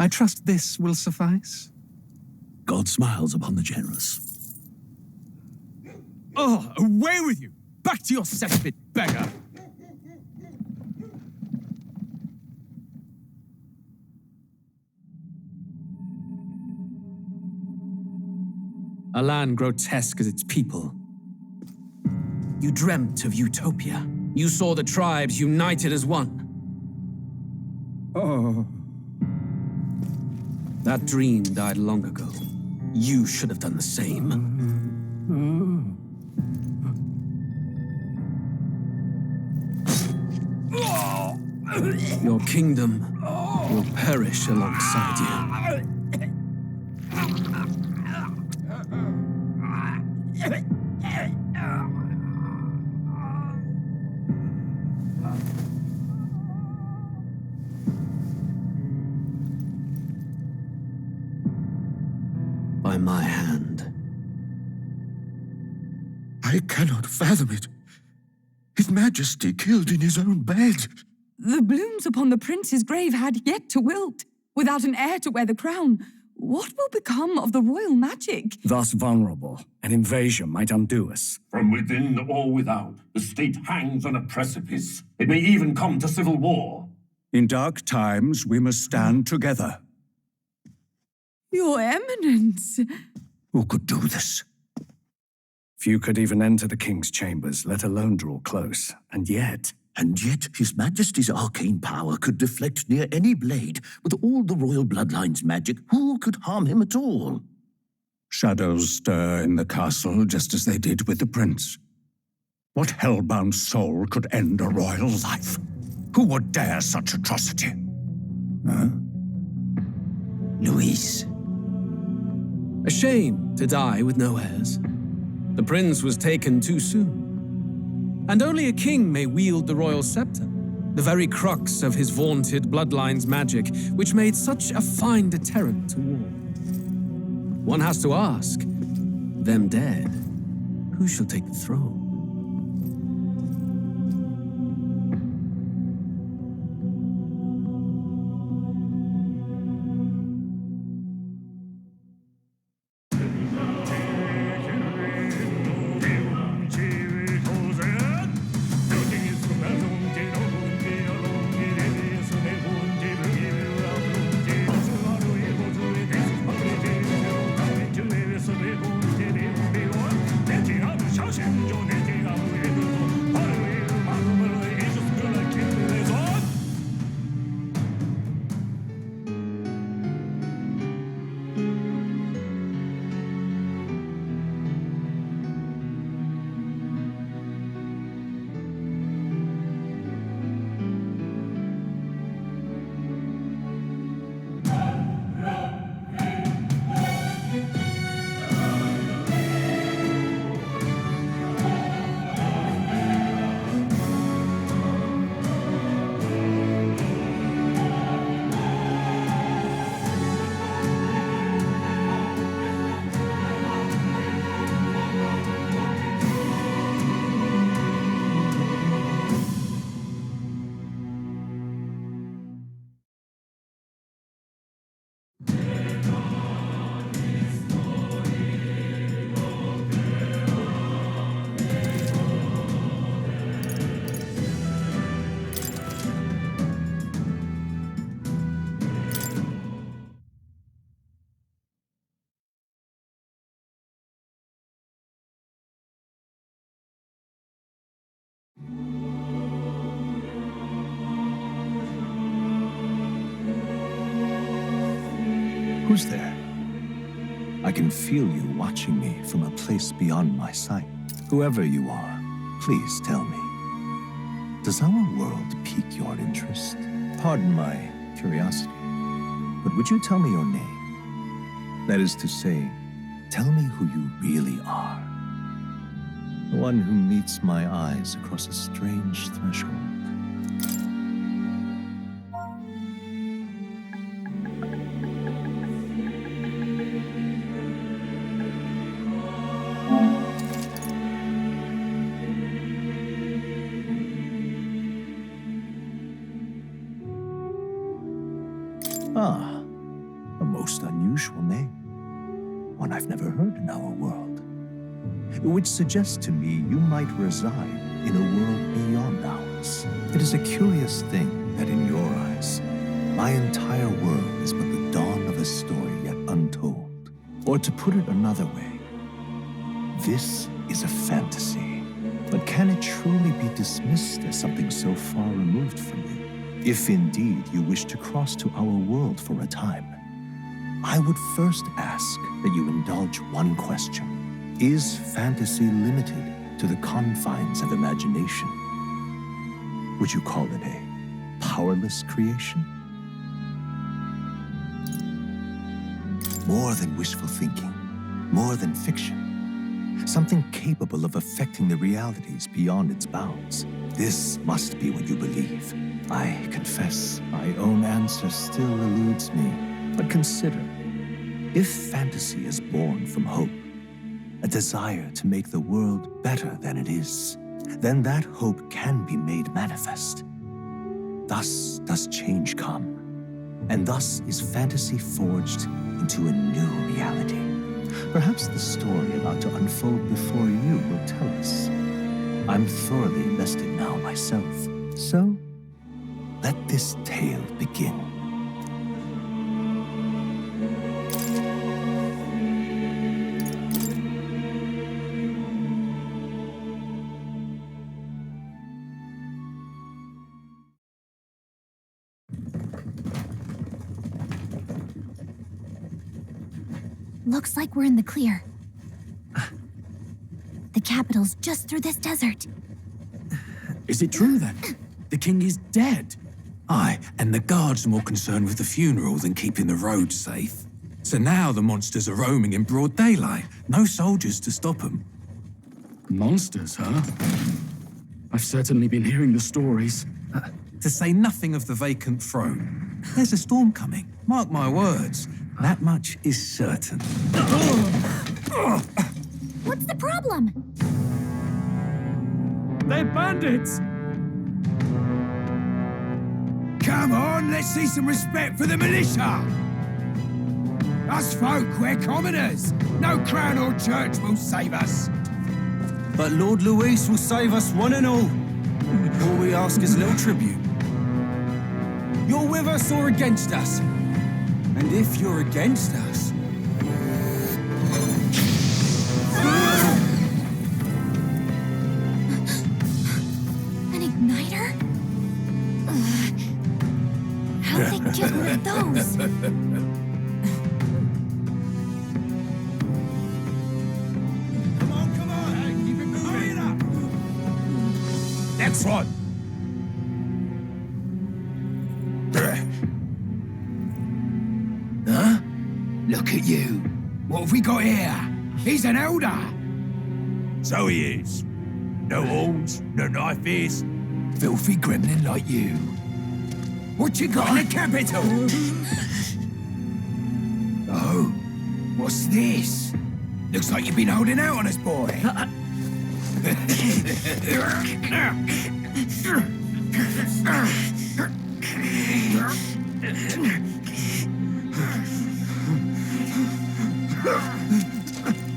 I trust this will suffice. God smiles upon the generous. Oh, away with you! Back to your cesspit, beggar! A land grotesque as its people. You dreamt of utopia. You saw the tribes united as one. Oh. That dream died long ago. You should have done the same. Your kingdom will perish alongside you. By my hand. I cannot fathom it. His Majesty killed in his own bed. The blooms upon the prince's grave had yet to wilt. Without an heir to wear the crown, what will become of the royal magic? Thus vulnerable, an invasion might undo us. From within or without, the state hangs on a precipice. It may even come to civil war. In dark times, we must stand together. Your Eminence! Who could do this? Few could even enter the king's chambers, let alone draw close. And yet, His Majesty's arcane power could deflect near any blade. With all the royal bloodline's magic, who could harm him at all? Shadows stir in the castle just as they did with the prince. What hellbound soul could end a royal life? Who would dare such atrocity? Huh? Luis. A shame to die with no heirs. The prince was taken too soon. And only a king may wield the royal scepter, the very crux of his vaunted bloodline's magic, which made such a fine deterrent to war. One has to ask, them dead, who shall take the throne? Who's there? I can feel you watching me from a place beyond my sight. Whoever you are, please tell me. Does our world pique your interest? Pardon my curiosity, but would you tell me your name? That is to say, tell me who you really are. The one who meets my eyes across a strange threshold. Ah, one I've never heard in our world. Which suggests to me you might reside in a world beyond ours. It is a curious thing that in your eyes, my entire world is but the dawn of a story yet untold. Or to put it another way, this is a fantasy. But can it truly be dismissed as something so far removed from you? If indeed you wish to cross to our world for a time, I would first ask that you indulge one question. Is fantasy limited to the confines of imagination? Would you call it a powerless creation? More than wishful thinking, more than fiction, something capable of affecting the realities beyond its bounds. This must be what you believe. I confess, my own answer still eludes me. But consider, if fantasy is born from hope, a desire to make the world better than it is, then that hope can be made manifest. Thus does change come, and thus is fantasy forged into a new reality. Perhaps the story about to unfold before you will tell us. I'm thoroughly invested now myself, so let this tale begin. Looks like we're in the clear. The capital's just through this desert. Is it true then? The king is dead? Aye, and the guards are more concerned with the funeral than keeping the roads safe. So now the monsters are roaming in broad daylight. No soldiers to stop them. Monsters, huh? I've certainly been hearing the stories. To say nothing of the vacant throne. There's a storm coming, mark my words. That much is certain. What's the problem? They're bandits! Come on, let's see some respect for the militia! Us folk, we're commoners. No crown or church will save us. But Lord Luis will save us one and all. All we ask is a little tribute. You're with us or against us? And if you're against us... An igniter? How'd they get rid of those? Come on, hey, keep it moving up. Next one. Huh? Look at you. What have we got here? He's an elder. So he is. No horns, no knife ears. Filthy gremlin like you. What you got in the capital? Oh, what's this? Looks like you've been holding out on us, boy.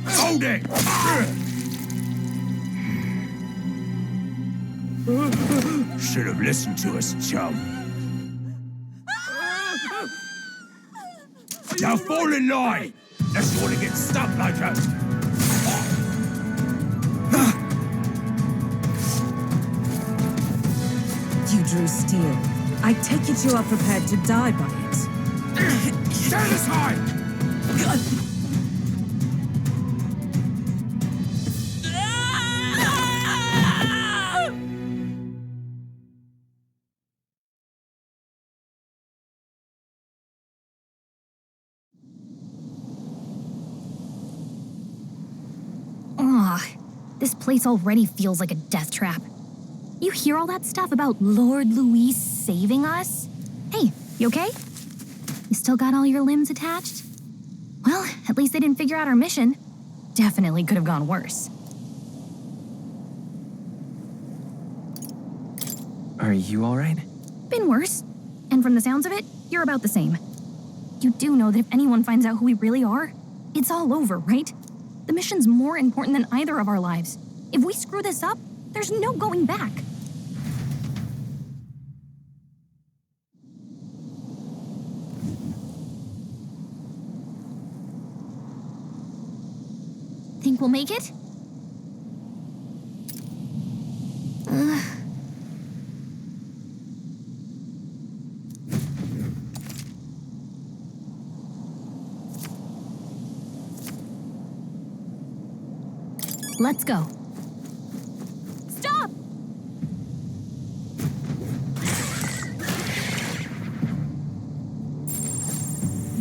Hold it! Should have listened to us, chum. Now fall in line! Let's want to get stuck like us. You drew steel. I take it you are prepared to die by it. Stand aside! This place already feels like a death trap. You hear all that stuff about Lord Luis saving us? Hey, you okay? You still got all your limbs attached? Well, at least they didn't figure out our mission. Definitely could have gone worse. Are you all right? Been worse. And from the sounds of it, you're about the same. You do know that if anyone finds out who we really are, It's all over, right? The mission's more important than either of our lives. If we screw this up, there's no going back. Think we'll make it? Let's go. Stop!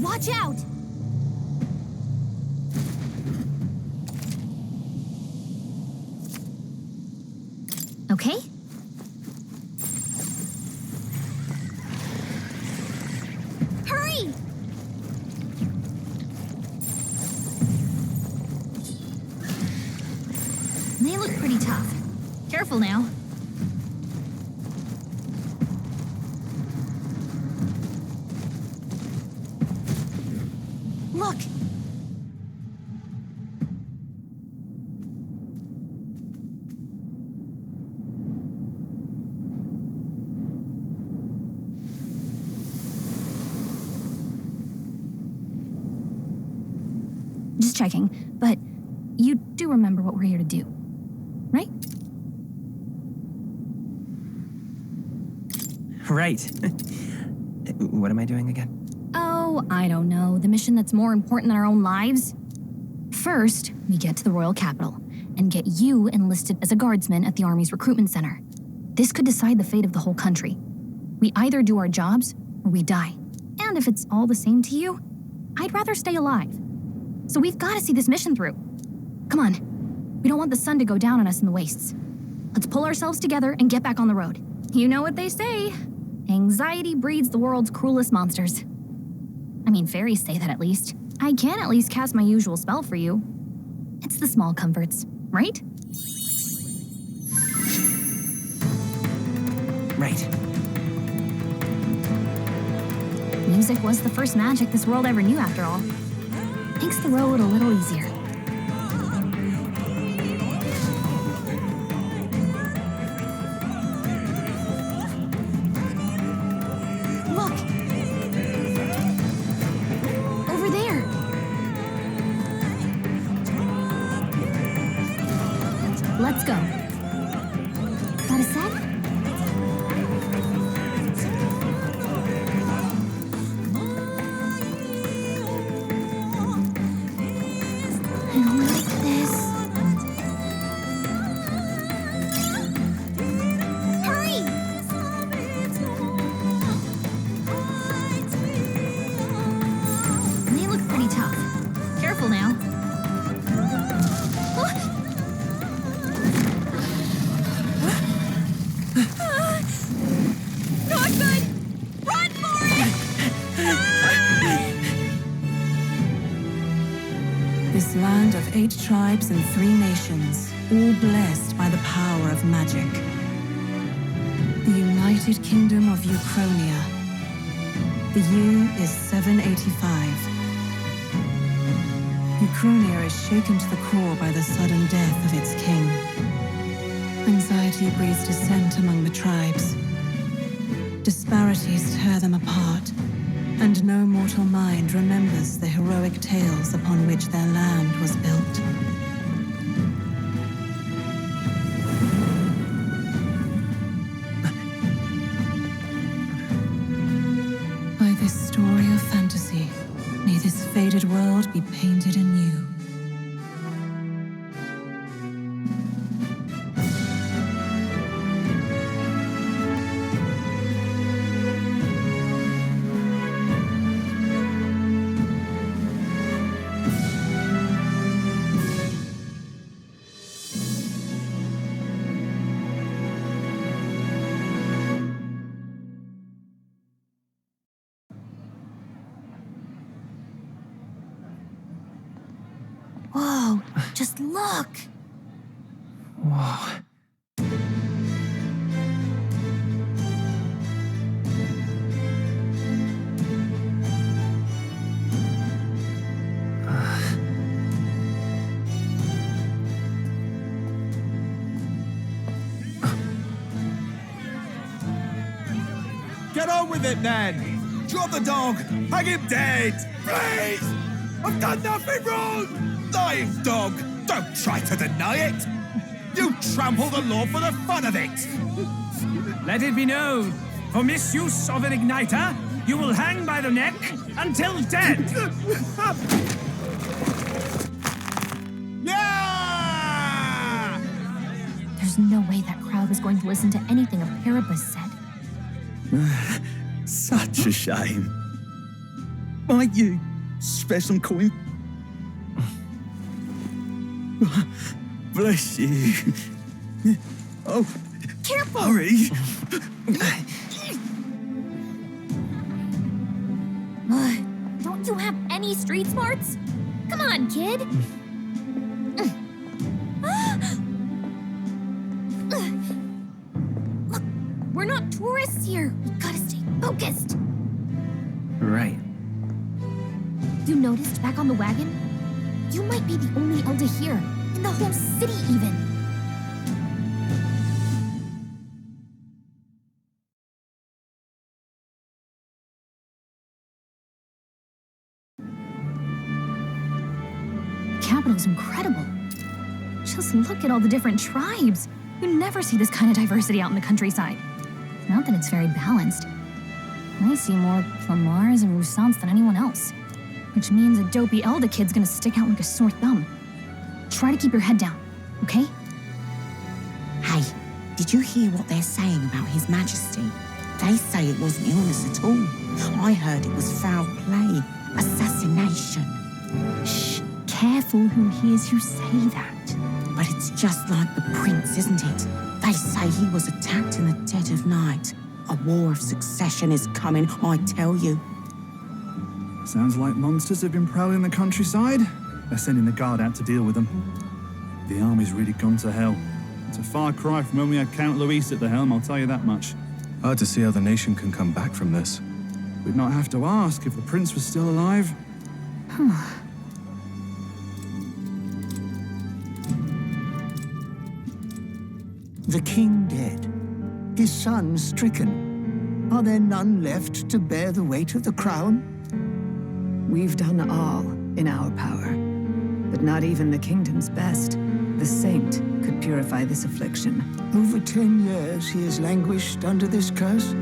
Watch out! Okay? Hurry! They look pretty tough. Careful now. Look! Just checking, but you do remember what we're here to do, right? Right. What am I doing again? Oh, I don't know. The mission that's more important than our own lives? First, we get to the royal capital and get you enlisted as a guardsman at the Army's recruitment center. This could decide the fate of the whole country. We either do our jobs or we die. And if it's all the same to you, I'd rather stay alive. So we've got to see this mission through. Come on. We don't want the sun to go down on us in the wastes. Let's pull ourselves together and get back on the road. You know what they say. Anxiety breeds the world's cruelest monsters. I mean, fairies say that at least. I can at least cast my usual spell for you. It's the small comforts, right? Right. Music was the first magic this world ever knew, after all. Makes the road a little easier. Look! Over there! Let's go. Got a sec? I don't like this. Hurry! They look pretty tough. Careful now. Not good! Run for it! This land of 8 tribes and 3 nations, all blessed by the power of magic. The United Kingdom of Uchronia. The year is 785. Uchronia is shaken to the core by the sudden death of its king. Anxiety breeds dissent among the tribes. Disparities tear them apart, and no mortal mind remembers the heroic tales upon which their land was built. By this story of fantasy, may this faded world be painted anew. Whoa, just look! Whoa. with it then! Drop the dog! Hang him dead! Please! I've done nothing wrong! Lying dog! Don't try to deny it! You trample the law for the fun of it! Let it be known, for misuse of an igniter, you will hang by the neck until dead! Yeah! There's no way that crowd was going to listen to anything a Paribus said. Such a shame. Might you spare some coin? Bless you. Oh, careful! Hurry! Don't you have any street smarts? Come on, kid. Look, we're not tourists here. We gotta stay focused. Right. You noticed back on the wagon? You might be the only elder here, in the whole city even. The capital's incredible. Just look at all the different tribes. You never see this kind of diversity out in the countryside. Not that it's very balanced. I see more Plamars and Roussants than anyone else. Which means a dopey elder kid's gonna stick out like a sore thumb. Try to keep your head down, okay? Hey, did you hear what they're saying about His Majesty? They say it wasn't illness at all. I heard it was foul play, assassination. Shh, careful who hears you say that. But it's just like the prince, isn't it? They say he was attacked in the dead of night. A war of succession is coming, I tell you. Sounds like monsters have been prowling the countryside. They're sending the guard out to deal with them. The army's really gone to hell. It's a far cry from when we had Count Luis at the helm, I'll tell you that much. Hard to see how the nation can come back from this. We'd not have to ask if the prince was still alive. The king dead, his son stricken. Are there none left to bear the weight of the crown? We've done all in our power, but not even the kingdom's best, the saint, could purify this affliction. Over 10 years he has languished under this curse.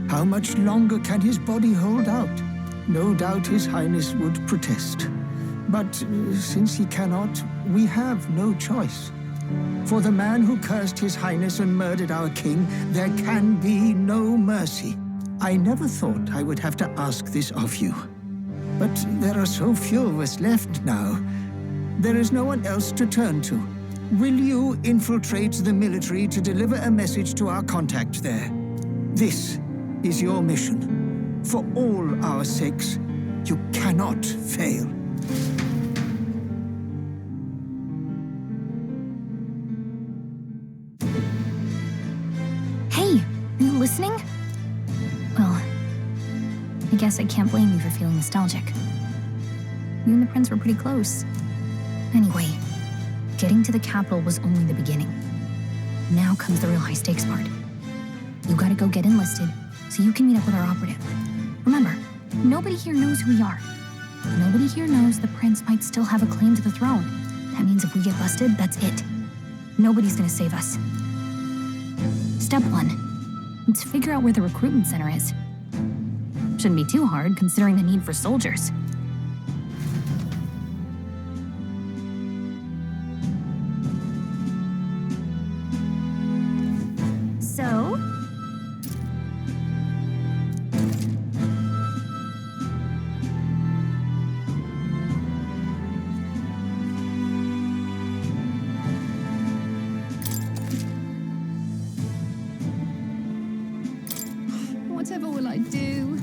How much longer can his body hold out? No doubt his highness would protest. But since he cannot, we have no choice. For the man who cursed his highness and murdered our king, there can be no mercy. I never thought I would have to ask this of you. But there are so few of us left now. There is no one else to turn to. Will you infiltrate the military to deliver a message to our contact there? This is your mission. For all our sakes, you cannot fail. Hey, are you listening? Well, I guess I can't blame you for feeling nostalgic. You and the prince were pretty close. Anyway, getting to the capital was only the beginning. Now comes the real high-stakes part. You gotta go get enlisted, so you can meet up with our operative. Remember, nobody here knows who we are. Nobody here knows the prince might still have a claim to the throne. That means if we get busted, that's it. Nobody's gonna save us. Step 1. Let's figure out where the recruitment center is. Shouldn't be too hard, considering the need for soldiers. So? Whatever will I do?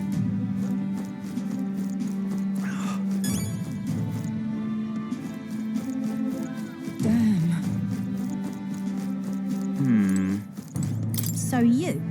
So you?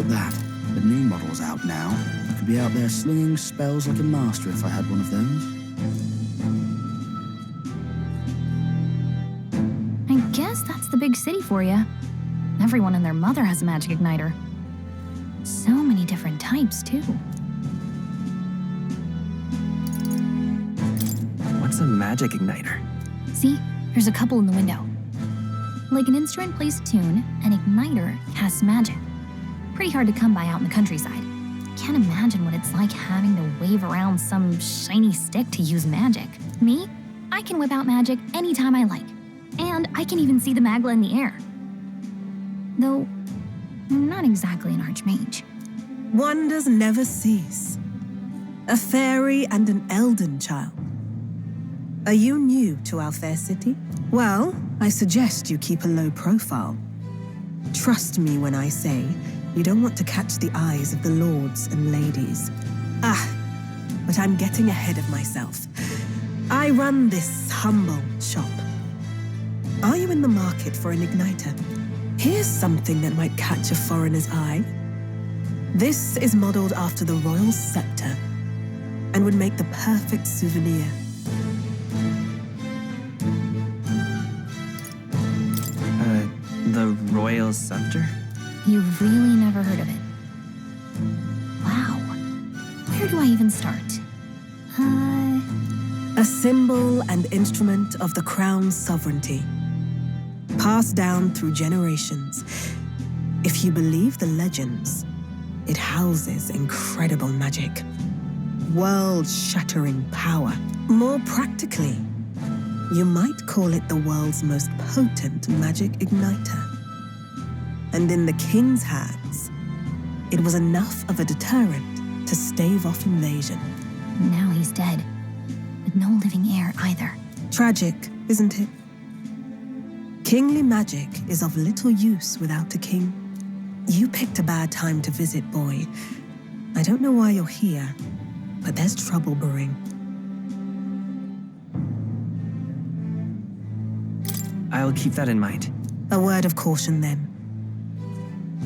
at that. The new model's out now. I could be out there slinging spells like a master if I had one of those. I guess that's the big city for you. Everyone and their mother has a magic igniter. So many different types, too. What's a magic igniter? See, there's a couple in the window. Like an instrument plays a tune, an igniter casts magic. Pretty hard to come by out in the countryside. Can't imagine what it's like having to wave around some shiny stick to use magic. Me? I can whip out magic anytime I like. And I can even see the magla in the air. Though, I'm not exactly an archmage. Wonders never cease. A fairy and an elden child. Are you new to our fair city? Well, I suggest you keep a low profile. Trust me when I say you don't want to catch the eyes of the lords and ladies. But I'm getting ahead of myself. I run this humble shop. Are you in the market for an igniter? Here's something that might catch a foreigner's eye. This is modeled after the royal scepter and would make the perfect souvenir. The royal scepter? You've really never heard of it. Wow. Where do I even start? A symbol and instrument of the crown's sovereignty. Passed down through generations. If you believe the legends, it houses incredible magic. World-shattering power. More practically, you might call it the world's most potent magic igniter. And in the king's hands, it was enough of a deterrent to stave off invasion. Now he's dead, with no living heir either. Tragic, isn't it? Kingly magic is of little use without a king. You picked a bad time to visit, boy. I don't know why you're here, but there's trouble brewing. I'll keep that in mind. A word of caution, then.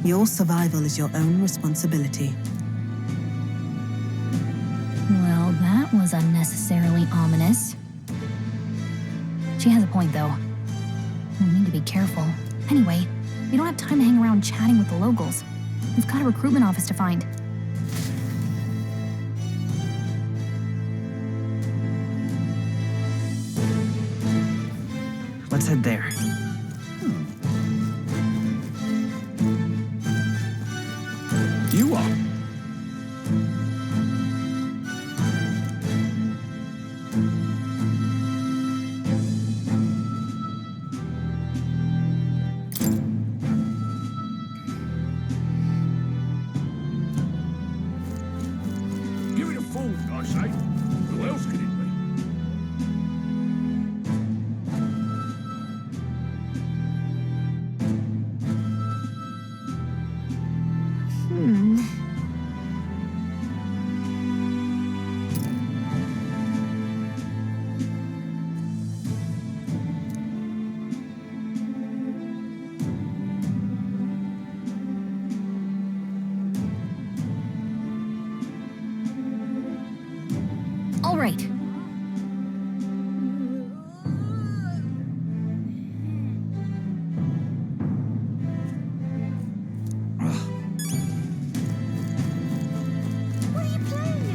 Your survival is your own responsibility. Well, that was unnecessarily ominous. She has a point, though. We need to be careful. Anyway, we don't have time to hang around chatting with the locals. We've got a recruitment office to find. Let's head there. You are. Give it a fool, I say. Who else could it be? All right. What are you playing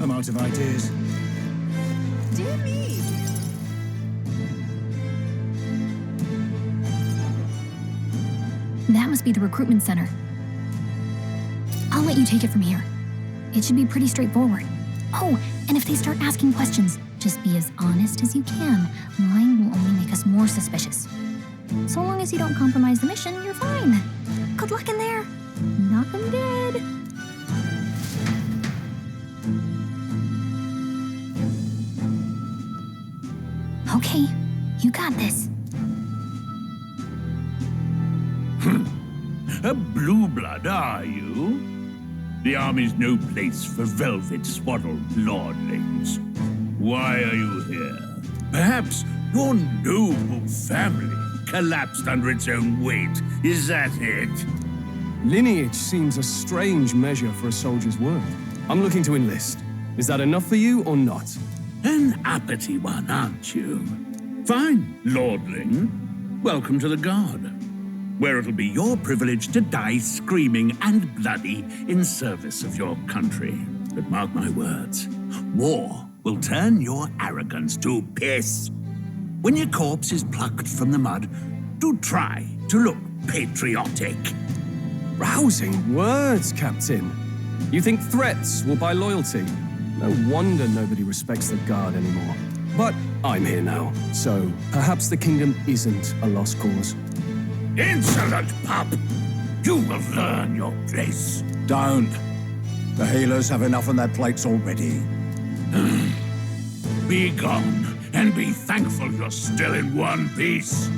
I'm out of ideas. at? Dear me. That must be the recruitment center. I'll let you take it from here. It should be pretty straightforward. Oh, and if they start asking questions, just be as honest as you can. Lying will only make us more suspicious. So long as you don't compromise the mission, you're fine. Good luck in there. Knock 'em dead. Okay, you got this. A blue blood, are you? The army's no place for velvet-swaddled lordlings. Why are you here? Perhaps your noble family collapsed under its own weight. Is that it? Lineage seems a strange measure for a soldier's word. I'm looking to enlist. Is that enough for you or not? An uppity one, aren't you? Fine, lordling. Welcome to the Guard, where it'll be your privilege to die screaming and bloody in service of your country. But mark my words, war will turn your arrogance to piss. When your corpse is plucked from the mud, do try to look patriotic. Rousing words, Captain. You think threats will buy loyalty? No wonder nobody respects the Guard anymore. But I'm here now, so perhaps the kingdom isn't a lost cause. Insolent pup! You will learn your place. Don't. The healers have enough on their plates already. Be gone, and be thankful you're still in one piece.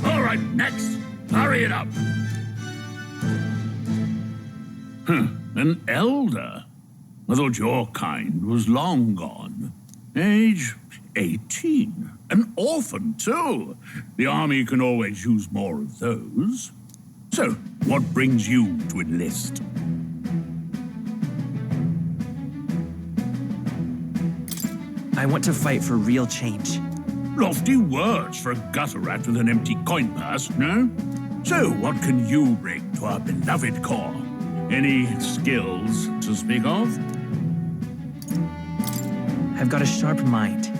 All right, next. Hurry it up. An elder? I thought your kind was long gone. Age 18. An orphan, too. The army can always use more of those. So, what brings you to enlist? I want to fight for real change. Lofty words for a gutter rat with an empty coin purse, no? So, what can you bring to our beloved corps? Any skills to speak of? I've got a sharp mind.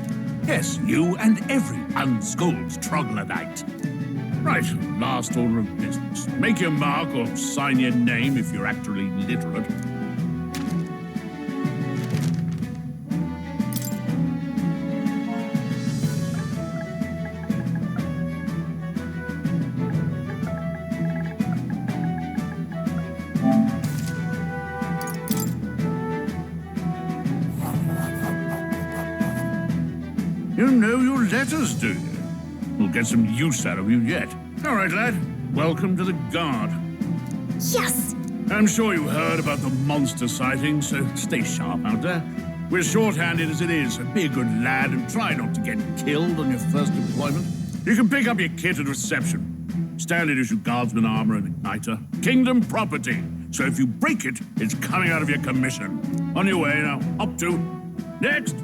Yes, you and every unschooled troglodyte. Right, last order of business. Make your mark or sign your name if you're actually literate. You know your letters, do you? We'll get some use out of you yet. All right, lad. Welcome to the Guard. Yes! I'm sure you heard about the monster sighting, so stay sharp out there. We're short-handed as it is, so be a good lad and try not to get killed on your first deployment. You can pick up your kit at reception. Standard issue guardsman armor and igniter. Kingdom property. So if you break it, it's coming out of your commission. On your way now. Up to. Next!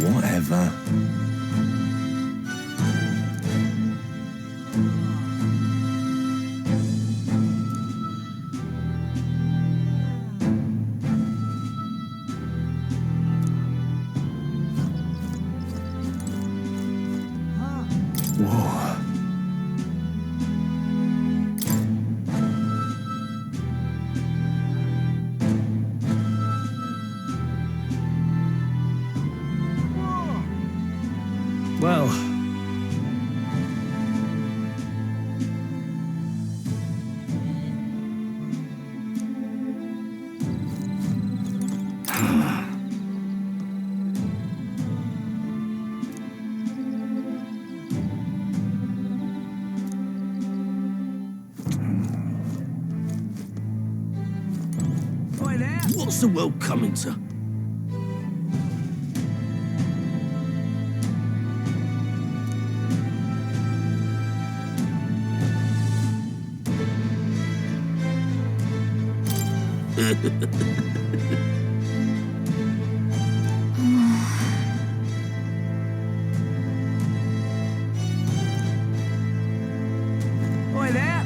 Whatever. Whoa. Well, What's the world coming to? Oi there!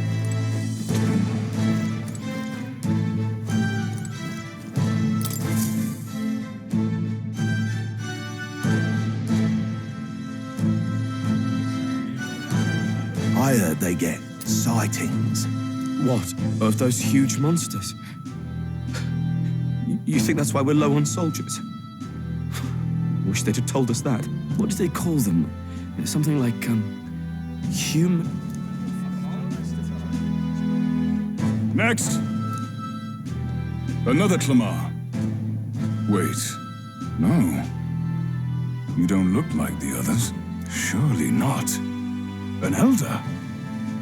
I heard they get sightings. what? Of those huge monsters? You think that's why we're low on soldiers? Wish they'd have told us that. What do they call them? Something like, human... Next! Another Clamar. Wait. No. You don't look like the others. Surely not. An elder?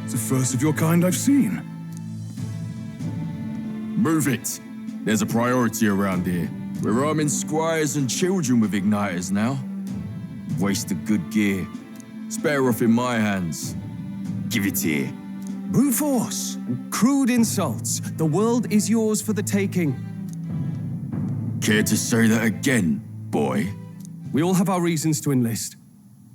It's the first of your kind I've seen. Move it. There's a priority around here. We're arming squires and children with igniters now. Wasted good gear. It's better off in my hands. Give it here. Brute force and crude insults. The world is yours for the taking. Care to say that again, boy? We all have our reasons to enlist.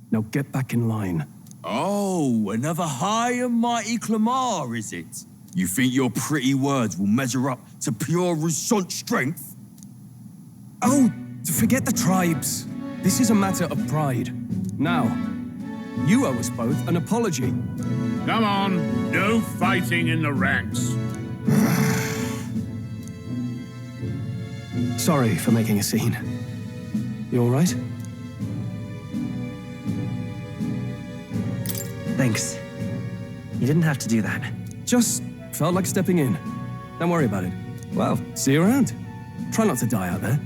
Now get back in line. Oh, another high and mighty Clamar, is it? You think your pretty words will measure up to pure Rousseau strength? Oh, forget the tribes. This is a matter of pride. Now, you owe us both an apology. Come on, no fighting in the ranks. Sorry for making a scene. You all right? Thanks. You didn't have to do that. Just felt like stepping in. Don't worry about it. Well, see you around. Try not to die out there.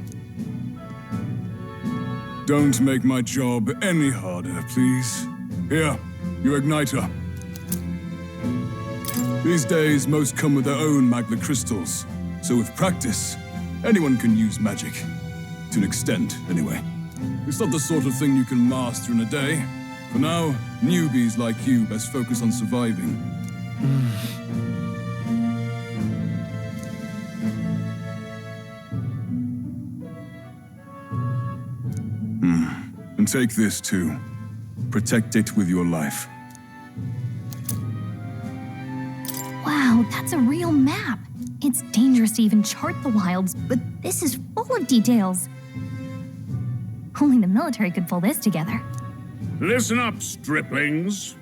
Don't make my job any harder, please. Here, your igniter. These days, most come with their own magna crystals. So with practice, anyone can use magic. To an extent, anyway. It's not the sort of thing you can master in a day. For now, newbies like you best focus on surviving. And take this too. Protect it with your life. Wow, that's a real map. It's dangerous to even chart the wilds, but this is full of details. Only the military could pull this together. Listen up, striplings.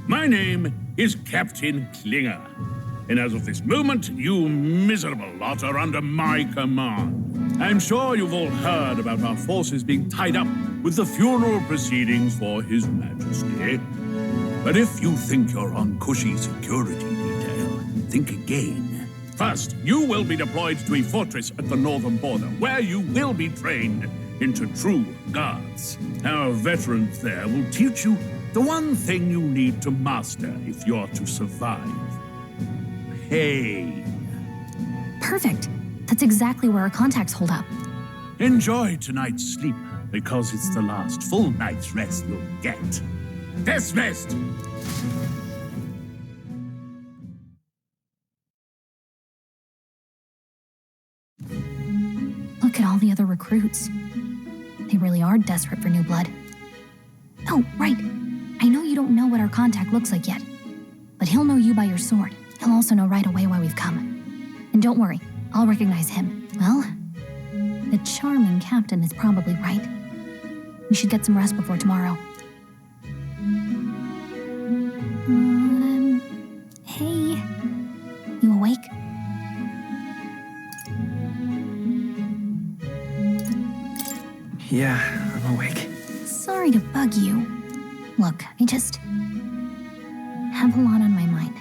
My name is Captain Klinger, and as of this moment, you miserable lot are under my command. I'm sure you've all heard about our forces being tied up with the funeral proceedings for His Majesty. But if you think you're on cushy security detail, think again. First, you will be deployed to a fortress at the northern border, where you will be trained into true guards. Our veterans there will teach you the one thing you need to master if you're to survive. Pain. Perfect. That's exactly where our contacts hold up. Enjoy tonight's sleep, because it's the last full night's rest you'll get. Dismissed! Look at all the other recruits. They really are desperate for new blood. Oh, right. I know you don't know what our contact looks like yet, but he'll know you by your sword. He'll also know right away why we've come. And don't worry, I'll recognize him. Well, the charming captain is probably right. We should get some rest before tomorrow. Hey. You awake? Yeah, I'm awake. Sorry to bug you. Look, I just have a lot on my mind.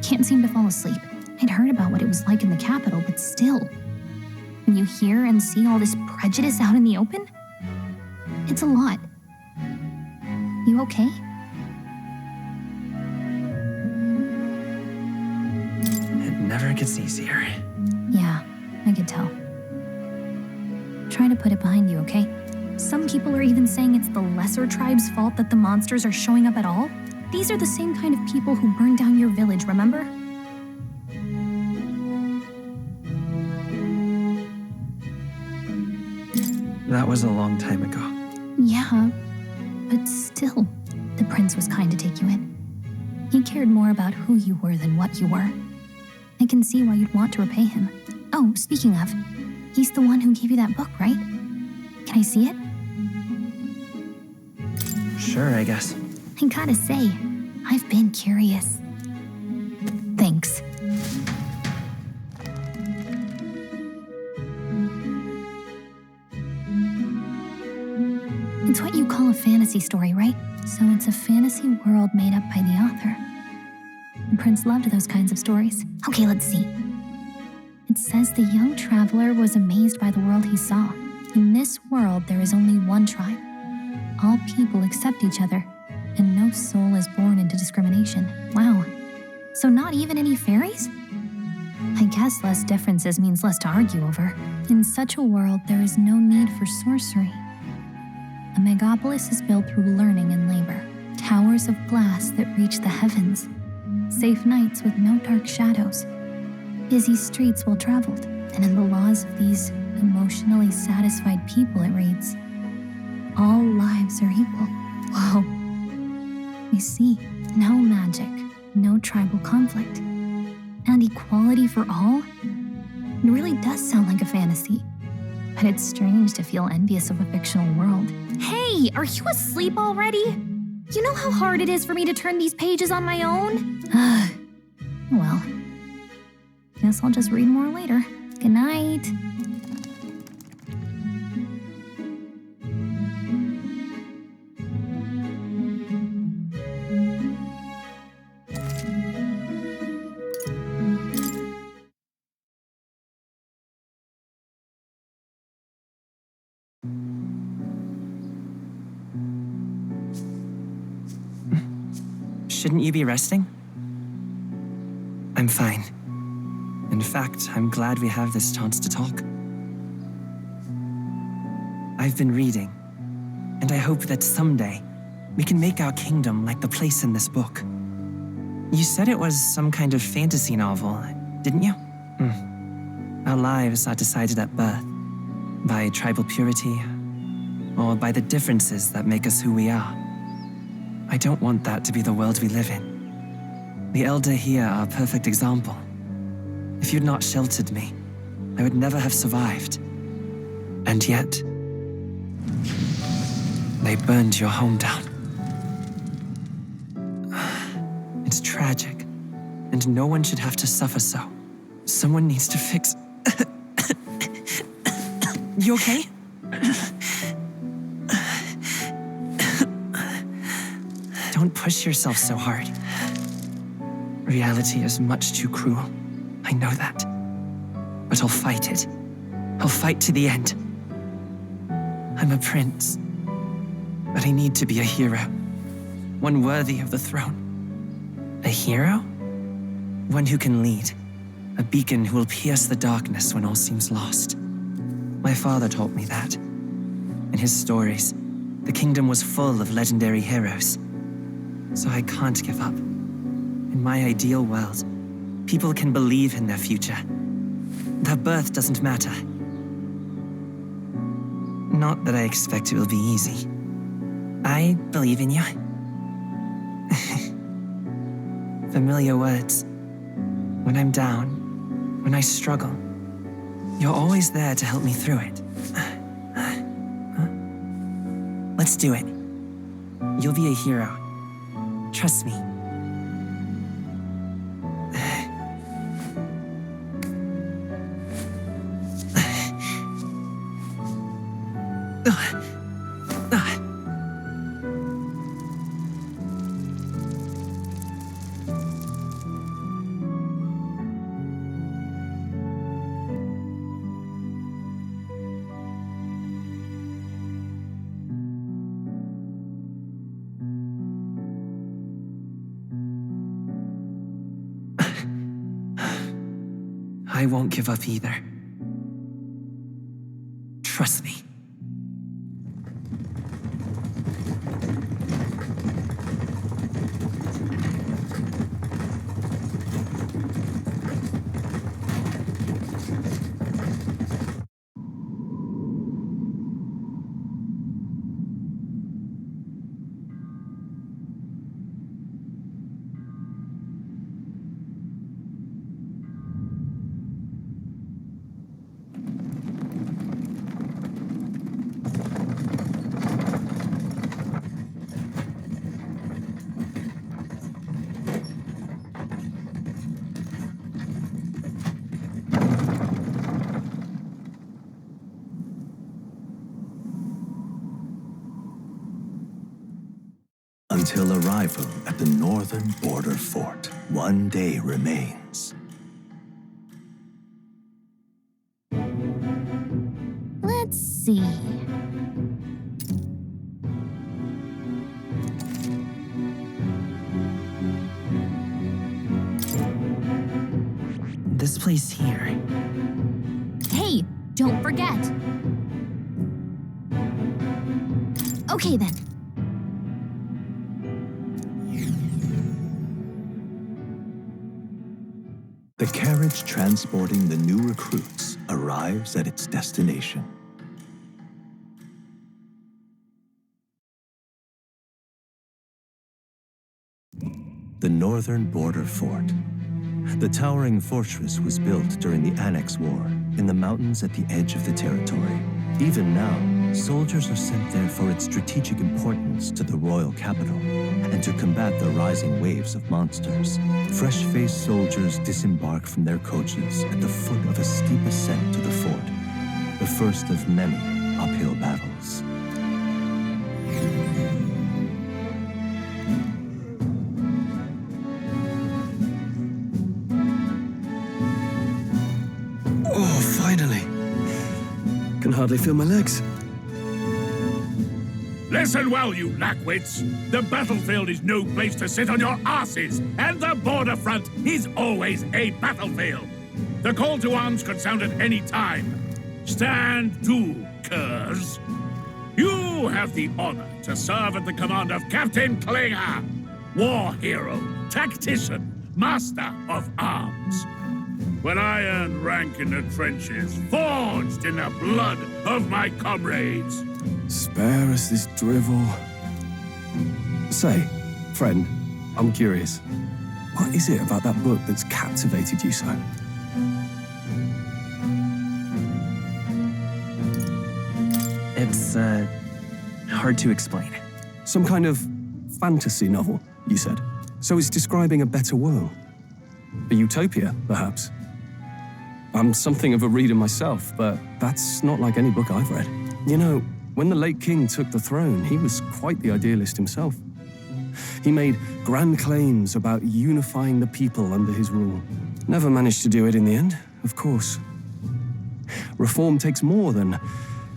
Can't seem to fall asleep. I'd heard about what it was like in the capital, but still. When you hear and see all this prejudice out in the open, it's a lot. You okay? It never gets easier. Yeah, I could tell. Try to put it behind you, okay? Some people are even saying it's the lesser tribe's fault that the monsters are showing up at all. These are the same kind of people who burned down your village, remember? That was a long time ago. Yeah, but still, the prince was kind to take you in. He cared more about who you were than what you were. I can see why you'd want to repay him. Oh, speaking of, he's the one who gave you that book, right? Can I see it? Sure, I guess. I gotta say, I've been curious. Thanks. It's what you call a fantasy story, right? So it's a fantasy world made up by the author. The prince loved those kinds of stories. Okay, let's see. It It says the young traveler was amazed by the world he saw. In this world, there is only one tribe. All people accept each other, and no soul is born into discrimination. Wow. So not even any fairies? I guess less differences means less to argue over. In such a world, there is no need for sorcery. A megapolis is built through learning and labor. Towers of glass that reach the heavens. Safe nights with no dark shadows. Busy streets well traveled. And in the laws of these emotionally satisfied people, it reads, all lives are equal. Whoa. You see, no magic, no tribal conflict, and equality for all? It really does sound like a fantasy. But it's strange to feel envious of a fictional world. Hey, are you asleep already? You know how hard it is for me to turn these pages on my own? Well, guess I'll just read more later. Good night. Shouldn't you be resting? I'm fine. In fact, I'm glad we have this chance to talk. I've been reading, and I hope that someday we can make our kingdom like the place in this book. You said it was some kind of fantasy novel, didn't you? Our lives are decided at birth, by tribal purity, or by the differences that make us who we are. I don't want that to be the world we live in. The Elder here are a perfect example. If you'd not sheltered me, I would never have survived. And yet, they burned your home down. It's tragic, and no one should have to suffer so. Someone needs to fix... You okay? Don't push yourself so hard. Reality is much too cruel. I know that. But I'll fight it. I'll fight to the end. I'm a prince. But I need to be a hero. One worthy of the throne. A hero? One who can lead. A beacon who will pierce the darkness when all seems lost. My father taught me that. In his stories, the kingdom was full of legendary heroes. So I can't give up. In my ideal world, people can believe in their future. Their birth doesn't matter. Not that I expect it will be easy. I believe in you. Familiar words. When I'm down, when I struggle, you're always there to help me through it. Let's do it. You'll be a hero. Trust me. I won't give up either. Trust me. Until arrival at the northern border fort, one day remains. see. This place here. Hey, don't forget. Okay then. The carriage transporting the new recruits arrives at its destination. The northern border fort. The towering fortress was built during the Annex War in the mountains at the edge of the territory. Even now, soldiers are sent there for its strategic importance to the royal capital and to combat the rising waves of monsters. Fresh-faced soldiers disembark from their coaches at the foot of a steep ascent to the fort, the first of many uphill battles. Oh, finally. Can hardly feel my legs. Listen well, you lackwits. The battlefield is no place to sit on your asses, and the border front is always a battlefield. The call to arms could sound at any time. Stand to, curs. You have the honor to serve at the command of Captain Klinger, war hero, tactician, master of arms. When I earned rank in the trenches, forged in the blood of my comrades. Spare us this drivel. Say, friend, I'm curious. What is it about that book that's captivated you so? It's, hard to explain. Some kind of fantasy novel, you said. So it's describing a better world. A utopia, perhaps. I'm something of a reader myself, but that's not like any book I've read. You know, when the late king took the throne, he was quite the idealist himself. He made grand claims about unifying the people under his rule. Never managed to do it in the end, of course. Reform takes more than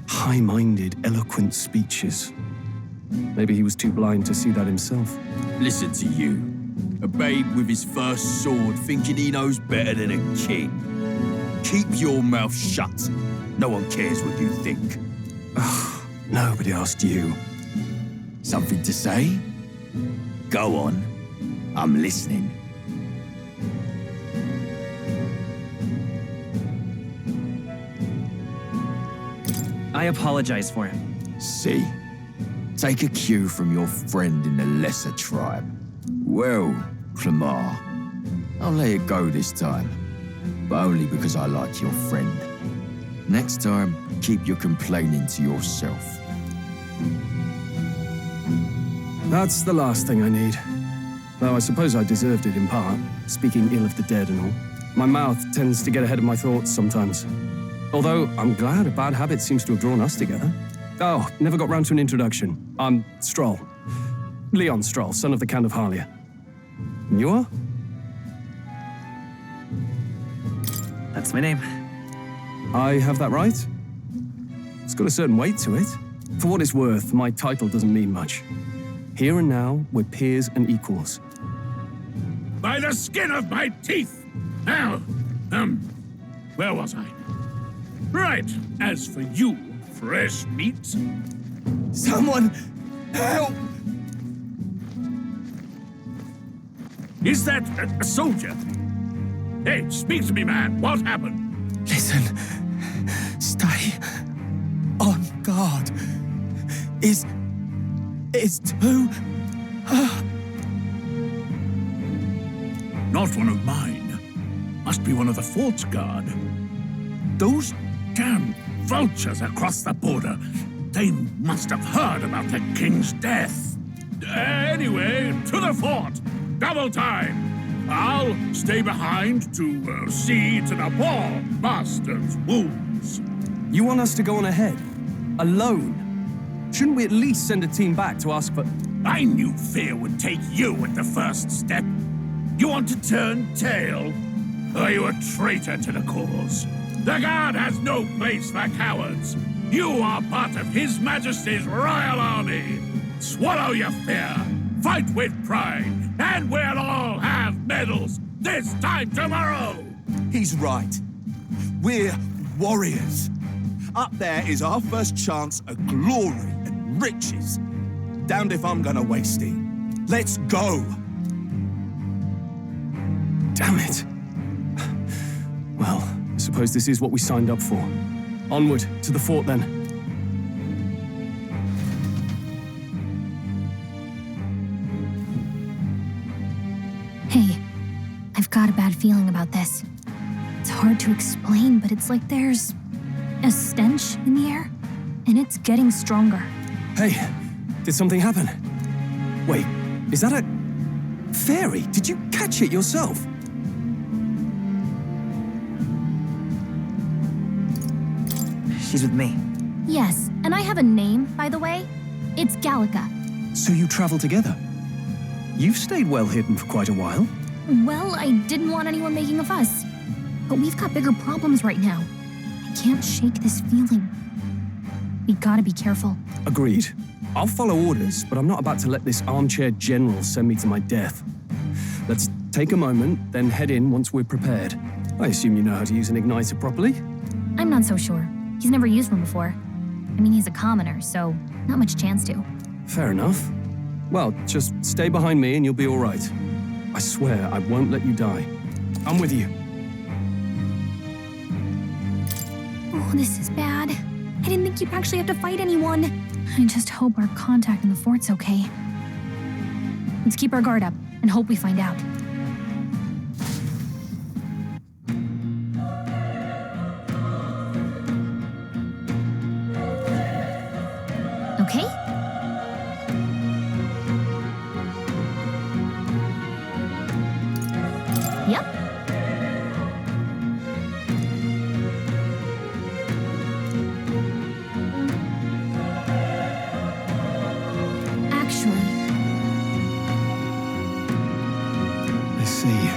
high-minded, eloquent speeches. Maybe he was too blind to see that himself. Listen to you. A babe with his first sword thinking he knows better than a king. Keep your mouth shut. No one cares what you think. Ugh, nobody asked you. Something to say? Go on. I'm listening. I apologize for him. See? Take a cue from your friend in the lesser tribe. Well, Clemar, I'll let it go this time. But only because I like your friend. Next time, keep your complaining to yourself. That's the last thing I need. Though I suppose I deserved it in part, speaking ill of the dead and all. My mouth tends to get ahead of my thoughts sometimes. Although I'm glad a bad habit seems to have drawn us together. Oh, never got round to an introduction. I'm Stroll. Leon Stroll, son of the Count of Harlia. And you are? That's my name. I have that right? It's got a certain weight to it. For what it's worth, my title doesn't mean much. Here and now, we're peers and equals. By the skin of my teeth! Now, where was I? Right, as for you, fresh meat. Someone help! Is that a soldier? Hey, speak to me, man. What happened? Listen. Stay on guard. It's too... Not one of mine. Must be one of the fort's guard. Those damn vultures across the border. They must have heard about the king's death. Anyway, to the fort. Double time. I'll stay behind to see to the poor master's wounds. You want us to go on ahead? Alone? Shouldn't we at least send a team back to ask for... I knew fear would take you at the first step. You want to turn tail? Are you a traitor to the cause? The guard has no place for cowards. You are part of His Majesty's Royal Army. Swallow your fear, fight with pride, and we'll all have medals this time tomorrow. He's right. We're warriors. Up there is our first chance at glory and riches. Damned if I'm gonna waste it. Let's go! Damn it. Well, I suppose this is what we signed up for. Onward to the fort, then. Hey, I've got a bad feeling about this. It's hard to explain, but it's like there's a stench in the air, and it's getting stronger. Hey, did something happen? Wait, is that a fairy? Did you catch it yourself? She's with me. Yes, and I have a name, by the way. It's Gallica. So you travel together? You've stayed well hidden for quite a while. Well, I didn't want anyone making a fuss. But we've got bigger problems right now. I can't shake this feeling. We gotta be careful. Agreed. I'll follow orders, but I'm not about to let this armchair general send me to my death. Let's take a moment, then head in once we're prepared. I assume you know how to use an igniter properly? I'm not so sure. He's never used one before. I mean, he's a commoner, so not much chance to. Fair enough. Well, just stay behind me and you'll be all right. I swear I won't let you die. I'm with you. Oh, this is bad. I didn't think you'd actually have to fight anyone. I just hope our contact in the fort's okay. Let's keep our guard up and hope we find out. Okay? Yep. Actually, I see.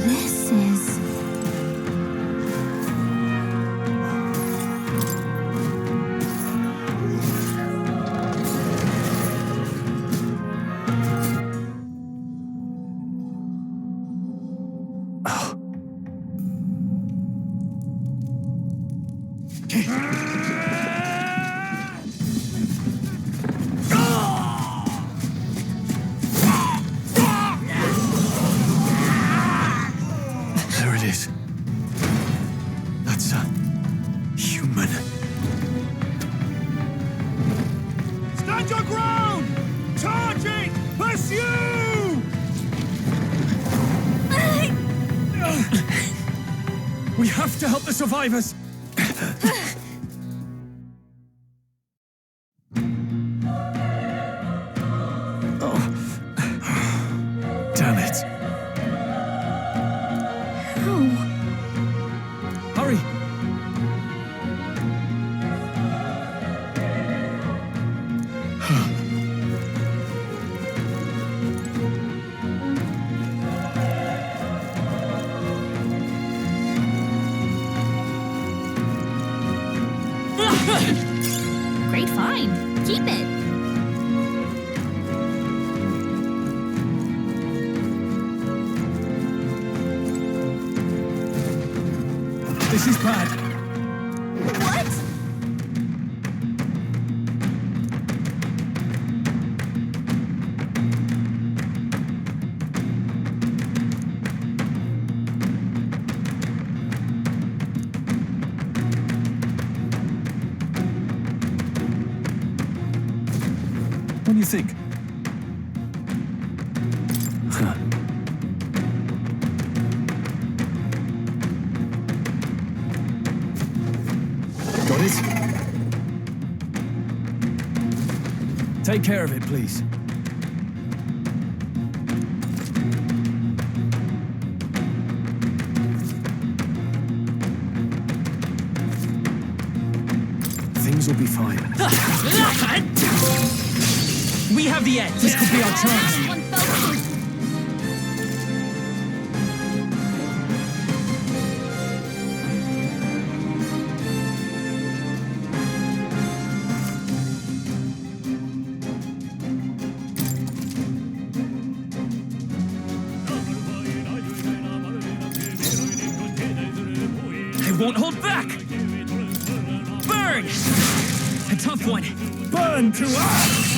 this is... There it is. That's a human. Stand your ground! Charging! Pursue! We have to help the survivors. Damn it. Hurry! Great find. Keep it. This is bad. What? What do you think? Huh. Got it? Take care of it, please. Things will be fine. We have the edge. This could be our chance. won't hold back! Burn! A tough one. Burn to us!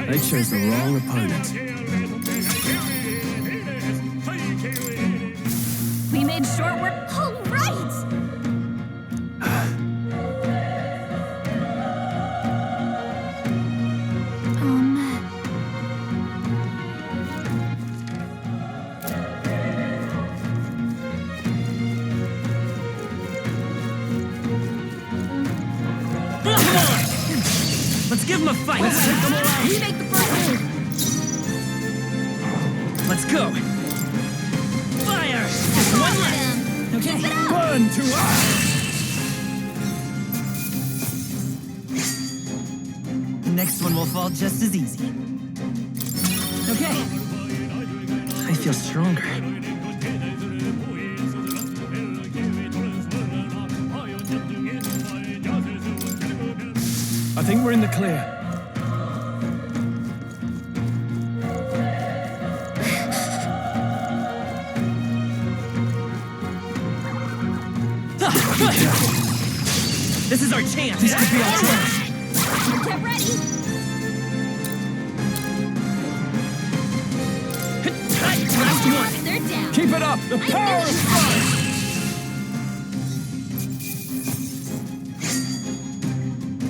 They chose the wrong opponent. We made short work. All right! Let's give them a fight! Let's take them all out! We make the first move! Let's go! Fire! Just one left! Okay. Burn to us! The next one will fall just as easy. Okay. I feel stronger. I think we're in the clear. This is our chance. This could be our chance. Get ready! Last one. They're down. Keep it up. The power is fire.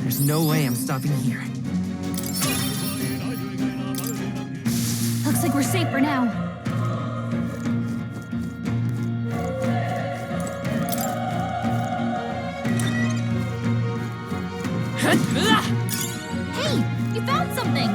There's no way I'm stopping here. Looks like we're safe for now. Hey, you found something!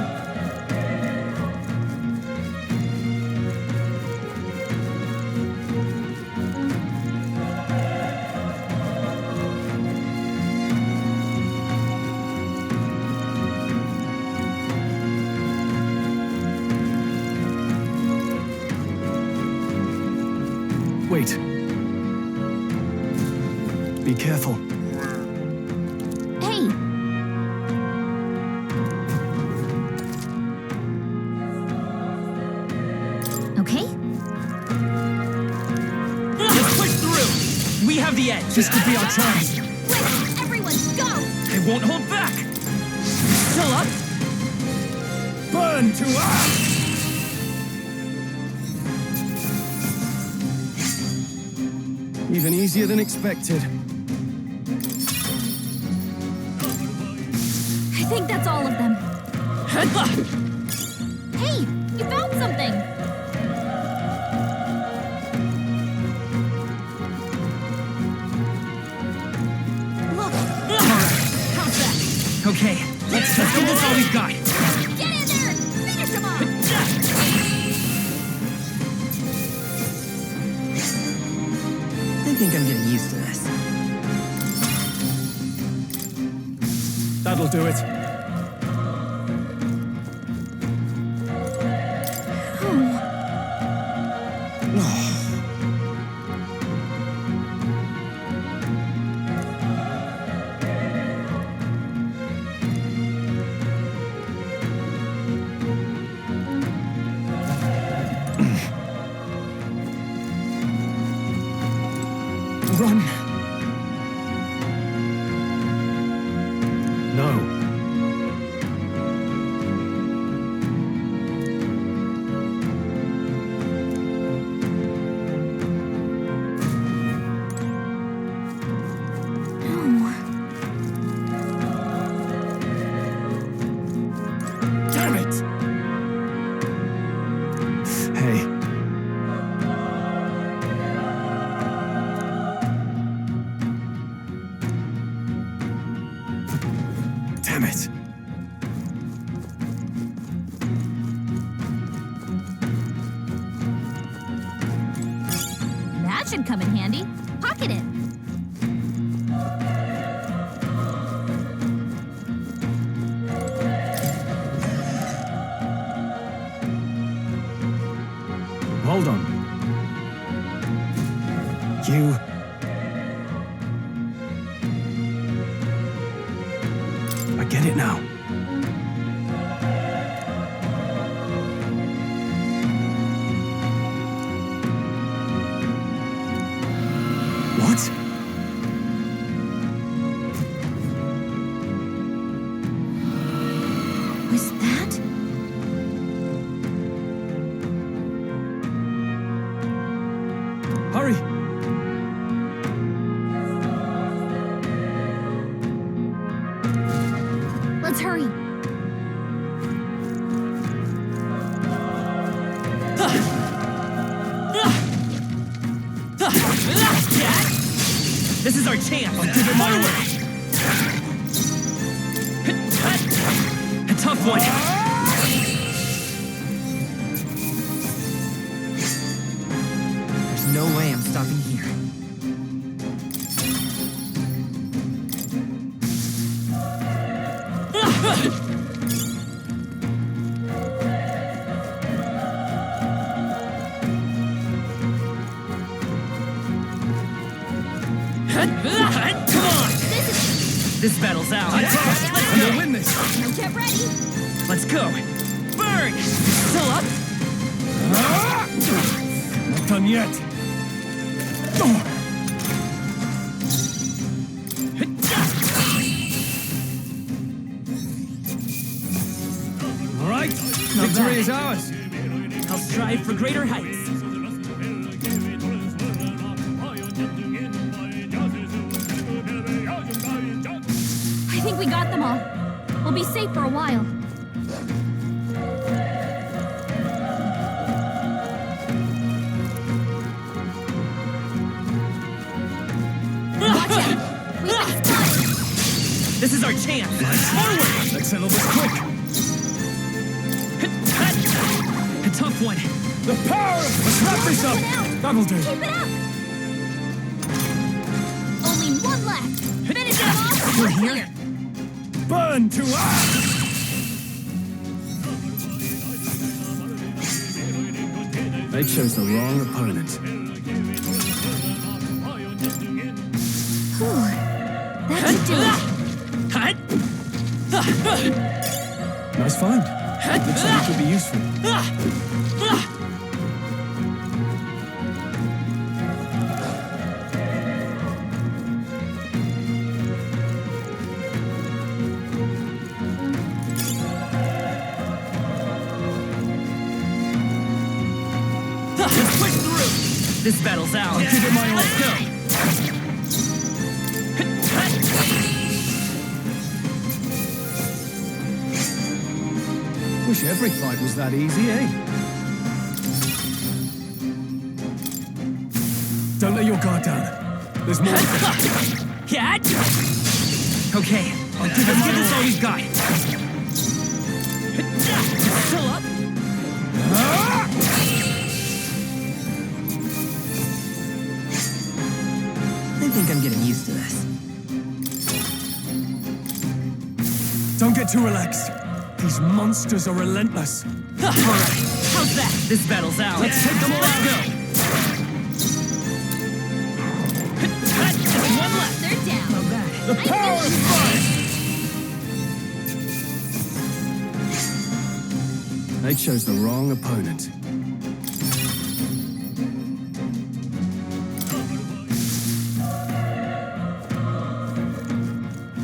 Wait. Be careful. Hey! Okay? Let's push through! We have the edge! This could be our chance! Quick, everyone, go! I won't hold back! Still up? Burn to us! Even easier than expected. I think that's all of them. Hey, you found something! Look! How's that? Okay, let's give this all we've got. Get in there! Finish him off! I think I'm getting used to this. That'll do it. Run! No. Damn it! Hey. Damn it. That should come in handy. Pocket it. Hold on. You... I get it now. Let's hurry. This is our chance. I'll give it my word. A tough one. There's no way I'm stopping here. Come on! This battle's out. I'm gonna win this. Get ready. Let's go. Burn! Still up? Not done yet. All right, victory is ours. I'll strive for greater heights. I think we got them all. We'll be safe for a while. Watch out! We've been spotted! This is our chance. Forward! Let's settle this quick. A tough one. The power! Let's wrap this up. That'll do. Keep it up! Only one left. Finish it off. We're We're here. clear. Burn to us! They chose the wrong opponent. Whew. That should do it. Nice find. Looks like it could be useful. Let's push through. This battle's out. I'll give it my all. Let's go. Wish every fight was that easy, eh? Don't let your guard down. There's more. Yeah. Okay. Let's give this all we've got. Still up? I think I'm getting used to this. Don't get too relaxed. These monsters are relentless. All right. How's that? This battle's out. Let's take them all Let's out. go. Just one left. They're down. Not bad. The power of fire! They chose the wrong opponent.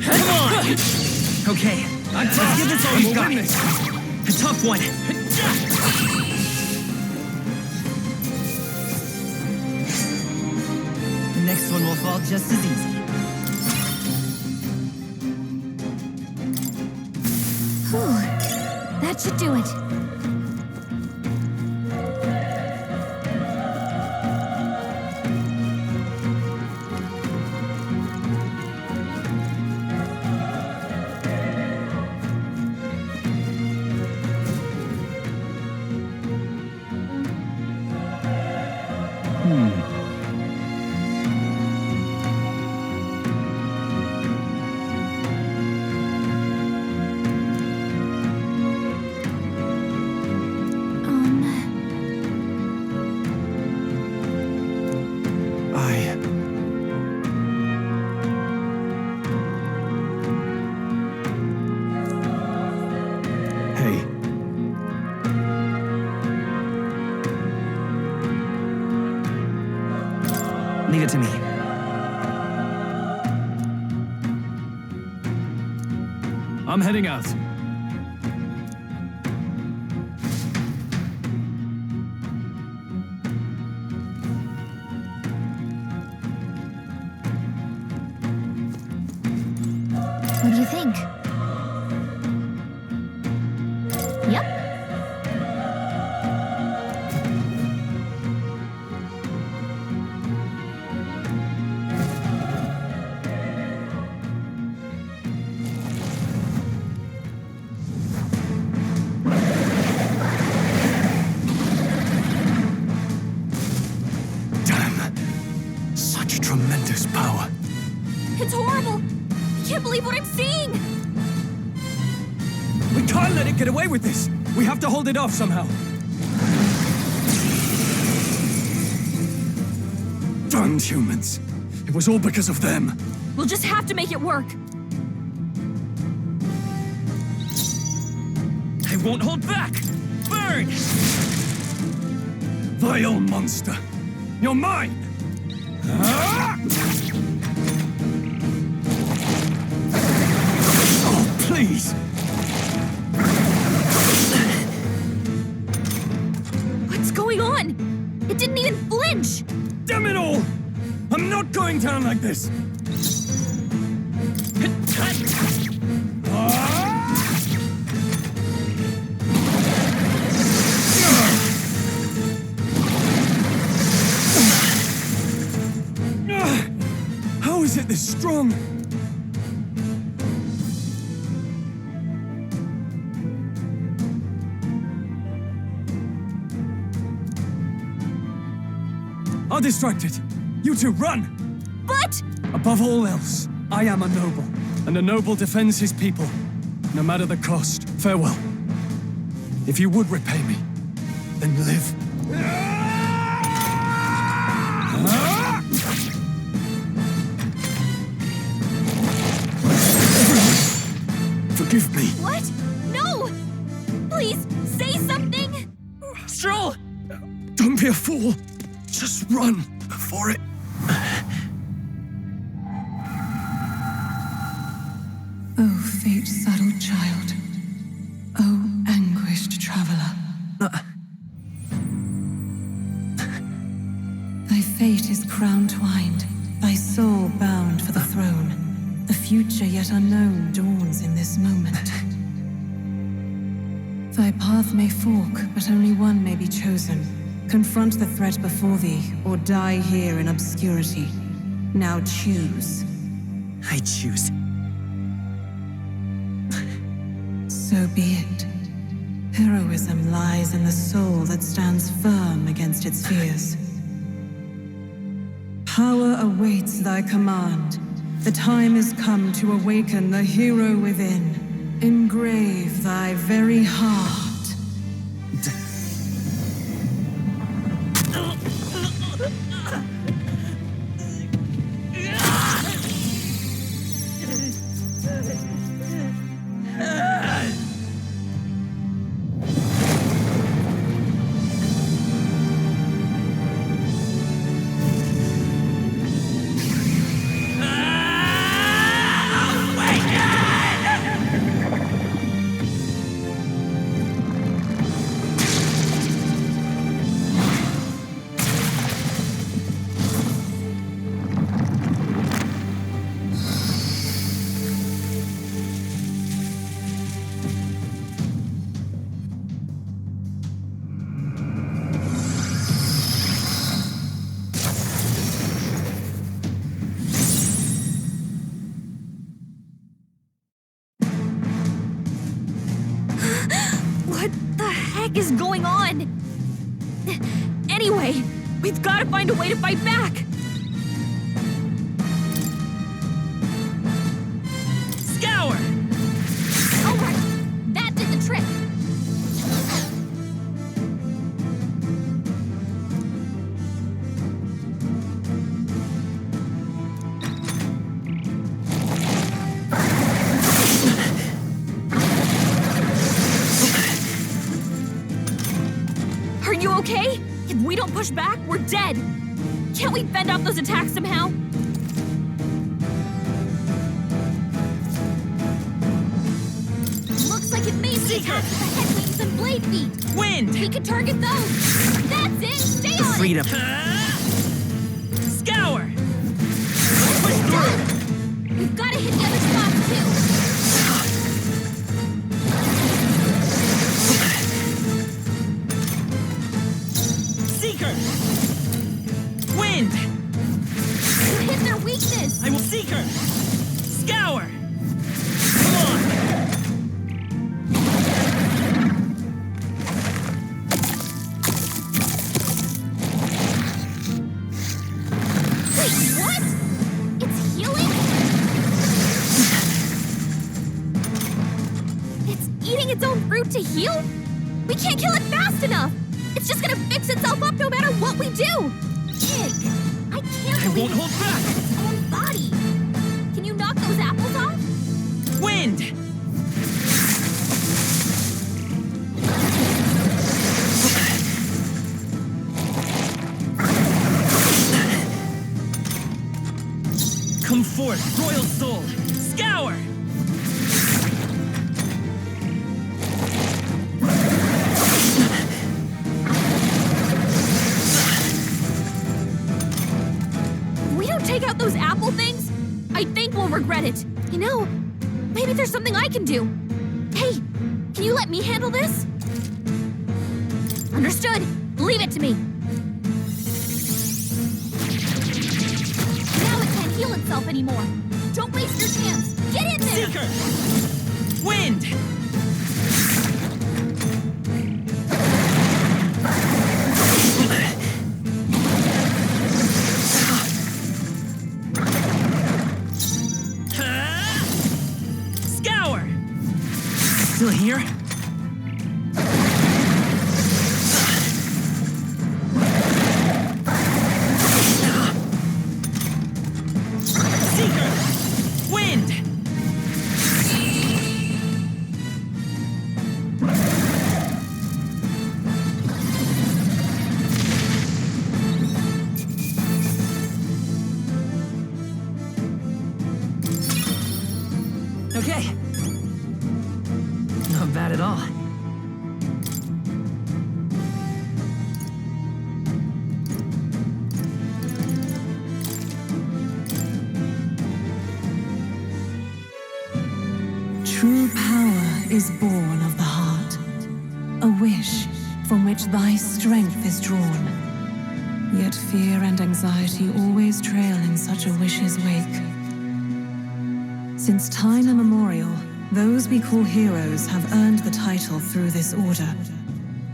Come on! Okay, let's give this all we've got. A tough one. The next one will fall just as easy. Whew. That should do it. Hey, Leave it to me. I'm heading out. What do you think? can't let it get away with this! We have to hold it off somehow! Damned humans! It was all because of them! We'll just have to make it work! I won't hold back! Burn! Vile monster! You're mine! Oh, please! What's going on? It didn't even flinch! Damn it all! I'm not going down like this! How is it this strong? I'll distract it. You two, run! But... Above all else, I am a noble, and a noble defends his people, no matter the cost. Farewell. If you would repay me, then live. Forgive me. What? No! Please, say something! Stroll! Don't be a fool. Just run before it... Oh, fate-saddled child. Oh, anguished traveler. Thy fate is crown-twined, thy soul bound for the throne. The future yet unknown dawns in this moment. Thy path may fork, but only one may be chosen. Confront the threat before thee, or die here in obscurity. Now choose. I choose. So be it. Heroism lies in the soul that stands firm against its fears. Power awaits thy command. The time is come to awaken the hero within. Engrave thy very heart. Is going on? Anyway, we've got to find a way to fight back. Scour! All right, that did the trick. Are you okay? If we don't push back, we're dead. Can't we fend off those attacks somehow? Looks like it may be attacks with the head wings and blade feet. Wind! We could target those. That's it. Stay on Freedom. it. Scour! Push through. We've got to hit the other spots too. Wind! You hit their weakness! I will seek her! Scour! Come on! Wait, what? It's healing? growing its own fruit to heal? We can't kill it fast enough! It's just gonna fix itself up no matter what we do! Ick! I can't believe won't hold back! its own body! Can you knock those apples off? Wind! Come forth, royal soul! Scour! If we don't take out those apple things, I think we'll regret it. You know, maybe there's something I can do. Hey, can you let me handle this? Understood. Leave it to me. Now it can't heal itself anymore. Don't waste your chance. Get in there! Seeker! Wind! Scour! Still here? Seeker! Wind! Okay. Not bad at all. True power is born of the heart, a wish from which thy strength is drawn. Yet fear and anxiety always trail in such a wish's wake. Since time immemorial, those we call heroes have earned the title through this order.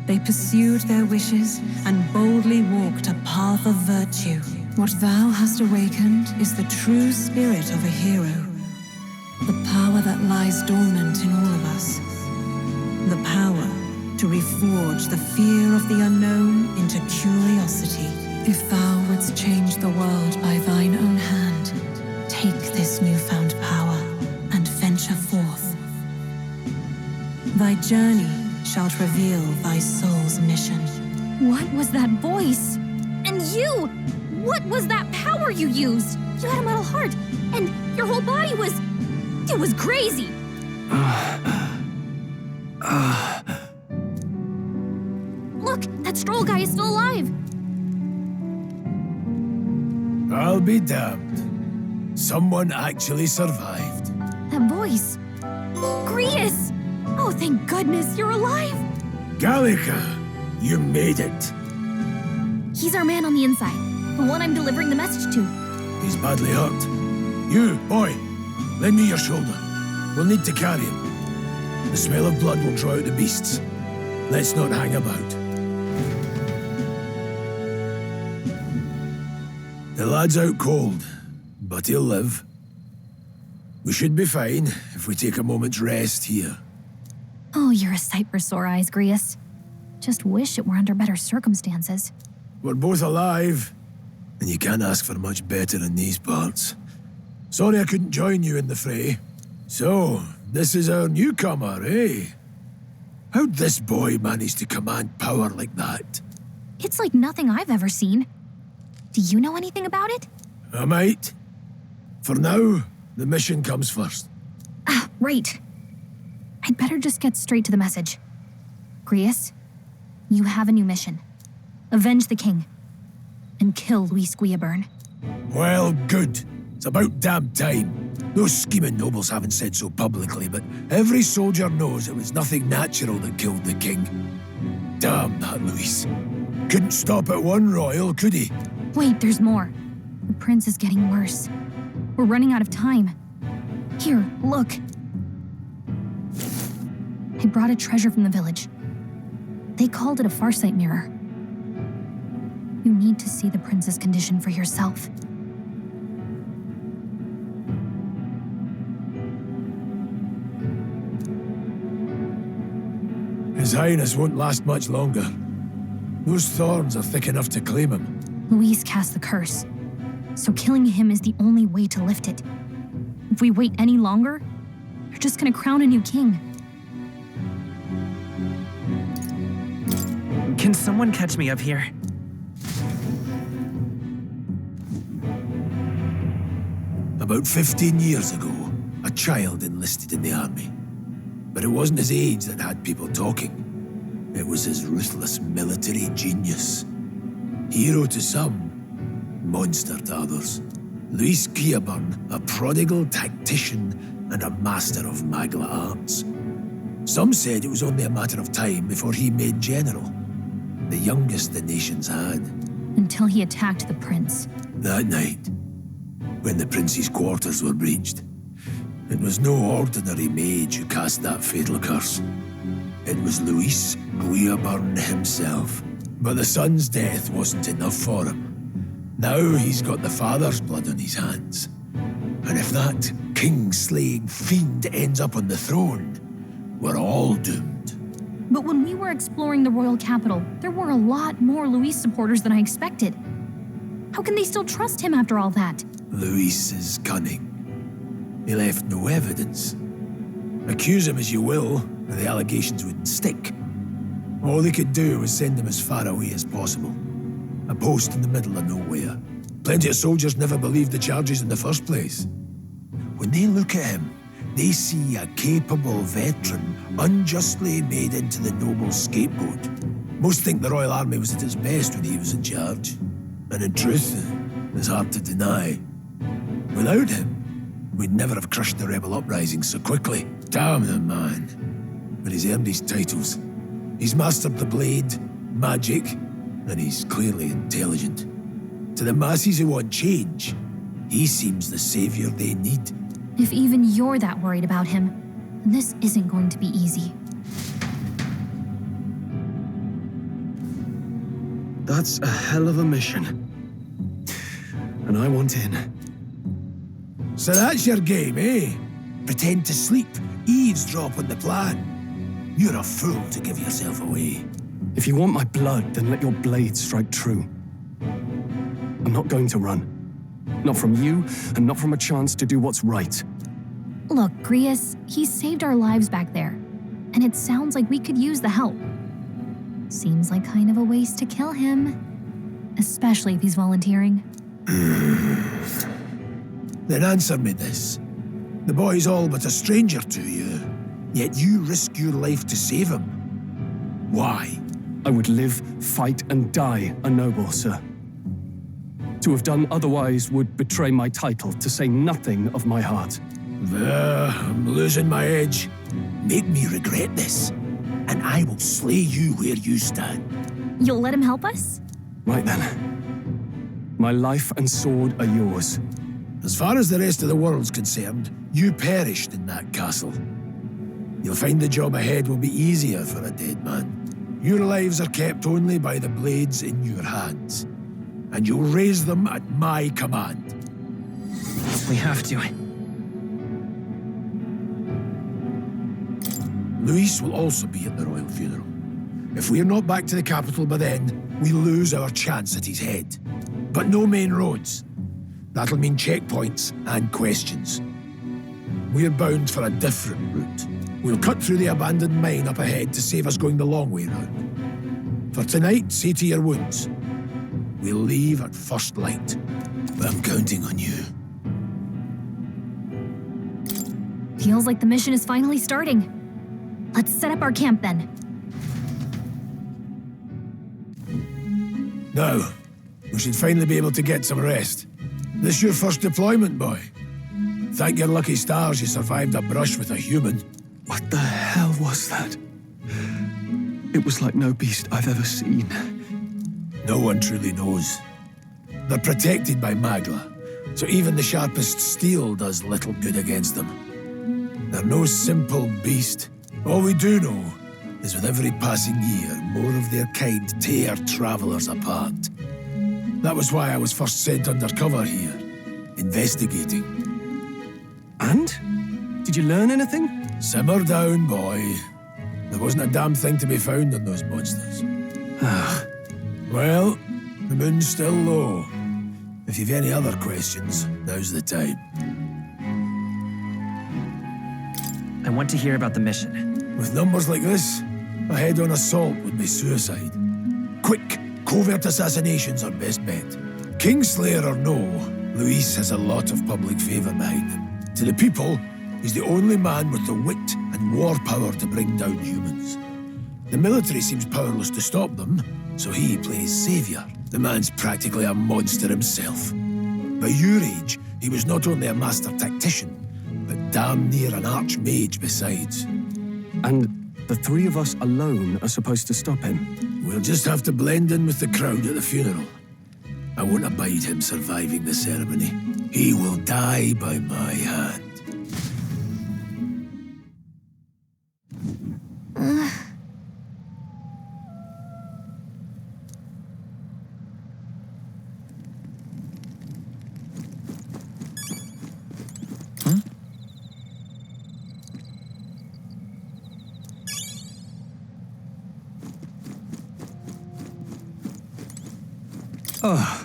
They pursued their wishes and boldly walked a path of virtue. What thou hast awakened is the true spirit of a hero. The power that lies dormant in all of us. The power to reforge the fear of the unknown into curiosity. If thou wouldst change the world by thine own hand, take this newfound power and venture forth. Thy journey shalt reveal thy soul's mission. What was that voice? And you! What was that power you used? You had a metal heart, and your whole body was... It was crazy! Look, that Stroll guy is still alive! I'll be damned. Someone actually survived. That voice... Grius! Oh, thank goodness, you're alive! Gallica, you made it. He's our man on the inside, the one I'm delivering the message to. He's badly hurt. You, boy, lend me your shoulder. We'll need to carry him. The smell of blood will draw out the beasts. Let's not hang about. The lad's out cold, but he'll live. We should be fine if we take a moment's rest here. Oh, you're a sight for sore eyes, Grius. Just wish it were under better circumstances. We're both alive, and you can't ask for much better in these parts. Sorry I couldn't join you in the fray. So, this is our newcomer, eh? How'd this boy manage to command power like that? It's like nothing I've ever seen. Do you know anything about it? I might. For now, the mission comes first. Ah, right. I'd better just get straight to the message. Grius, you have a new mission. Avenge the king. And kill Luis Guillaburn. Well, good. It's about damn time. Those scheming nobles haven't said so publicly, but every soldier knows it was nothing natural that killed the king. Damn that Luis. Couldn't stop at one royal, could he? Wait, there's more. The prince is getting worse. We're running out of time. Here, look. I brought a treasure from the village. They called it a farsight mirror. You need to see the prince's condition for yourself. His Highness won't last much longer. Those thorns are thick enough to claim him. Luis cast the curse, so killing him is the only way to lift it. If we wait any longer, they're just gonna crown a new king. Can someone catch me up here? About 15 years ago, a child enlisted in the army. But it wasn't his age that had people talking. It was his ruthless military genius. Hero to some, monster to others. Luis Quiaburn, a prodigal tactician and a master of Magla arts. Some said it was only a matter of time before he made general, the youngest the nation's had. Until he attacked the prince. That night, when the prince's quarters were breached, it was no ordinary mage who cast that fatal curse. It was Luis Quiaburn himself. But the son's death wasn't enough for him. Now he's got the father's blood on his hands. And if that king-slaying fiend ends up on the throne, we're all doomed. But when we were exploring the royal capital, there were a lot more Luis supporters than I expected. How can they still trust him after all that? Luis is cunning. He left no evidence. Accuse him as you will, and the allegations wouldn't stick. All they could do was send him as far away as possible. A post in the middle of nowhere. Plenty of soldiers never believed the charges in the first place. When they look at him, they see a capable veteran unjustly made into the noble scapegoat. Most think the Royal Army was at its best when he was in charge. And in truth, it's hard to deny. Without him, we'd never have crushed the rebel uprising so quickly. Damn the man. But he's earned his titles. He's mastered the blade, magic, and he's clearly intelligent. To the masses who want change, he seems the savior they need. If even you're that worried about him, then this isn't going to be easy. That's a hell of a mission. And I want in. So that's your game, eh? Pretend to sleep, eavesdrop on the plan. You're a fool to give yourself away. If you want my blood, then let your blade strike true. I'm not going to run. Not from you, and not from a chance to do what's right. Look, Grius, he saved our lives back there. And it sounds like we could use the help. Seems like kind of a waste to kill him. Especially if he's volunteering. Then answer me this. The boy's all but a stranger to you, yet you risk your life to save him. Why? I would live, fight, and die a noble, sir. To have done otherwise would betray my title, to say nothing of my heart. There, I'm losing my edge. Make me regret this, and I will slay you where you stand. You'll let him help us? Right then. My life and sword are yours. As far as the rest of the world's concerned, you perished in that castle. You'll find the job ahead will be easier for a dead man. Your lives are kept only by the blades in your hands, and you'll raise them at my command. We have to. Luis will also be at the royal funeral. If we're not back to the capital by then, we lose our chance at his head. But no main roads. That'll mean checkpoints and questions. We're bound for a different route. We'll cut through the abandoned mine up ahead to save us going the long way round. For tonight, see to your wounds. We'll leave at first light. But I'm counting on you. Feels like the mission is finally starting. Let's set up our camp then. Now, we should finally be able to get some rest. This your first deployment, boy. Thank your lucky stars you survived a brush with a human. What the hell was that? It was like no beast I've ever seen. No one truly knows. They're protected by Magla, so even the sharpest steel does little good against them. They're no simple beast. All we do know is with every passing year, more of their kind tear travelers apart. That was why I was first sent undercover here, investigating. And? Did you learn anything? Simmer down, boy. There wasn't a damn thing to be found on those monsters. Well, the moon's still low. If you've any other questions, now's the time. I want to hear about the mission. With numbers like this, a head-on assault would be suicide. Quick, covert assassinations are best bet. Kingslayer or no, Luis has a lot of public favour behind him. To the people, he's the only man with the wit and war power to bring down humans. The military seems powerless to stop them, so he plays saviour. The man's practically a monster himself. By your age, he was not only a master tactician, but damn near an archmage besides. And the three of us alone are supposed to stop him? We'll just have to blend in with the crowd at the funeral. I won't abide him surviving the ceremony. He will die by my hand. Oh.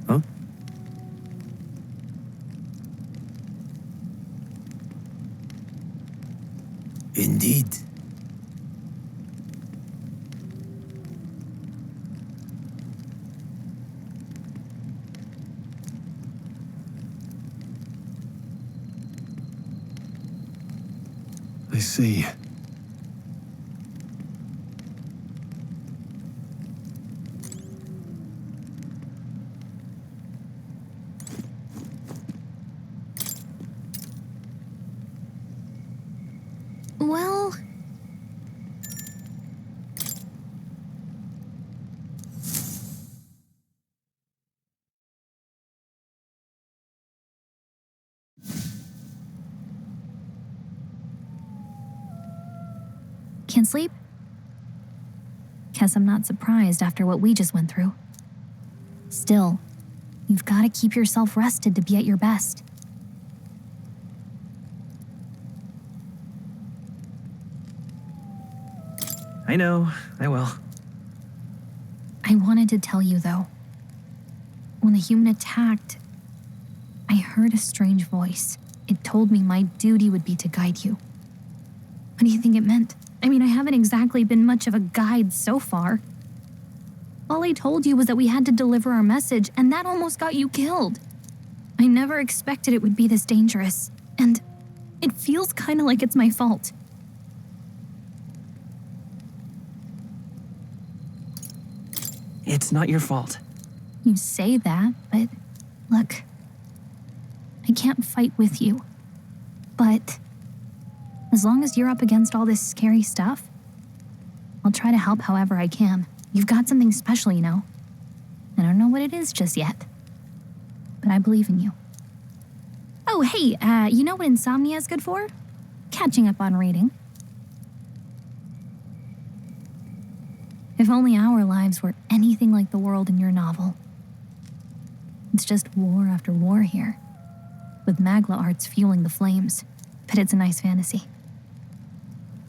Huh? Indeed. I see. Well... Can't sleep? Guess I'm not surprised after what we just went through. Still, you've got to keep yourself rested to be at your best. I know, I will. I wanted to tell you, though. When the human attacked, I heard a strange voice. It told me my duty would be to guide you. What do you think it meant? I mean, I haven't exactly been much of a guide so far. All I told you was that we had to deliver our message, and that almost got you killed. I never expected it would be this dangerous, and it feels kind of like it's my fault. It's not your fault. You say that, but look, I can't fight with you. But as long as you're up against all this scary stuff, I'll try to help however I can. You've got something special, you know. I don't know what it is just yet, but I believe in you. Oh, hey, you know what insomnia is good for? Catching up on reading. If only our lives were anything like the world in your novel. It's just war after war here, with Magla arts fueling the flames, but it's a nice fantasy.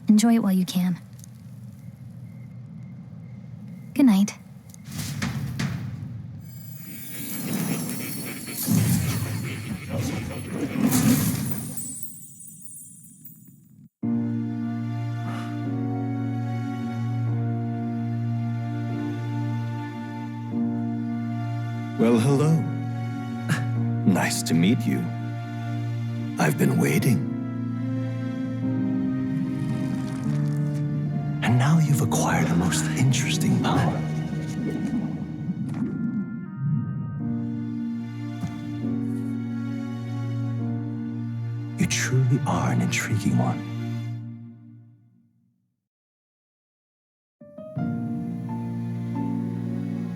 Enjoy it while you can. Good night. Well, hello. Nice to meet you. I've been waiting. And now you've acquired a most interesting power. You truly are an intriguing one.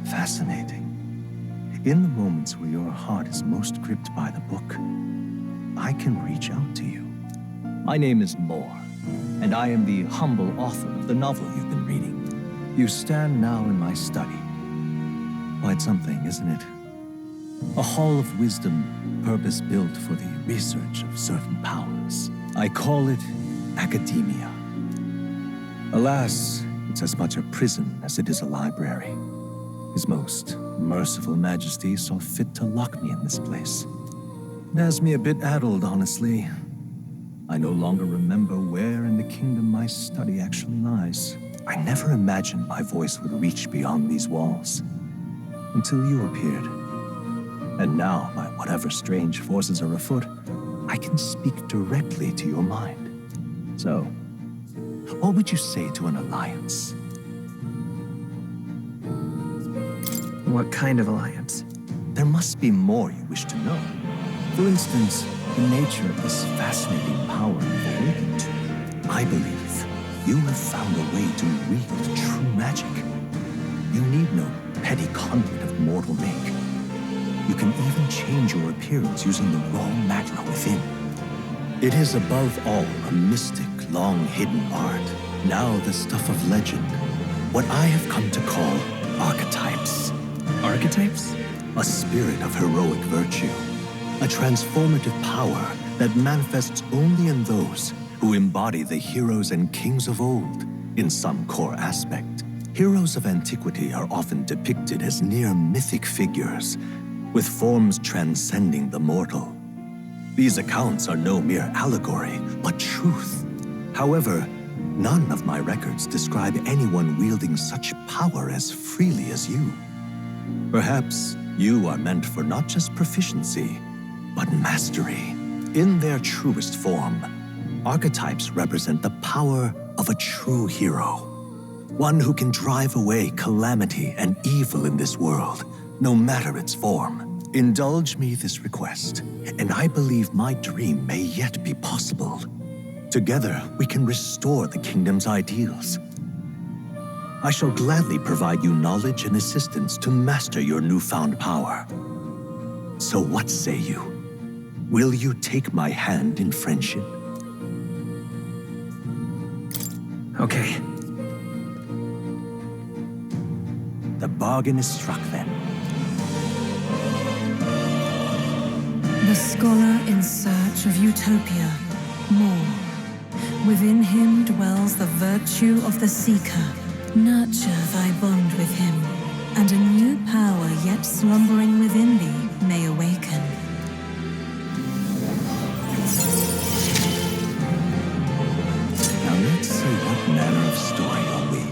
Fascinating. In the moments where your heart is most gripped by the book, I can reach out to you. My name is Moore, and I am the humble author of the novel you've been reading. You stand now in my study. Quite something, isn't it? A hall of wisdom, purpose-built for the research of certain powers. I call it academia. Alas, it's as much a prison as it is a library. His Most Merciful Majesty saw fit to lock me in this place. It has me a bit addled, honestly. I no longer remember where in the kingdom my study actually lies. I never imagined my voice would reach beyond these walls. Until you appeared. And now, by whatever strange forces are afoot, I can speak directly to your mind. So, what would you say to an alliance? What kind of alliance? There must be more you wish to know. For instance, the nature of this fascinating power you've awakened to. I believe you have found a way to wield true magic. You need no petty conduit of mortal make. You can even change your appearance using the raw magma within. It is above all a mystic, long-hidden art, now the stuff of legend, what I have come to call archetypes. Archetypes? A spirit of heroic virtue, a transformative power that manifests only in those who embody the heroes and kings of old in some core aspect. Heroes of antiquity are often depicted as near mythic figures, with forms transcending the mortal. These accounts are no mere allegory, but truth. However, none of my records describe anyone wielding such power as freely as you. Perhaps you are meant for not just proficiency, but mastery. In their truest form, archetypes represent the power of a true hero. One who can drive away calamity and evil in this world, no matter its form. Indulge me this request, and I believe my dream may yet be possible. Together, we can restore the kingdom's ideals. I shall gladly provide you knowledge and assistance to master your newfound power. So what say you? Will you take my hand in friendship? Okay. The bargain is struck then. The scholar in search of utopia, more. Within him dwells the virtue of the seeker. Nurture thy bond with him, and a new power yet slumbering within thee may awaken. Now let's see what manner of story you'll weave.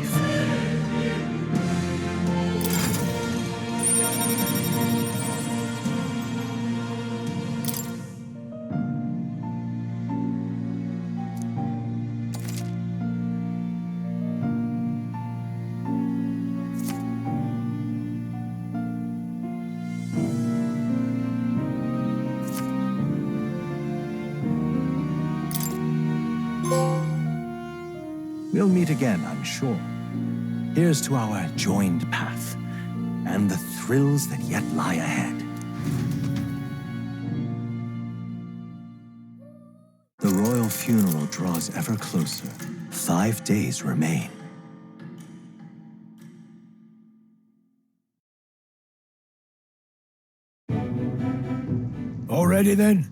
We'll meet again, I'm sure. Here's to our joined path, and the thrills that yet lie ahead. The royal funeral draws ever closer. 5 days remain. Already then?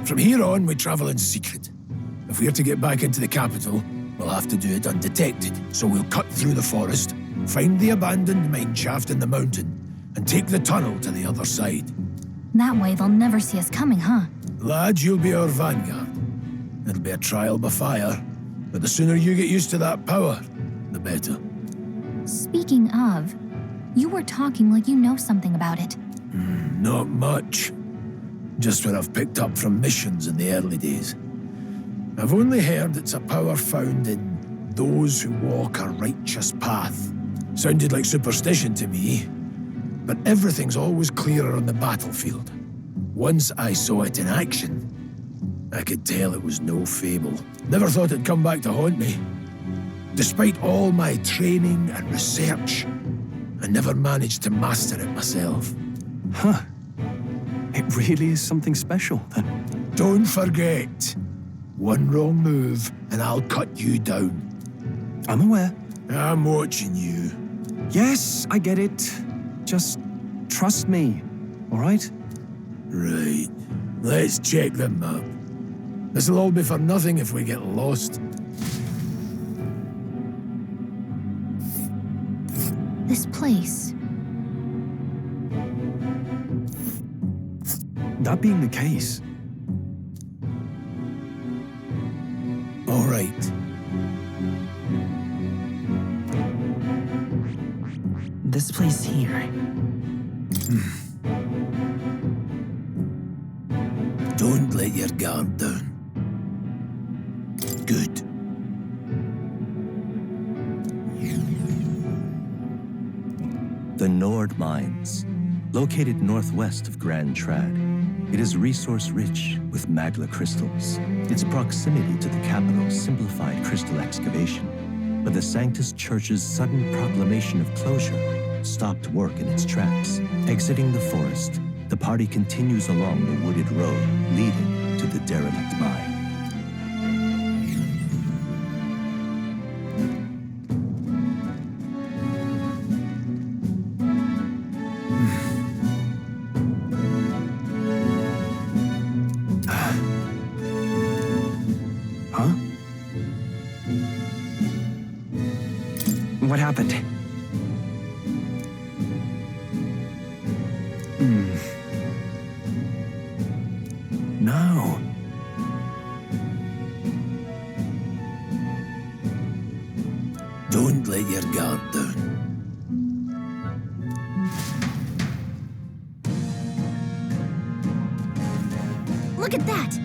From here on, we travel in secret. If we're to get back into the capital, we'll have to do it undetected. So we'll cut through the forest, find the abandoned mine shaft in the mountain, and take the tunnel to the other side. That way they'll never see us coming, huh? Lad, you'll be our vanguard. It'll be a trial by fire, but the sooner you get used to that power, the better. Speaking of, you were talking like you know something about it. Not much. Just what I've picked up from missions in the early days. I've only heard it's a power found in those who walk a righteous path. Sounded like superstition to me, but everything's always clearer on the battlefield. Once I saw it in action, I could tell it was no fable. Never thought it'd come back to haunt me. Despite all my training and research, I never managed to master it myself. Huh. It really is something special, then. Don't forget, one wrong move and I'll cut you down. I'm aware. I'm watching you. Yes, I get it. Just trust me, all right? Right. Let's check the map. This'll all be for nothing if we get lost. This place. That being the case. All right. This place here. Don't let your guard down. Good. The Nord Mines, located northwest of Grand Trad. It is resource-rich with magla crystals. Its proximity to the capital simplified crystal excavation, but the Sanctus Church's sudden proclamation of closure stopped work in its tracks. Exiting the forest, the party continues along the wooded road leading to the derelict mine. What happened? No. Don't let your guard down. Look at that!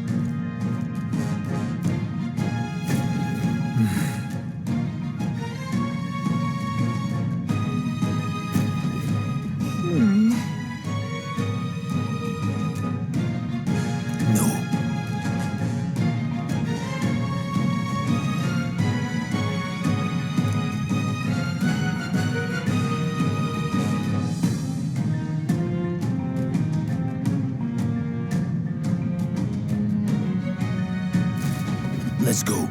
Let's go.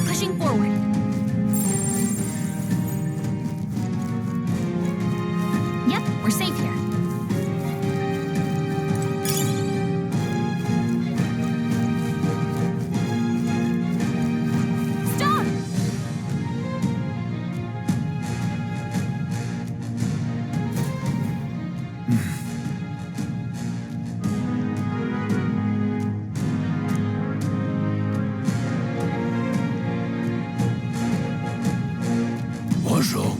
Pushing forward. Yep, we're safe here. Stop! What's wrong?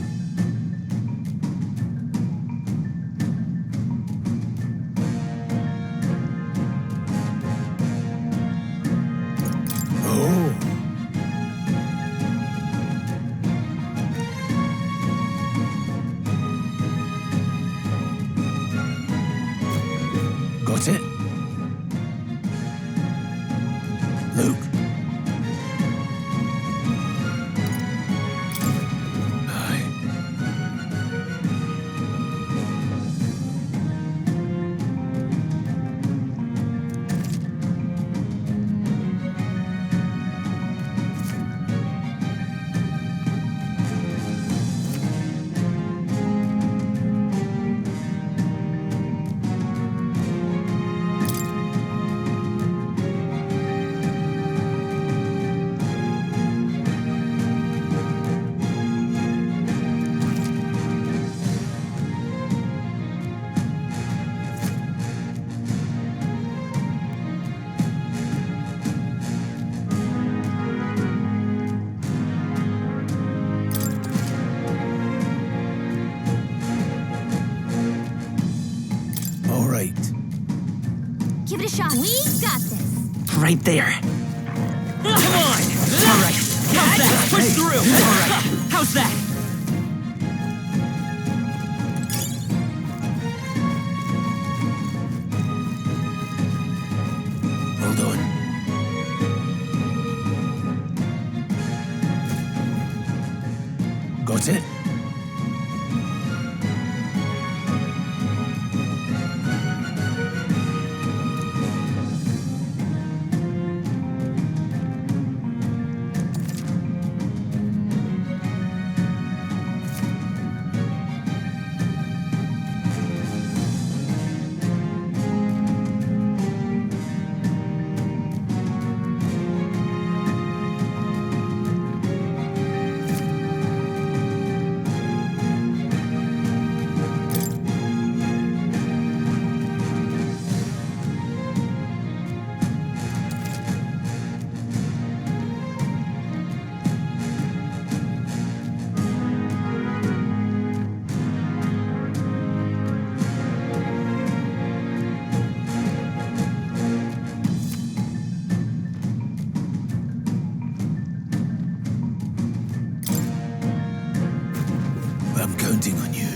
Oh. Got it? Luke. All right. Give it a shot. We got this. Right there. Come on! All right. How's that? Push through! All right. How's that? I'm counting on you.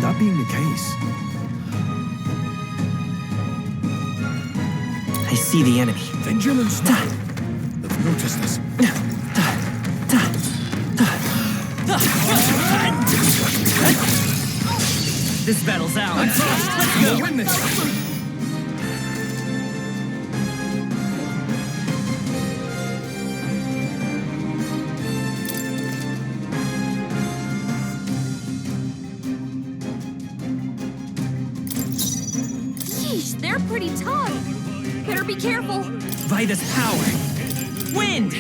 That being the case, I see the enemy. Vigilance now. They've noticed us. This battle's ours. Let's go. We'll win this. Yeesh, they're pretty tough. Better be careful. Vitus power. Wind!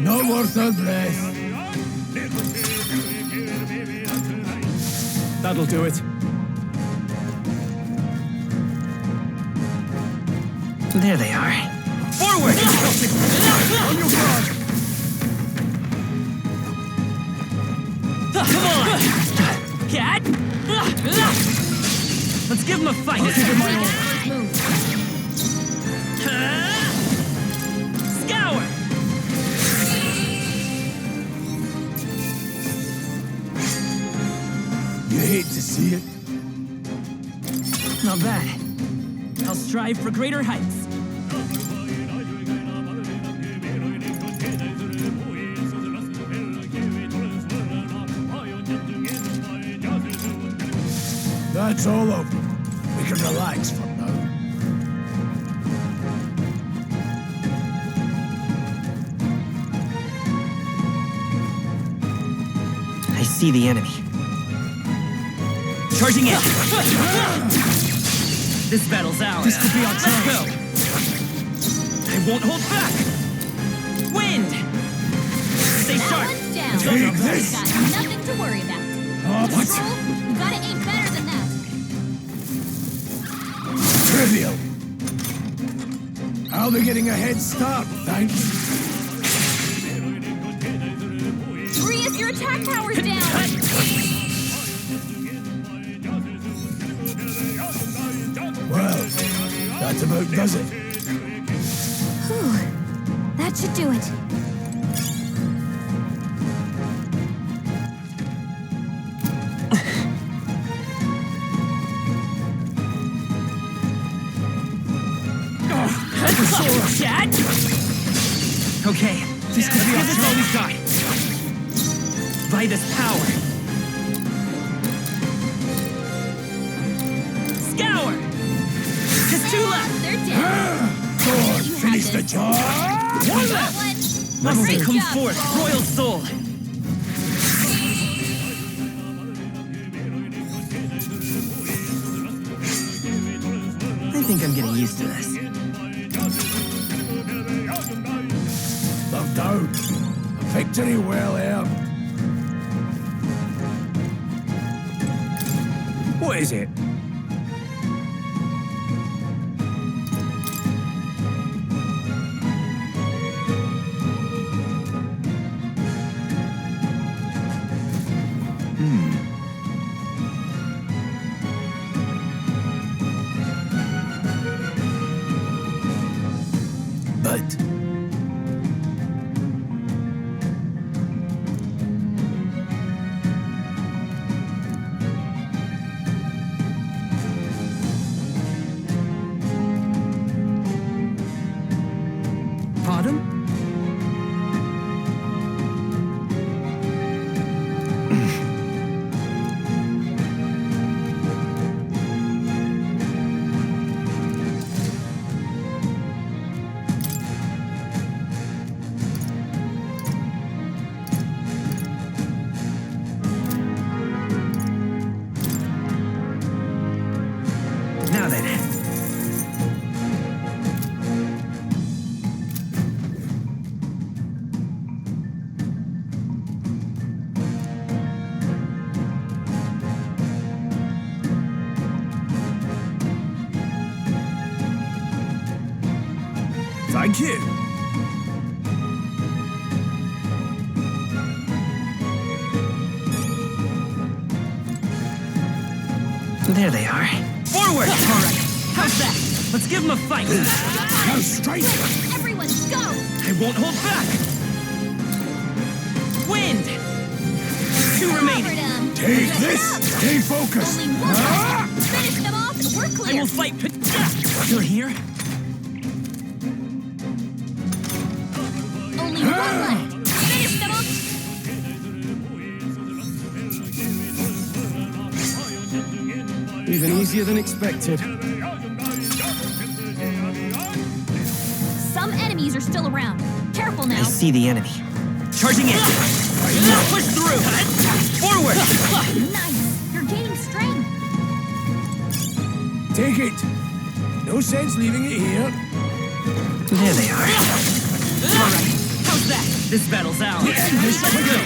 Not worth a breath. That'll do it. There they are. Forward! On your guard. Come on! Cat! Let's give him a fight. I'll give him my all. Scour! You hate to see it. Not bad. I'll strive for greater heights. That's all of them. We can relax for now. I see the enemy. Charging in! This battle's ours. This could be our Let's go! I won't hold back! Wind! Stay sharp! One's down. Take this! Got nothing to worry about. What? Troll, you gotta aim better than that. Trivial. I'll be getting a head start, thanks. Rias, your attack power's down. Well, that about does it. Whew. That should do it. Dad? Okay, this could be all we've got. Vitus power. Scour! Just two left. They're dead. Go on, finish the job. One left. Mercy, come forth, royal soul. I think I'm getting used to this. No doubt. A victory well earned. What is it? But Pardon? Now then. thank you. There they are. Forward! All right. How's that? Let's give him a fight. Go straight. Everyone, go! I won't hold back. Wind. 2 remaining. Take this. Stay focused. Only one left. Finish them off and we're clear. I will fight. You're here? Only one left. Finish them off. Even easier than expected. Some enemies are still around. Careful now. I see the enemy. Charging in. Push through. Forward. Nice. You're gaining strength. Take it. No sense leaving it here. There they are. All right. How's that? This battle's ours. Let's go.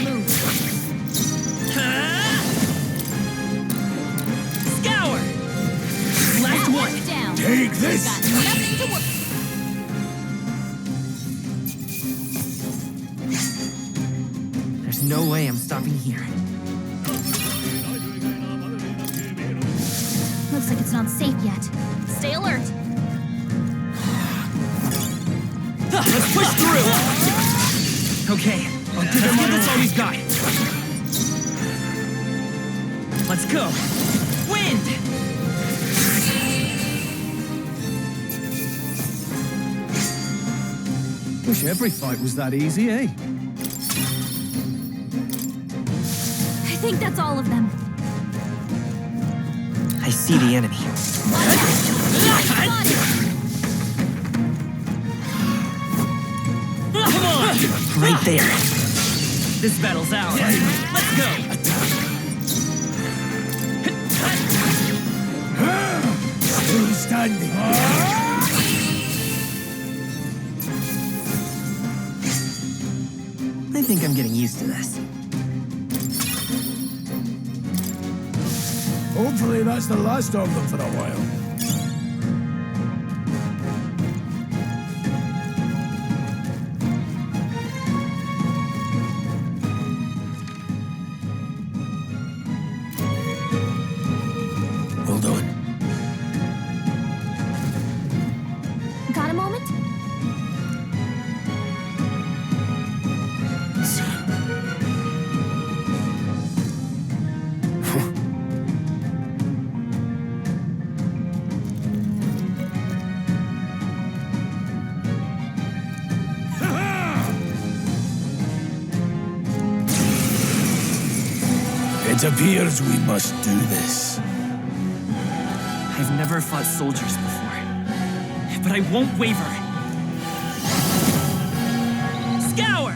Scour. Last one. Down. Take this. Got nothing to work. There's no way I'm stopping here. Looks like it's not safe yet. Stay alert. Let's push through. Okay, let's give this all we've got. Let's go. Wind. Wish every fight was that easy, eh? I think that's all of them. I see the enemy. Come on! Right there. This battle's ours. Let's go. Still standing. I think I'm getting used to this. Hopefully that's the last of them for a while. Well done. Got a moment? It appears we must do this. I've never fought soldiers before, but I won't waver. Scour!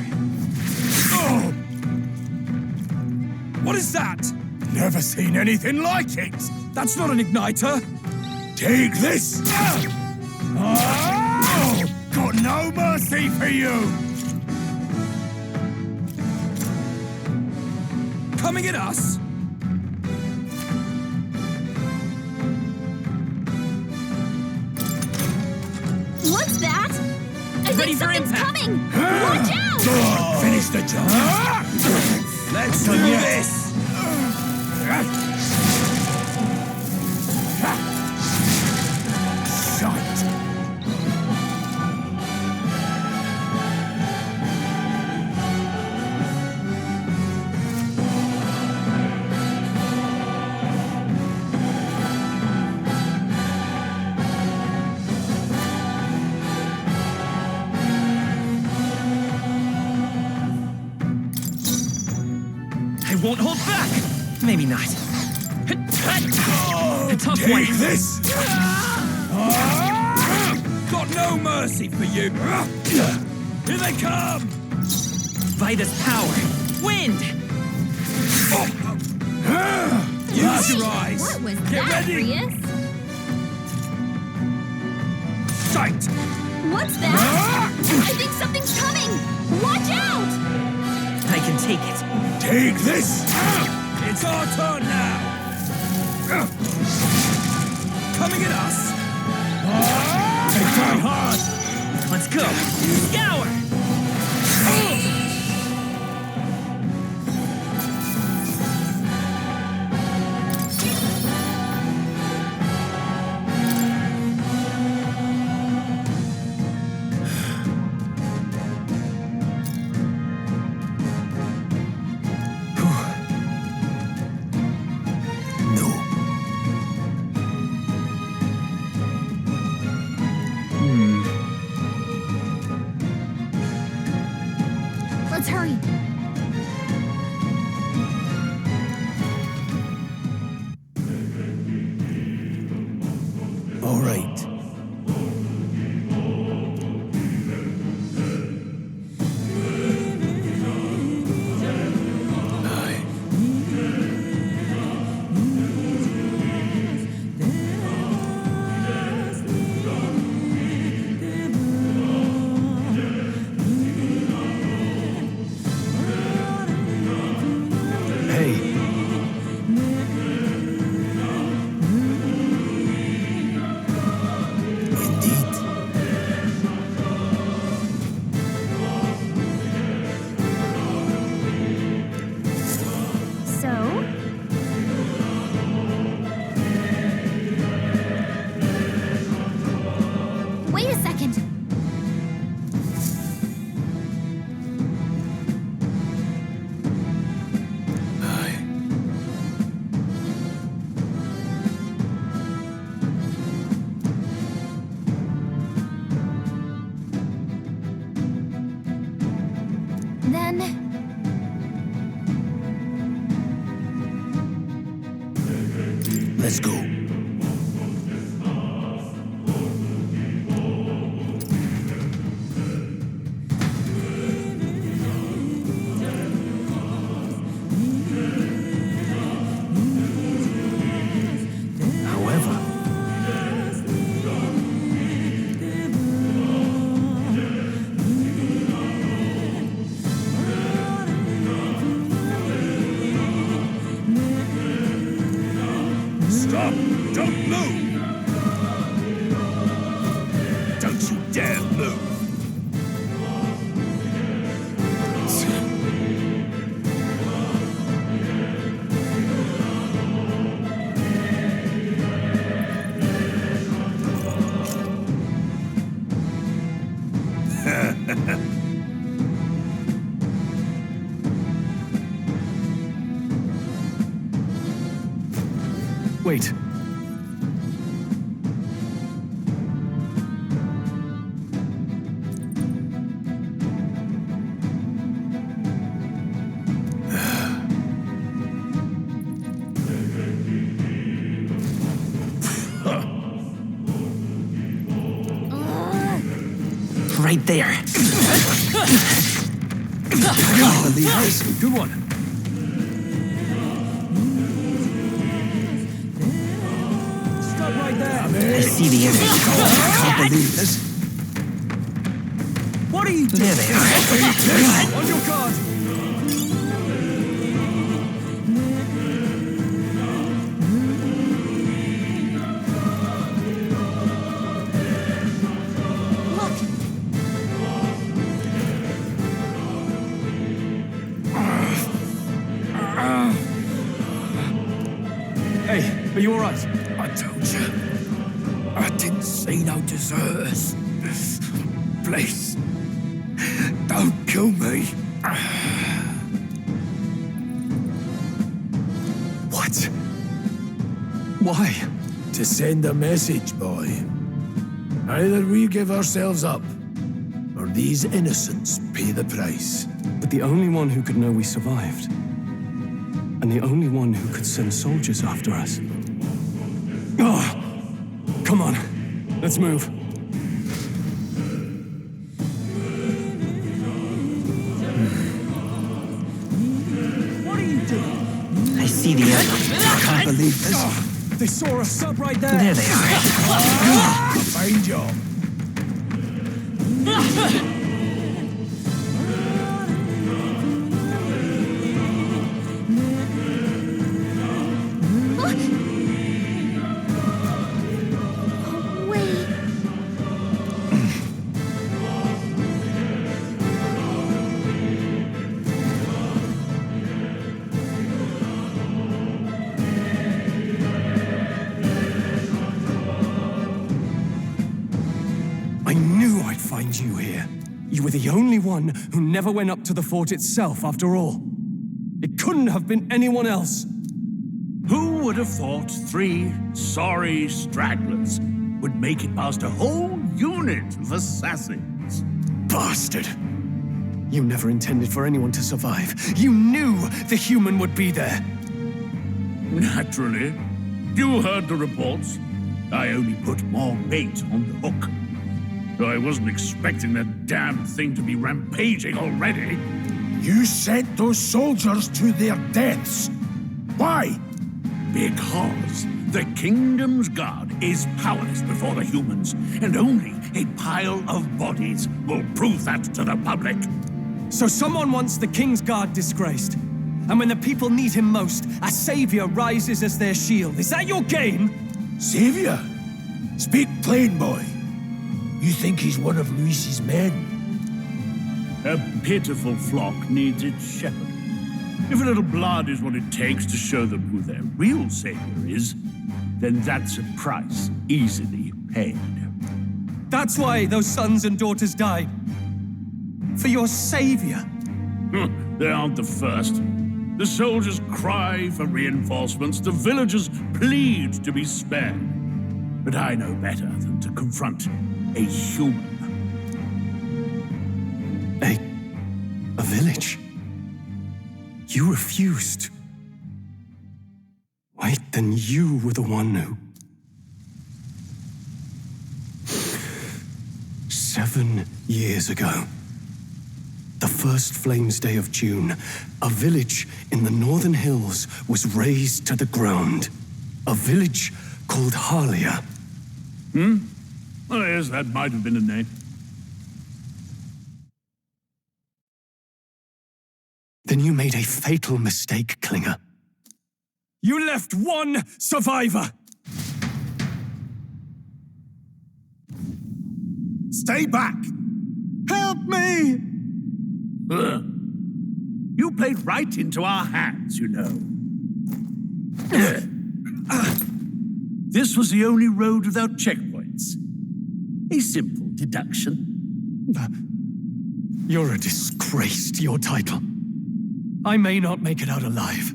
Oh, What is that? never seen anything like it. That's not an igniter. Take this. Oh, got no mercy for you. Coming at us? What's that? I Ready think for something's impact. coming! Watch out! Finish the job. Let's do this. Shite. I won't hold back. Maybe not. A tough Take one. this. Got no mercy for you. Here they come. By this power. Wind. Use your eyes. What was Get that, ready. Prius? Sight. What's that? I think something's coming! Watch out! I can take it. Take this. It's our turn now. Coming at us. Try hard. Let's go. Scour. hurry. All right. Wait a second. Then... Let's go. Stop! Don't move! Don't you dare move! Wait. Right there. Good one. Stop right there. I see the image. I can't believe this. What are you doing? There they are. On your guard. Hey, are you all right? I told you. I didn't see no deserters. Please, don't kill me. What? Why? To send a message, boy. Either we give ourselves up, or these innocents pay the price. But the only one who could know we survived, and the only one who could send soldiers after us. Oh, come on, let's move. What are you doing? I see the image. I can't believe this. They saw us up right there. There they are. Fine job. I knew I'd find you here. You were the only one who never went up to the fort itself, after all. It couldn't have been anyone else. Who would have thought 3 sorry stragglers would make it past a whole unit of assassins? Bastard! You never intended for anyone to survive. You knew the human would be there. Naturally. You heard the reports. I only put more bait on the hook. I wasn't expecting that damn thing to be rampaging already. You sent those soldiers to their deaths. Why? Because the kingdom's guard is powerless before the humans, and only a pile of bodies will prove that to the public. So someone wants the King's Guard disgraced. And when the people need him most, a savior rises as their shield. Is that your game? Savior? Speak plain, boy. You think he's one of Luis's men? A pitiful flock needs its shepherd. If a little blood is what it takes to show them who their real savior is, then that's a price easily paid. That's why those sons and daughters died. For your savior. They aren't the first. The soldiers cry for reinforcements, the villagers plead to be spared. But I know better than to confront a human. A village? You refused. Wait, then you were the one who... 7 years ago, the first Flames Day of June, a village in the northern hills was razed to the ground. A village called Harlia. Oh, yes, that might have been a name. Then you made a fatal mistake, Klinger. You left one survivor! Stay back! Help me! You played right into our hands, you know. This was the only road without checkpoints. A simple deduction. You're a disgrace to your title. I may not make it out alive,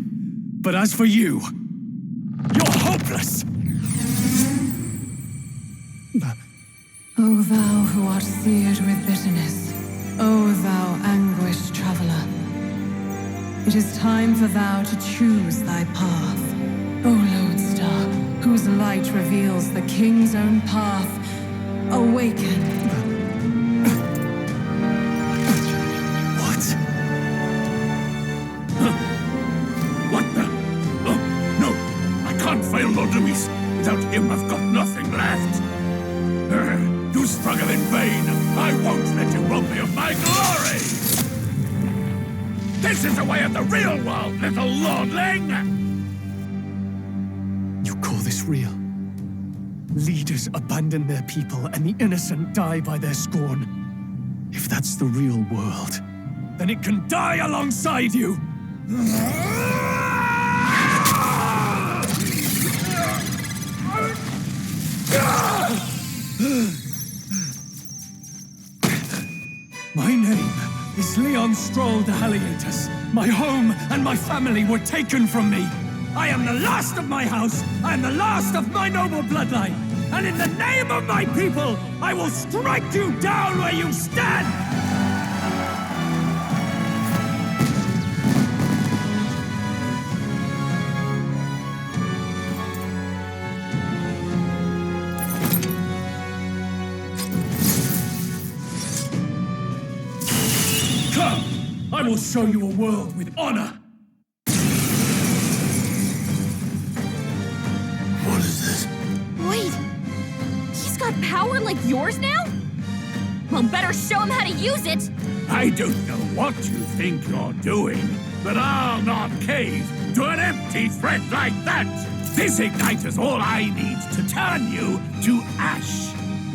but as for you, you're hopeless! O thou who art seared with bitterness, O thou anguished traveler, it is time for thou to choose thy path. O lodestar, whose light reveals the king's own path, awaken. What the? Oh, no! I can't fail Lord Luis. Without him, I've got nothing left. You struggle in vain. I won't let you rob me of my glory! This is the way of the real world, little lordling! You call this real? Leaders abandon their people and the innocent die by their scorn. If that's the real world, then it can die alongside you! My name is Leon Stroll de Haliatus. My home and my family were taken from me. I am the last of my house. I am the last of my noble bloodline. And in the name of my people, I will strike you down where you stand! I will show you a world with honor! What is this? Wait! He's got power like yours now? Well, better show him how to use it! I don't know what you think you're doing, but I'll not cave to an empty threat like that! This igniter's all I need to turn you to ash!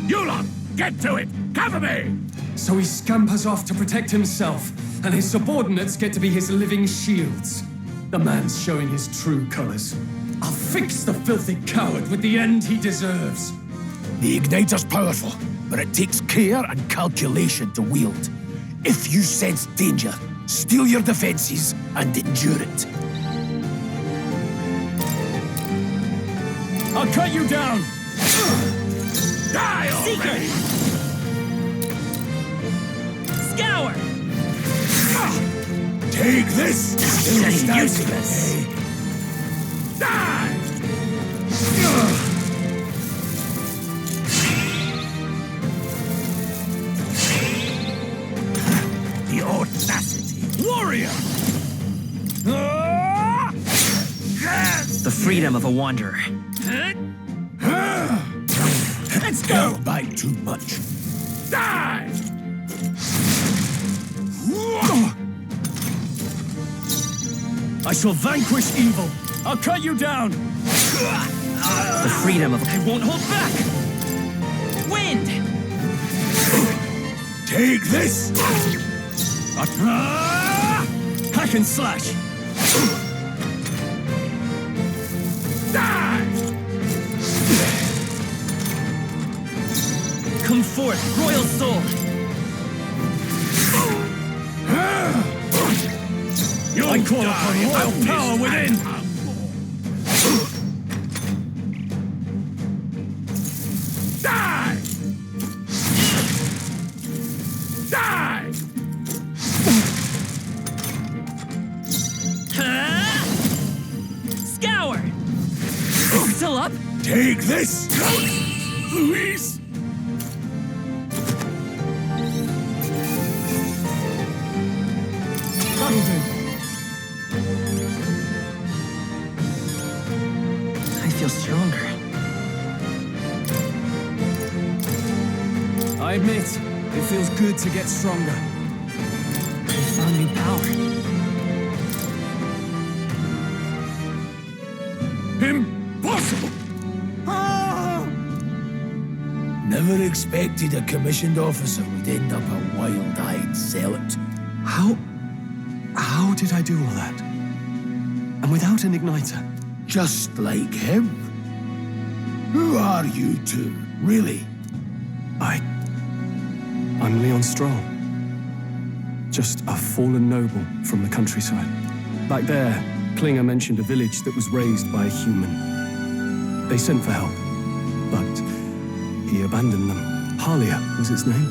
You lot, get to it! Cover me! So he scampers off to protect himself, and his subordinates get to be his living shields. The man's showing his true colors. I'll fix the filthy coward with the end he deserves. The igniter's powerful, but it takes care and calculation to wield. If you sense danger, steel your defenses and endure it. I'll cut you down! Die already! Scour! Take this! Still Useless. Die! The audacity. Warrior! The freedom of a wanderer. Let's go! Don't bite too much. Die! I shall vanquish evil. I'll cut you down. The freedom of... I won't hold back. Wind! Take this! Hack and slash. Die! Come forth, royal soul! I call upon royal power within! Die! Die! Scour! Still up? Take this! Luis! That'll do. I feel stronger. I admit, it feels good to get stronger. I found new power. Impossible! Never expected a commissioned officer would end up a wild-eyed zealot. How did I do all that? And without an igniter? Just like him. Who are you two, really? I'm Leon Stroll. Just a fallen noble from the countryside. Back there, Klinger mentioned a village that was raised by a human. They sent for help, but he abandoned them. Halia was its name.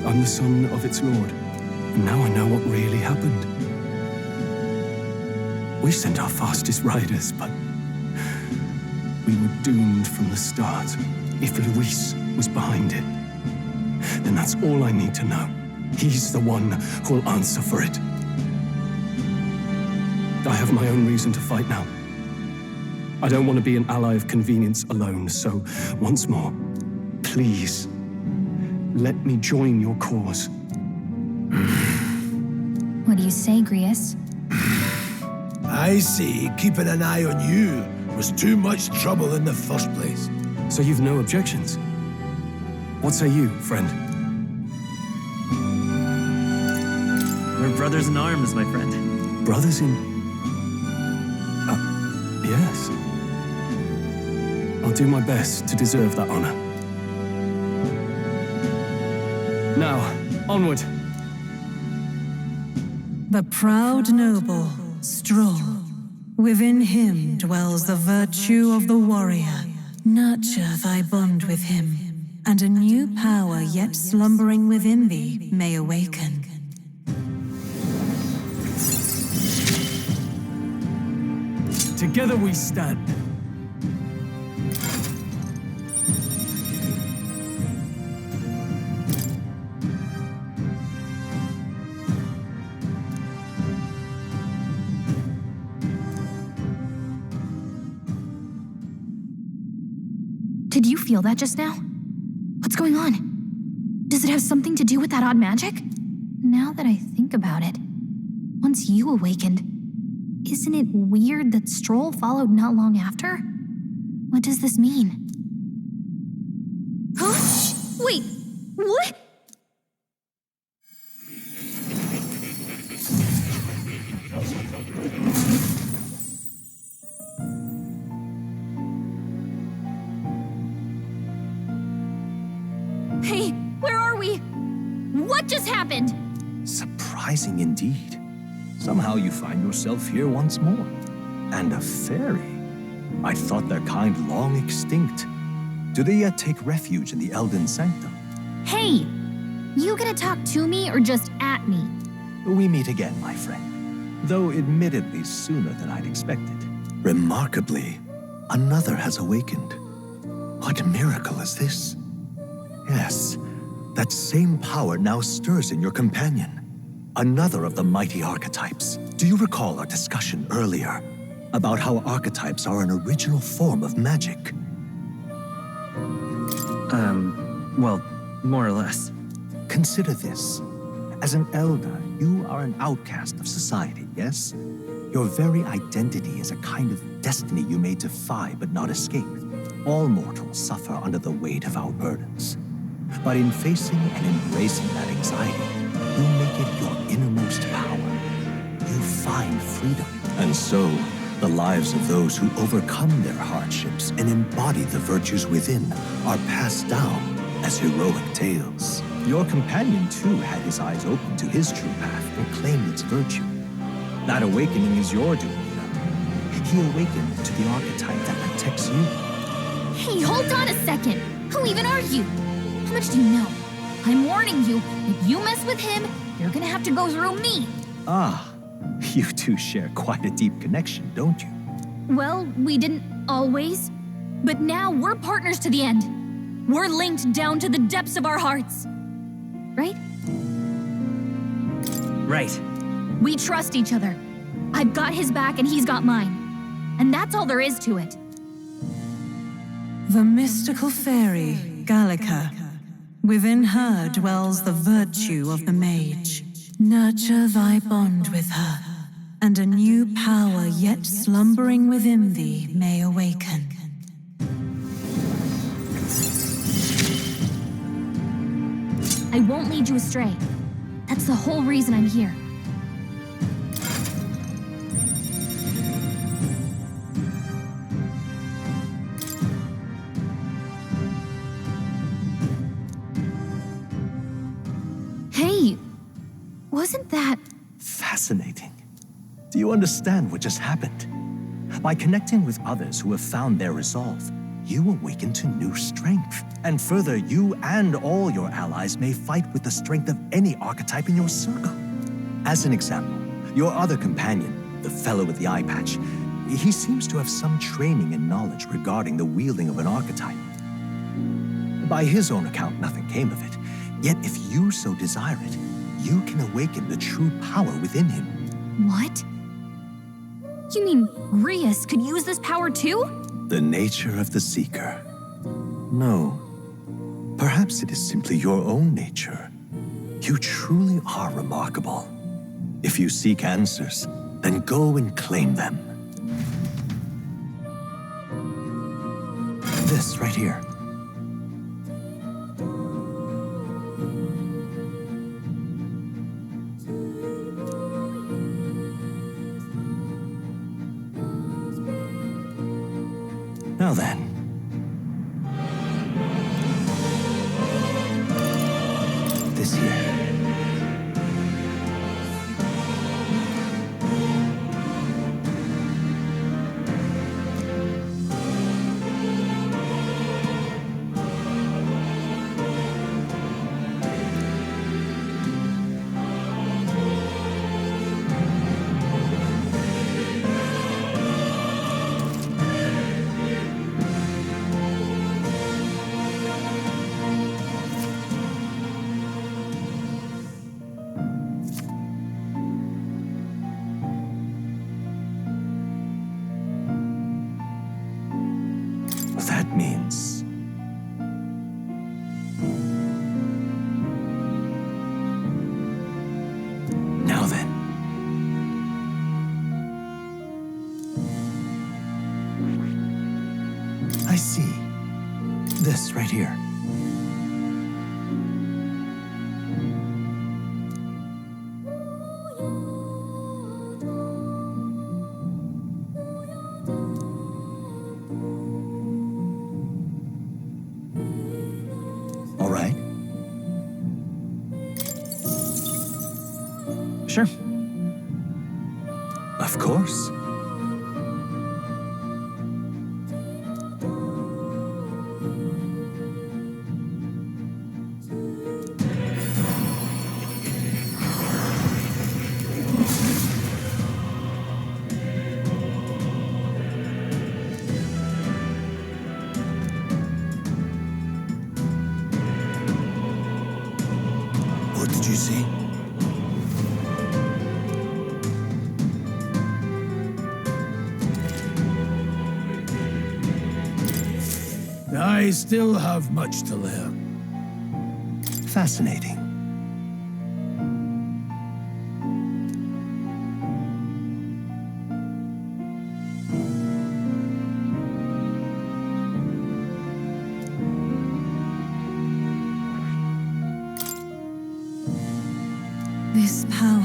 I'm the son of its lord, and now I know what really happened. We sent our fastest riders, but we were doomed from the start. If Luis was behind it, then that's all I need to know. He's the one who'll answer for it. I have my own reason to fight now. I don't want to be an ally of convenience alone, so once more, please, let me join your cause. What do you say, Grius? I see keeping an eye on you was too much trouble in the first place. So you've no objections? What say you, friend? We're brothers in arms, my friend. Brothers in... yes. I'll do my best to deserve that honor. Now, onward. The proud noble, Stroll. Within him dwells the virtue of the warrior. Nurture thy bond with him, and a new power yet slumbering within thee may awaken. Together we stand. Did you feel that just now? What's going on? Does it have something to do with that odd magic? Now that I think about it, once you awakened, isn't it weird that Stroll followed not long after? What does this mean? Huh? Wait, what? Hey, where are we? What just happened? Surprising indeed. Somehow you find yourself here once more. And a fairy. I thought their kind long extinct. Do they yet take refuge in the Elden Sanctum? Hey, you gonna talk to me or just at me? We meet again, my friend, though admittedly sooner than I'd expected. Remarkably, another has awakened. What miracle is this? Yes, that same power now stirs in your companion. Another of the mighty archetypes. Do you recall our discussion earlier about how archetypes are an original form of magic? Well, more or less. Consider this. As an elder, you are an outcast of society, yes? Your very identity is a kind of destiny you may defy but not escape. All mortals suffer under the weight of our burdens. But in facing and embracing that anxiety, you make it your innermost power. You find freedom. And so, the lives of those who overcome their hardships and embody the virtues within are passed down as heroic tales. Your companion, too, had his eyes open to his true path and claimed its virtue. That awakening is your doing, you know. He awakened to the archetype that protects you. Hey, hold on a second. Who even are you? How much do you know? I'm warning you, if you mess with him, you're gonna have to go through me. Ah, you two share quite a deep connection, don't you? Well, we didn't always. But now we're partners to the end. We're linked down to the depths of our hearts. Right? Right. We trust each other. I've got his back and he's got mine. And that's all there is to it. The mystical fairy, Gallica. Within her dwells the virtue of the mage. Nurture thy bond with her, and a new power yet slumbering within thee may awaken. I won't lead you astray. That's the whole reason I'm here. Hey, wasn't that... Fascinating. Do you understand what just happened? By connecting with others who have found their resolve, you awaken to new strength. And further, you and all your allies may fight with the strength of any archetype in your circle. As an example, your other companion, the fellow with the eye patch, he seems to have some training and knowledge regarding the wielding of an archetype. By his own account, nothing came of it. Yet if you so desire it, you can awaken the true power within him. What? You mean Rias could use this power too? The nature of the Seeker. No. Perhaps it is simply your own nature. You truly are remarkable. If you seek answers, then go and claim them. This right here. Now then. This here. That means... Now then. I see. This right here. All right. Sure. Of course. see? I still have much to learn. Fascinating. This power.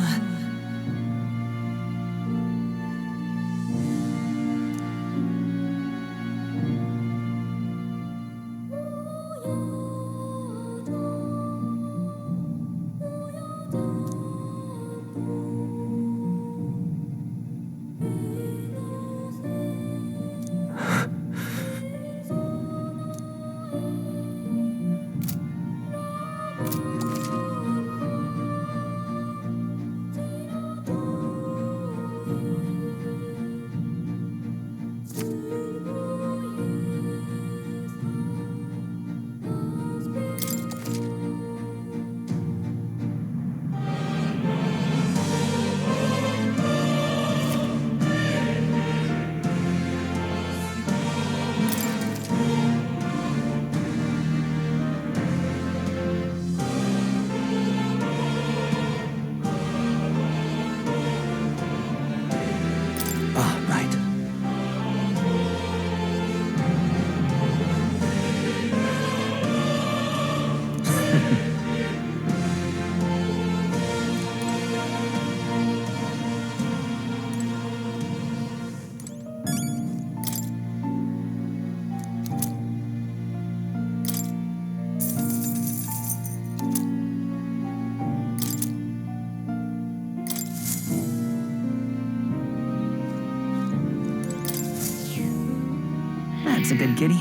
That's a good kitty.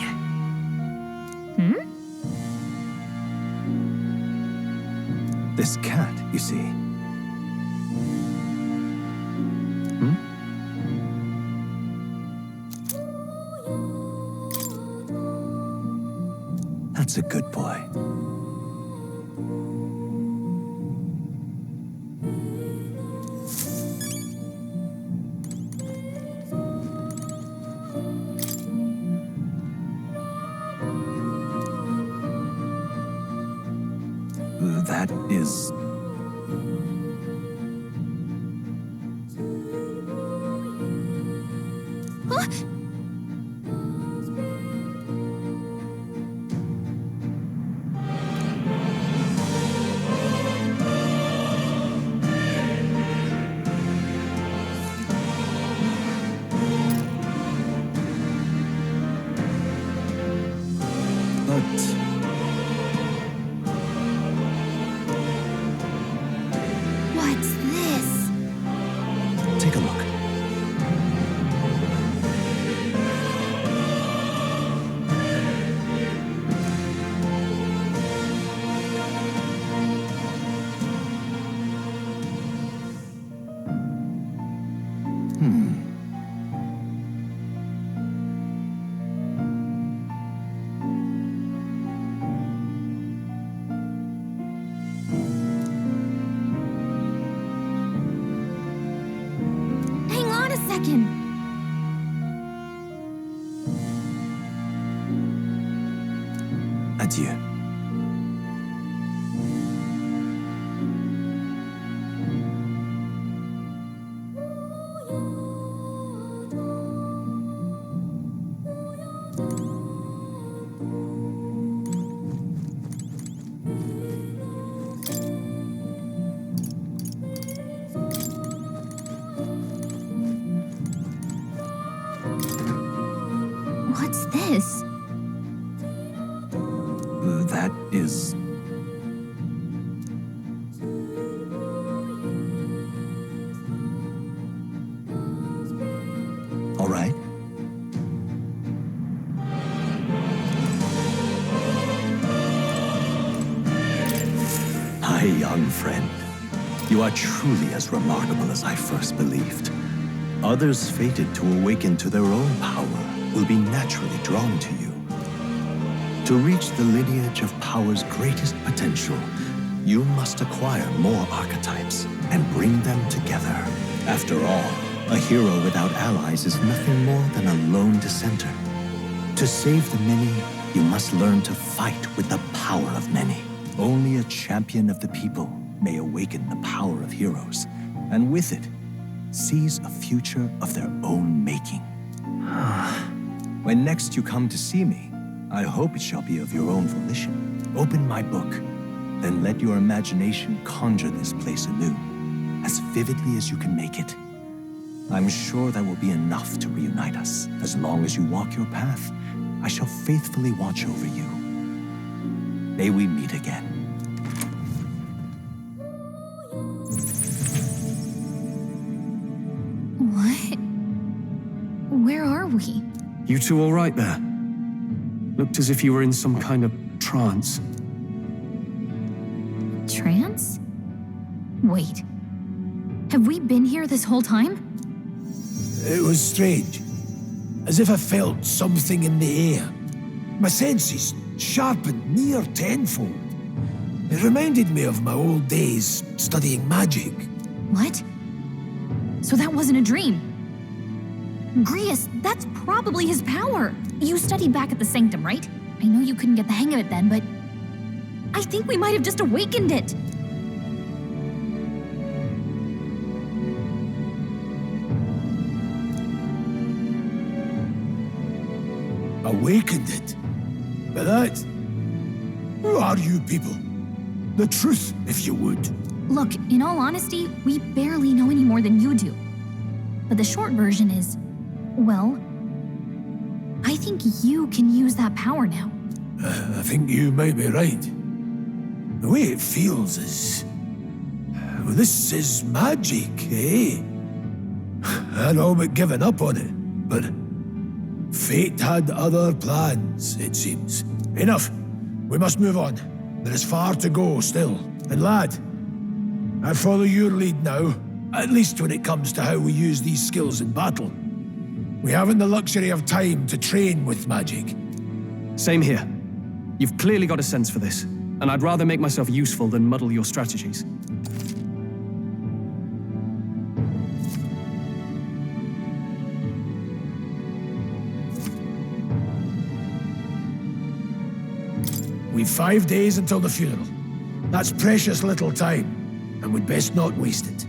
This cat, you see. That's a good boy. That is... What's this? Take a look. Hang on a second. Adieu. What's this? That is... All right. My young friend, you are truly as remarkable as I first believed. Others fated to awaken to their own power will be naturally drawn to you. To reach the lineage of power's greatest potential, You must acquire more archetypes and bring them together. After all, a hero without allies is nothing more than a lone dissenter. To save the many, you must learn to fight with the power of many. Only a champion of the people may awaken the power of heroes, and with it, seize a future of their own making. When next you come to see me, I hope it shall be of your own volition. Open my book, then let your imagination conjure this place anew, as vividly as you can make it. I'm sure that will be enough to reunite us. As long as you walk your path, I shall faithfully watch over you. May we meet again. What? Where are we? You two all right there? Looked as if you were in some kind of trance. Trance? Wait. Have we been here this whole time? It was strange. As if I felt something in the air. My senses sharpened near tenfold. It reminded me of my old days studying magic. What? So that wasn't a dream? Grius, that's probably his power. You studied back at the Sanctum, right? I know you couldn't get the hang of it then, but I think we might have just awakened it. Awakened it? But that... Who are you people? The truth, if you would. Look, in all honesty, we barely know any more than you do. But the short version is, well, I think you can use that power now. I think you might be right. The way it feels is... Well, this is magic, eh? I'd all but given up on it, but... Fate had other plans, it seems. Enough. We must move on. There is far to go still. And lad, I follow your lead now, at least when it comes to how we use these skills in battle. We haven't the luxury of time to train with magic. Same here. You've clearly got a sense for this, and I'd rather make myself useful than muddle your strategies. We've 5 days until the funeral. That's precious little time, and we'd best not waste it.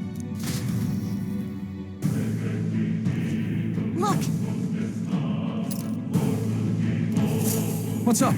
Look! What's up?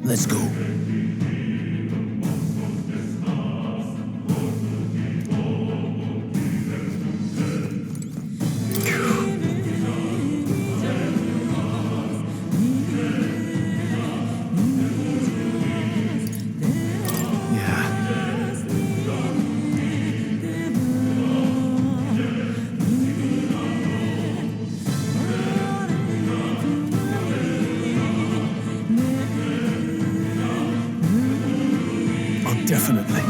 Let's go. Definitely.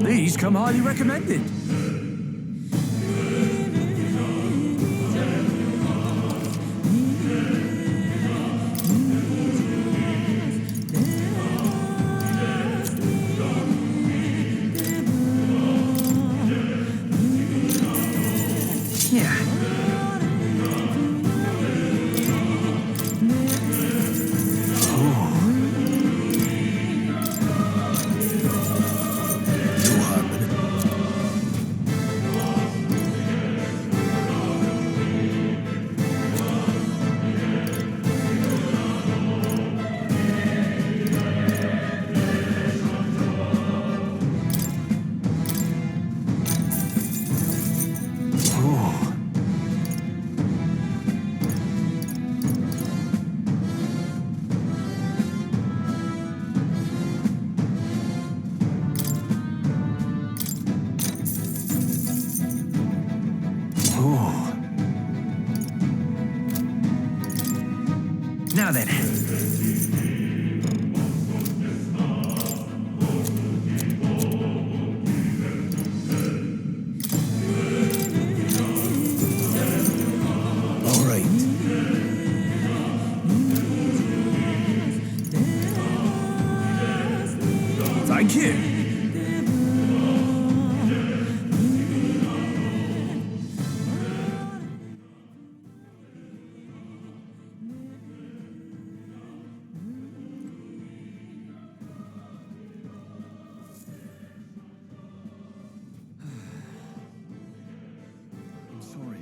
These come highly recommended. Now then. All right. Thank you. I'm sorry.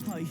Hi.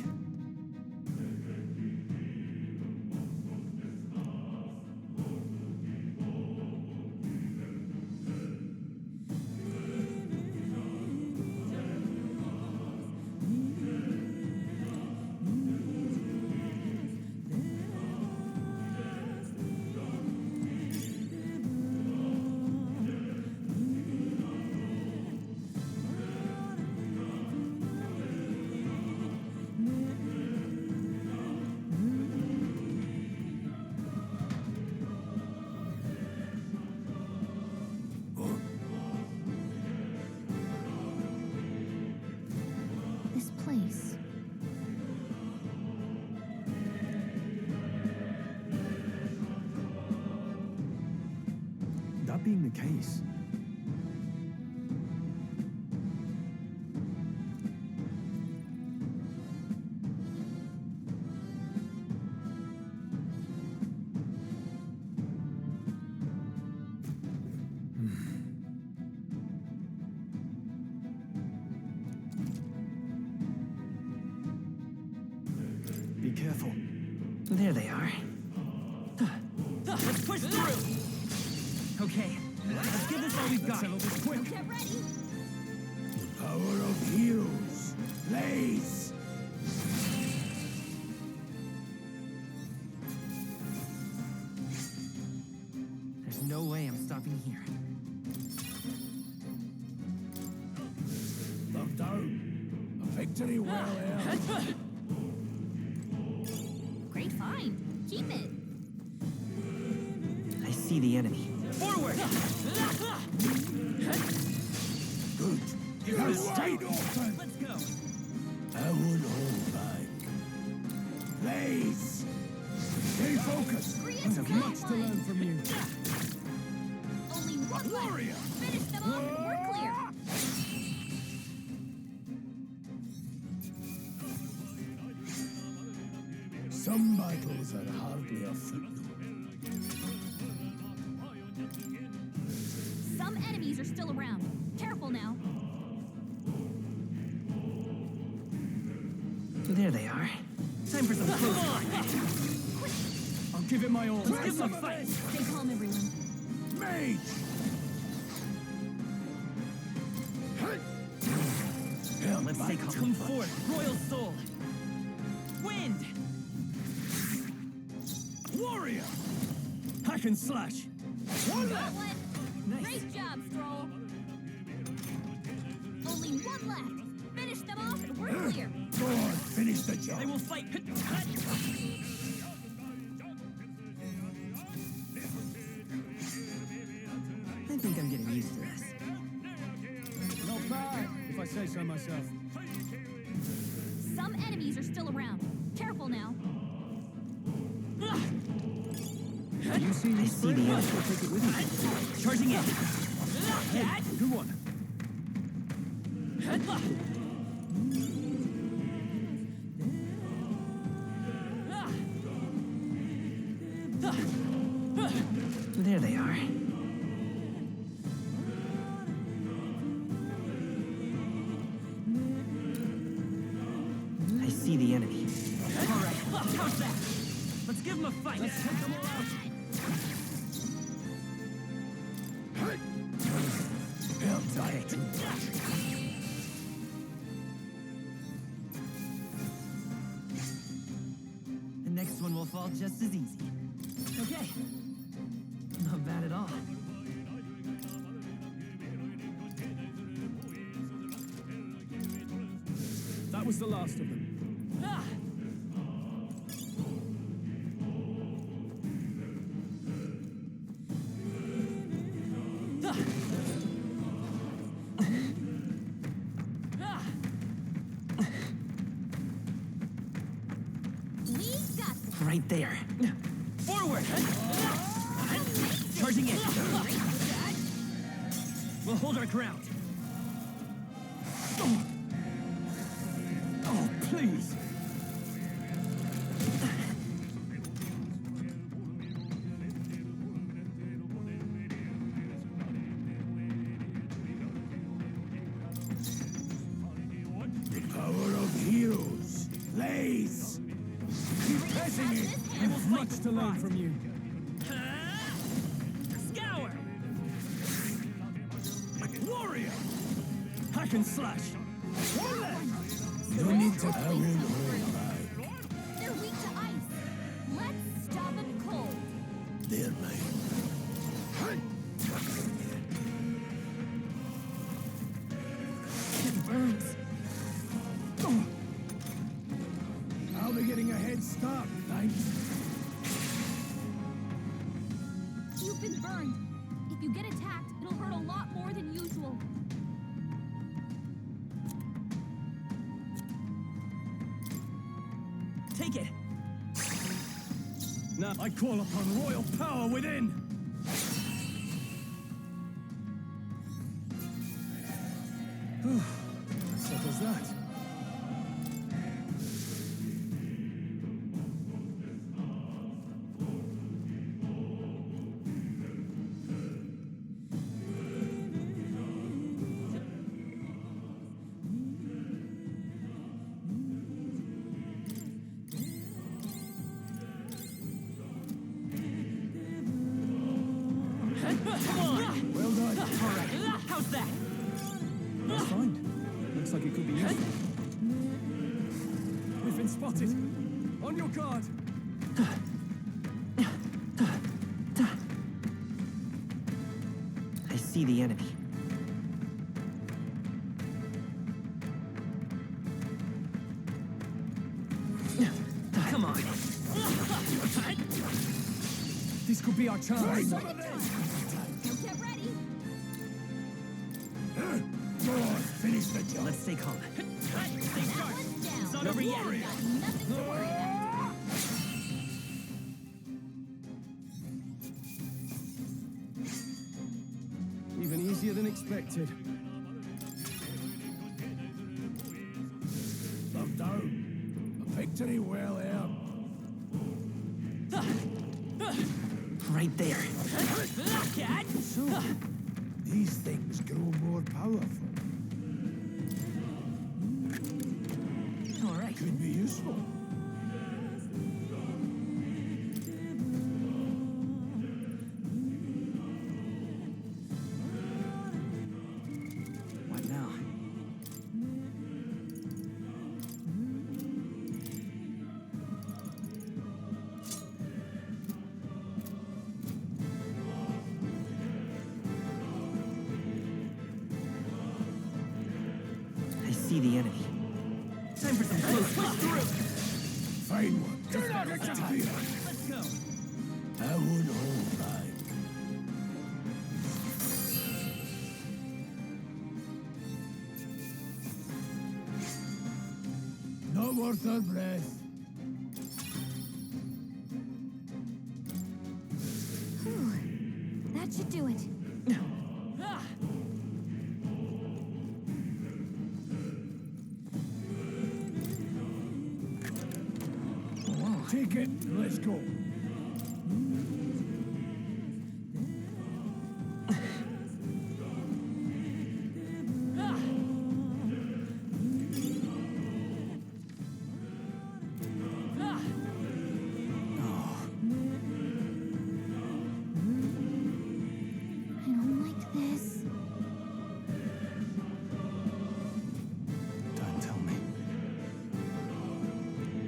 place. That being the case, be careful. There they are. Let's push through! Okay, let's give this all we've got. Settle this quick. Get ready! Power of heroes. Blaze. There's no way I'm stopping here. Locked down. A victory well earned. Great find. Keep it. I see the enemy. Forward! Good. You're wide open. Let's go! I won't hold back. Blaze. Stay focused. That's much to learn from you. Only one Warrior. left. Finish them off and we're clear. Some battles are hardly a footnote. Some enemies are still around. Careful now. There they are. Time for some close. I'll give it my all. Let's give them a fight. Stay calm, everyone. Mage. Let's take off. Come forth, Royal Soul. Wind. Warrior! Hack and slash! Got one. Nice. Great job, Stroll. Only one left. Finish them off and we're clear. Go on, finish the job. They will fight. I think I'm getting used to this. Not bad, if I say so myself. Some enemies are still around. Careful now. You see I these see the enemy. Take it with you. Charging in. Hey, good one. There they are. I see the enemy. All right, how's that? Let's give them a fight. Let's take them all out. The next one will fall just as easy. Okay. Not bad at all. That was the last of them. We got this. Right there. Forward! Charging in. We'll hold our ground. Oh, please! The power of heroes. Blaze. Keep pressing it. I have much to learn from you. Scour! Warrior! Hack and slash! No need to I will hold back. They're weak to ice. Let's stop them cold. They're mine. It burns. I'll be getting a head start, thanks. You've been burned. If you get attacked, it'll hurt a lot more than usual. Take it! Now I call upon royal power within! That settles that. Well done. All right. How's that? That's fine. Looks like it could be useful. We've been spotted. On your guard. I see the enemy. Come on. This could be our chance. Get ready. Go on, finish the job. Let's stay calm. Stay sharp. It's not The over yet. warrior got nothing to worry about. Even easier than expected. Love down. A victory well earned. Right there. So, these things grow more powerful. All right. Could be useful. What now? I see the enemy. Time for some close push through. Fine one. Turn on your time. Let's go. I won't hold back. Not worth our breath. Whew. That should do it. Take it. Let's go. I don't like this. Don't tell me.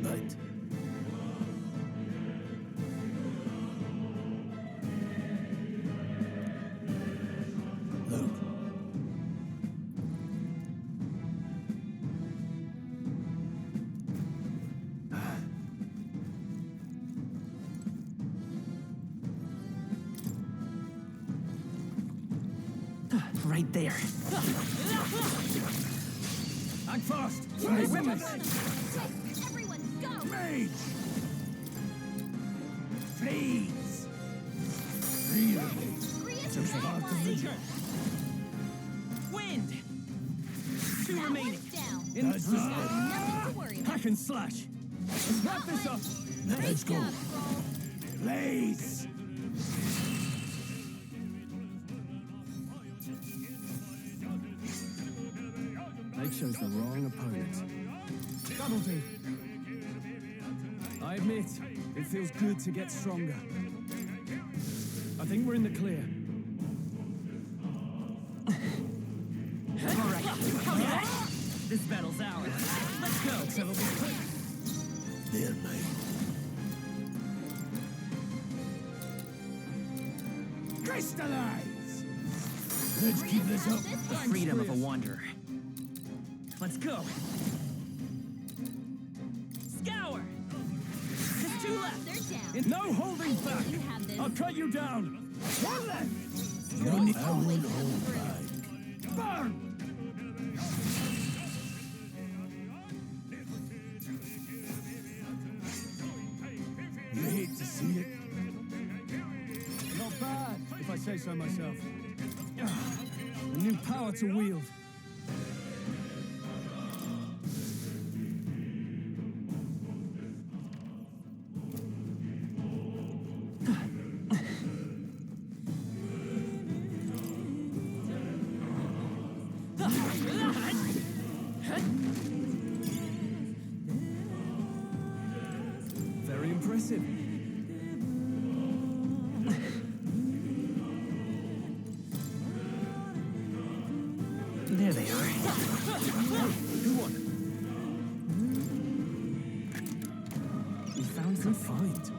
But Right there. Act fast. Hey, women. Everyone, go! Mage! Freeze! Freeze! It's Just part of the Seeker. Wind. Two remaining. Down. In the That's He's got nothing to worry about. Hack and slash. Let's wrap this up. Let's go. Blaze! They chose the wrong opponent. That'll do. I admit, it feels good to get stronger. I think we're in the clear. All right. This battle's ours. Let's go. Settle this quick. There, mate. Crystallize! Let's keep this up. The freedom of a wanderer. Let's go. Scour. Just two left. They're down. No holding back. You have this. I'll cut you down. One left! No need. I won't hold back. Burn! say so myself. A new power to wield. Very impressive. There they are. Who won? We found some find.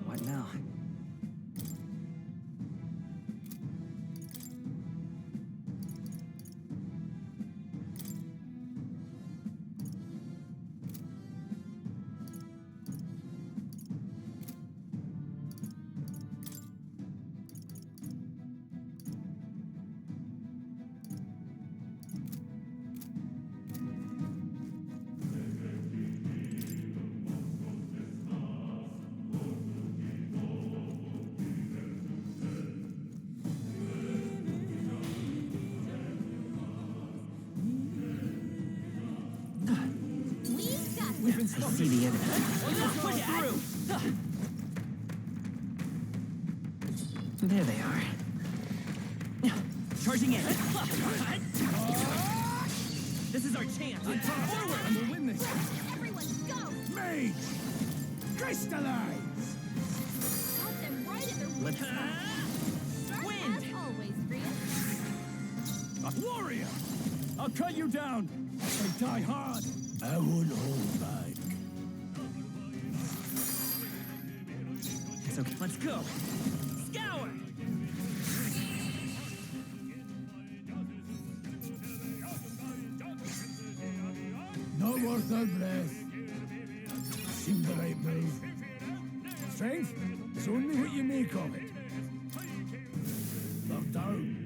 What now? I see the enemy. There they are. Charging in. This is our chance. Forward! And we'll win this. Everyone go! Mage! Crystallize! Got them right in the Let's Wind! As always, Prius. Warrior! I'll cut you down. They die hard. I won't hold back. It's okay. Let's go. Scour! Not worth our breath. Seemed the right move. Strength is only what you make of it. They're down.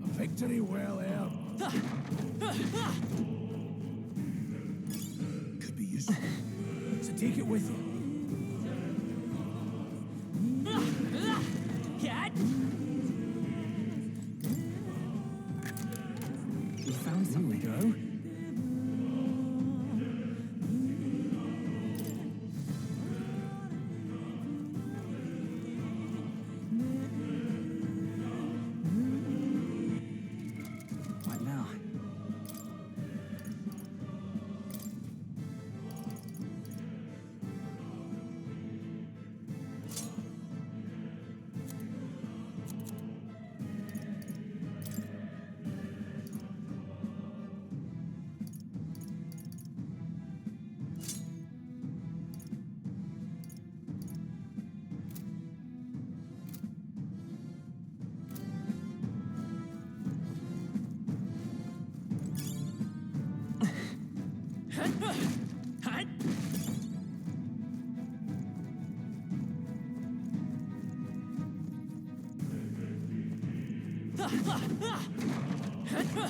A victory well earned. Could be useful. So take it with you. Cat! We found something. Here we go. What now?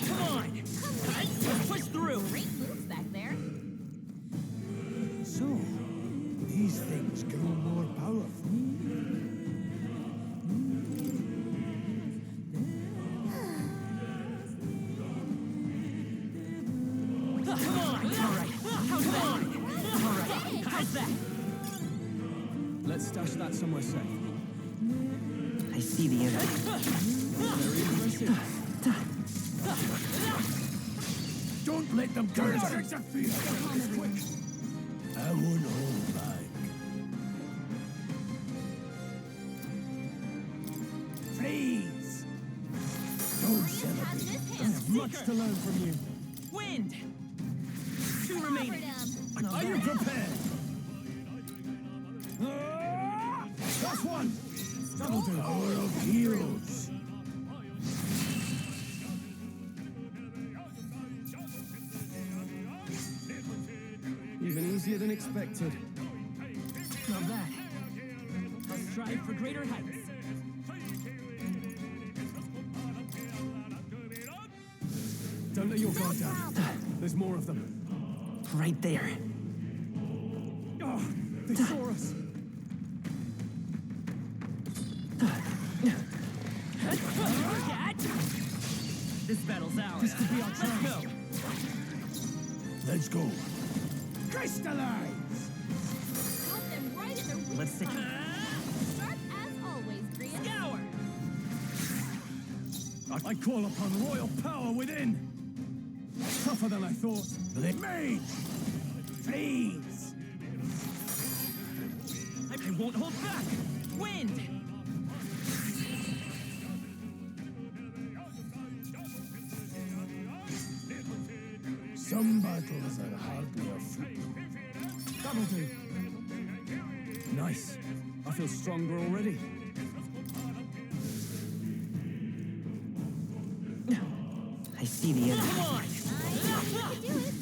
Come on! Let's push through! Great moves back there. So, these things grow more powerful. Come on! All right. How's that? All right. How's that? Let's stash that somewhere safe. I see the enemy. Very impressive. Don't let them go! Interfere! Quick! I won't hold back. Freeze! Don't celebrate. I have much to learn from you. Wind! 2 remaining. Are you prepared? Last one! That'll do. Power of heroes. Even easier than expected. Not bad. I'll strive for greater heights. your guard down. There's more of them. Right there. Oh, they saw us. This battle's ours. This could be our chance. Let's go. Crystallize! Got them right in the weak Let's see. Sharp as always, Grian. Scour! I call upon royal power within. Tougher than I thought. Mage! Freeze! I won't hold back! Wind! Some battles are hardly a foot. That'll do. Nice. I feel stronger already. I see the enemy. Come on! You can do it.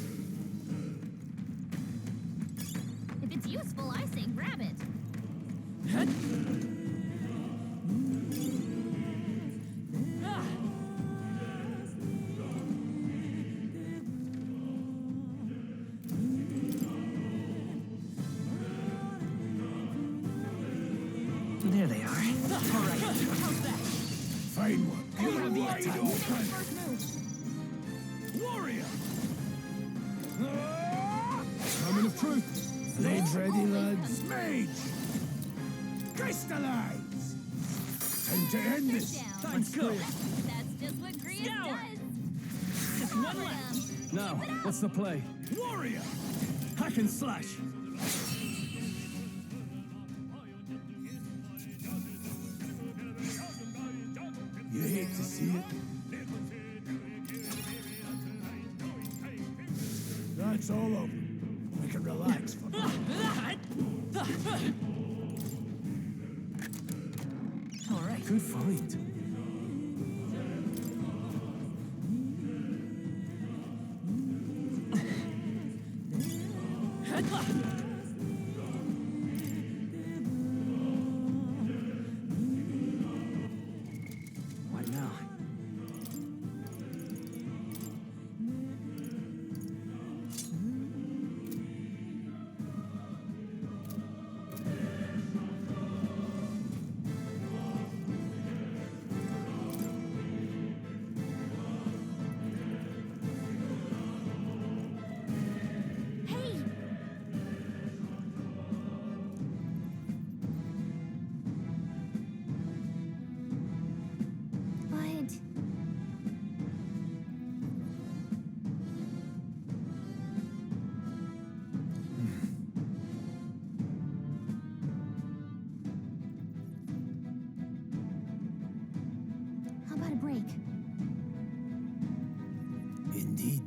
If it's useful, I say grab it. There they are. All right. How's that? Fine one. You have the attack. First move. Warrior! Moment of truth. Blades ready, lads. Mage! Crystallize! Time to end this! Let's go. That's just what Grian does. Just one left. Now, what's the play? Warrior! Hack and slash. You hate to see it. That's all over. We can relax for now. All right. Good fight. What now? Hey! But how about a break? Indeed.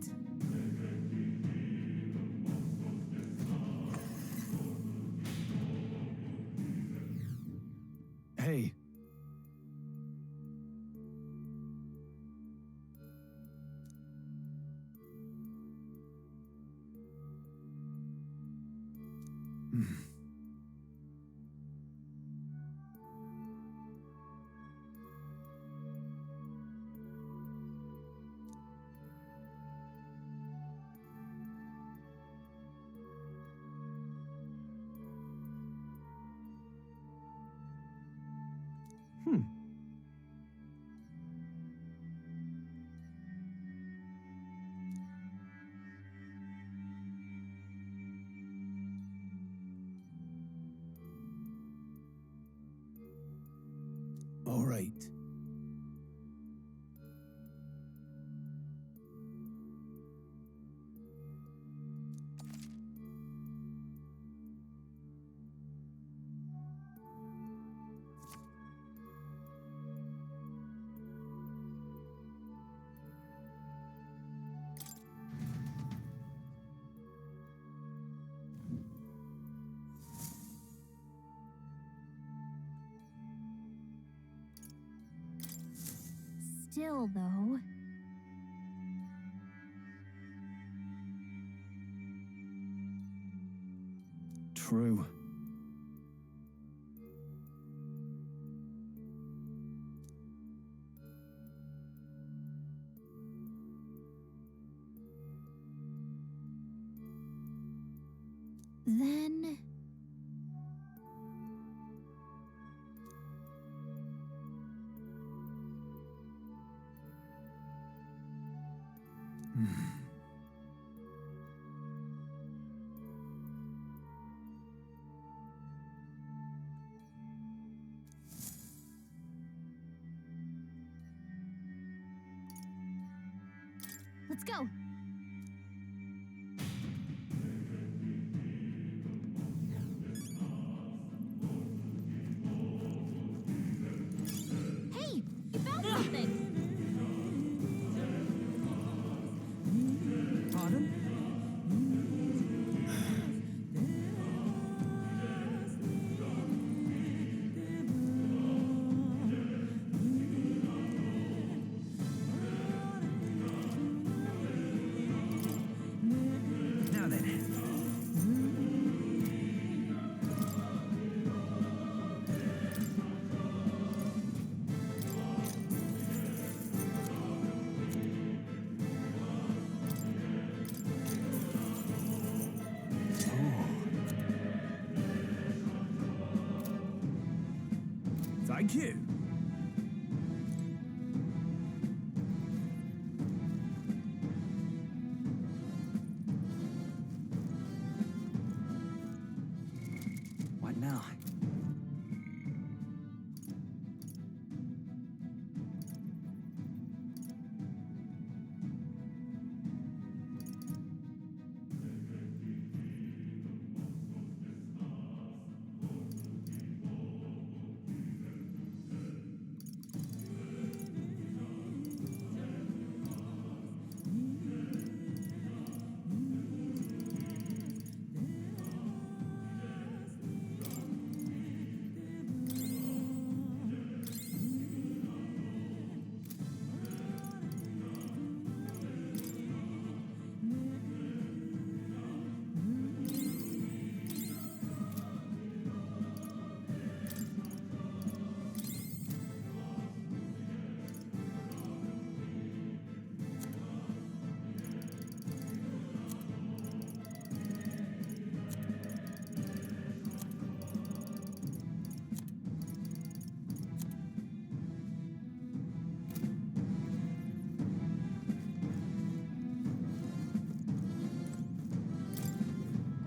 Hey. All right. Still, though. True. Then... Let's go. Hey, you found something! Pardon? Now then. Thank you. What now?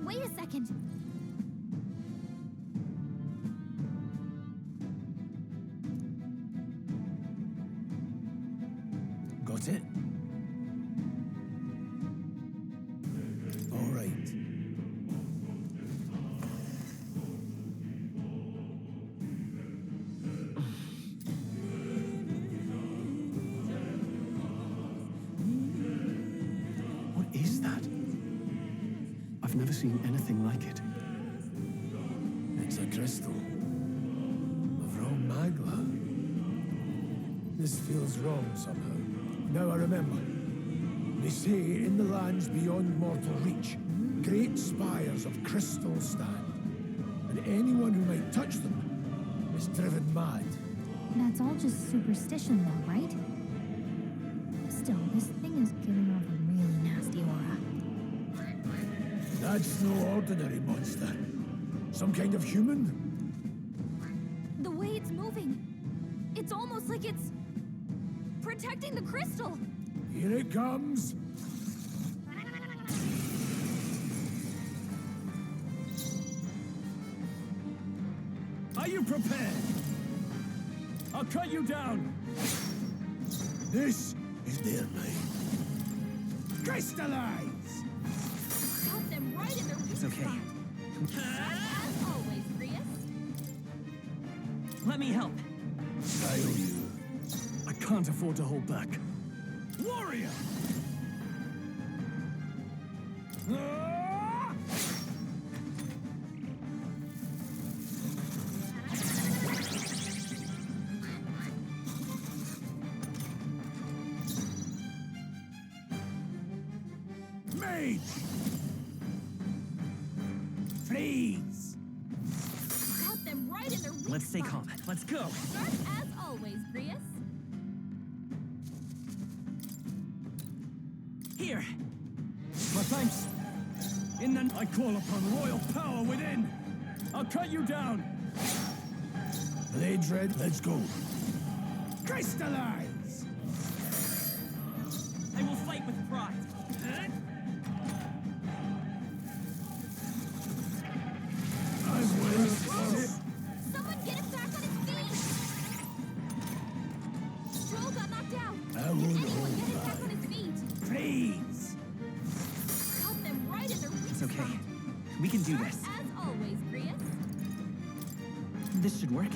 Wait a second. Got it? All right. What is that? I've never seen anything like it. It's a crystal. Of raw magla. This feels wrong somehow. Now I remember. They say in the lands beyond mortal reach, great spires of crystal stand. And anyone who might touch them is driven mad. That's all just superstition though, right? Still, this thing is giving off a really nasty aura. That's no ordinary monster. Some kind of human? The way it's moving, it's almost like it's protecting the crystal. Here it comes. Are you prepared? I'll cut you down. This is their name. Crystallize! Got them right in their weak It's okay. spot. As always, Prius. Let me help. I owe you. I can't afford to hold back. Warrior! Mage! Freeze! Got them right in their weak Let's stay spot. calm. Let's go. Sharp as always, Prius. Here. My thanks. I call upon royal power within. I'll cut you down. Blade Red, let's go. Crystallize! I will fight with pride. Someone get him back on his feet! Stroll got knocked out. I won't Anyone hold get him back on his feet! Please! Got them right in their weak It's okay. spot. We can do this. As always, Grius. This should work.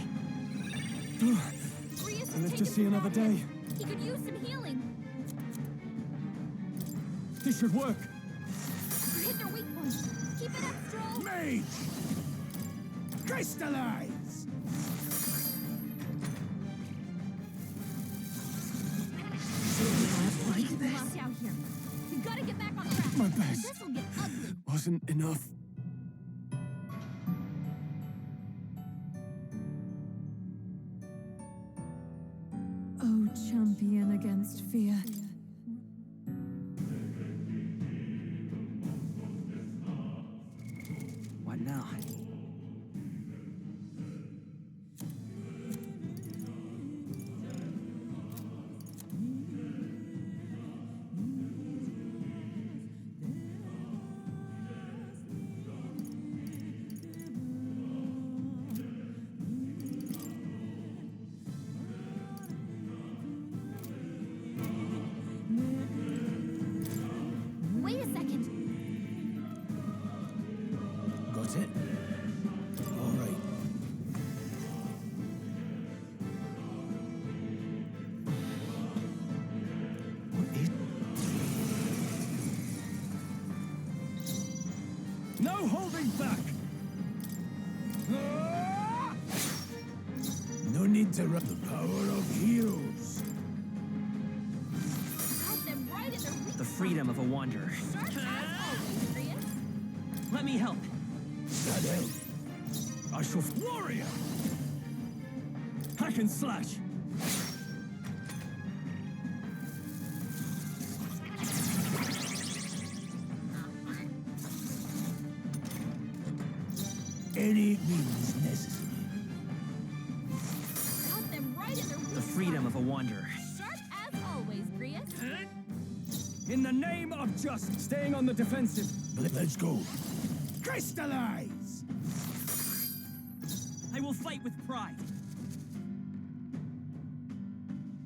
Grius I live is to see another day. He could use some healing. This should work. You hit their weak point. Keep it up, Stroll. Mage! Crystallize! Locked out here. We gotta get back on track. My best. This'll get ugly. Wasn't enough. Oh, champion against fear. What now? Wait a second. Got it? All right. No holding back. No need to run the power of heroes. Got them right in their weak The freedom of a wanderer. spot. Sharp as always, Grius. Let me help. That help. I shall. Warrior! Hack and slash. Any means necessary. Got them right in their weak The freedom of a wanderer. spot. Sharp as always, Grius. In the name of just staying on the defensive. Let's go. Crystallize! I will fight with pride.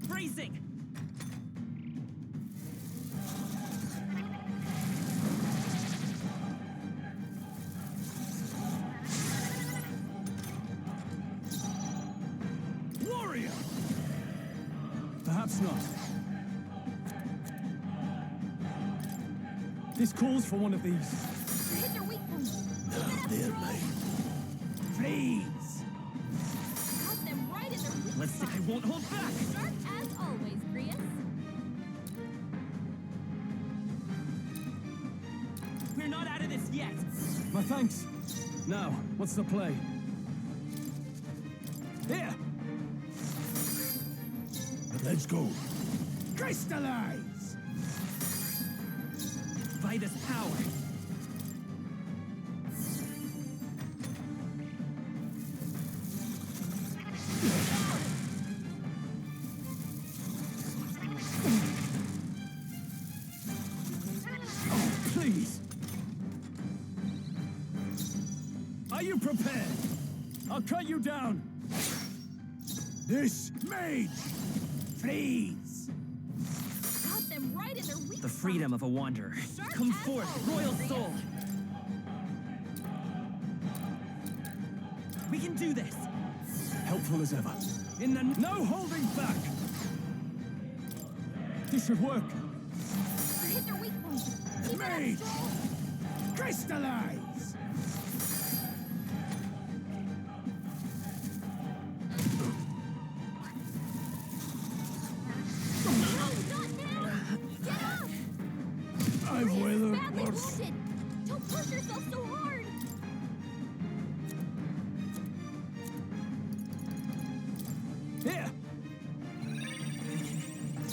Bracing! Warrior! Perhaps not. This calls for one of these. Hit their weak point. Now they're mine. Please! Got them right in their weak Let's see. I won't hold back. Sharp as always, Grius. We're not out of this yet. My thanks. Now, what's the play? Here! Let's go. Crystallize! Vitus power. Please! Are you prepared? I'll cut you down! This mage! Please! Got them right in their weak The freedom of a wanderer. Sharp Come as forth, always, royal Grius. soul. We can do this. Helpful as ever. In the no holding back! This should work. Hit their weak point. Keep Mage! it up, Stroll. Crystallize! No, not now! Get up! I've Grius is weathered badly worse. wounded. Don't push yourself so hard! Here!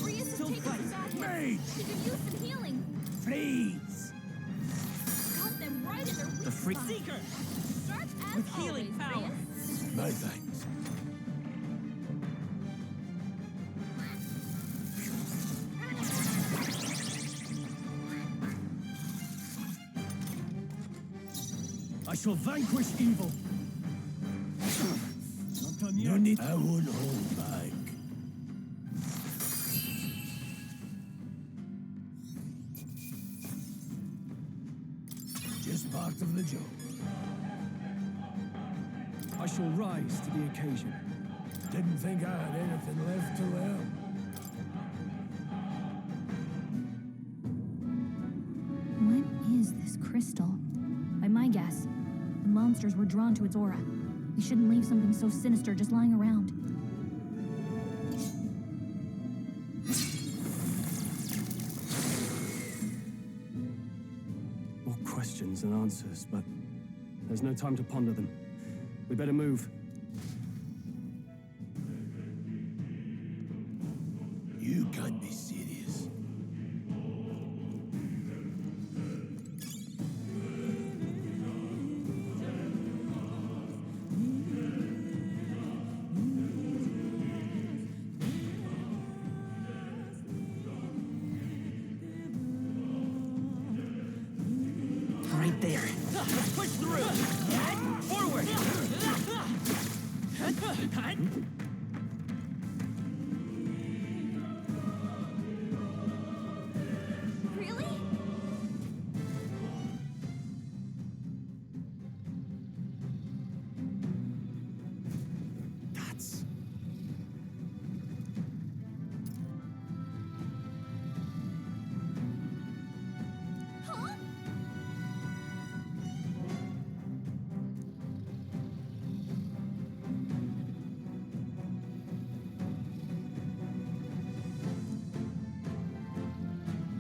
Grius is Still taking fight. some bad hits. Mage! He could use some healing. Please! Got them free. Seeker! Sharp as With healing always, power. Prius. My thanks. I shall vanquish evil. Not done yet. No need. I won't hold back. Just part of the job. I shall rise to the occasion. Didn't think I had anything left to learn. What is this crystal? By my guess, the monsters were drawn to its aura. They shouldn't leave something so sinister just lying around. More questions than answers, but there's no time to ponder them. We better move. You can't be serious. Right there. Let's push through. Forward. Really? Guts. Huh?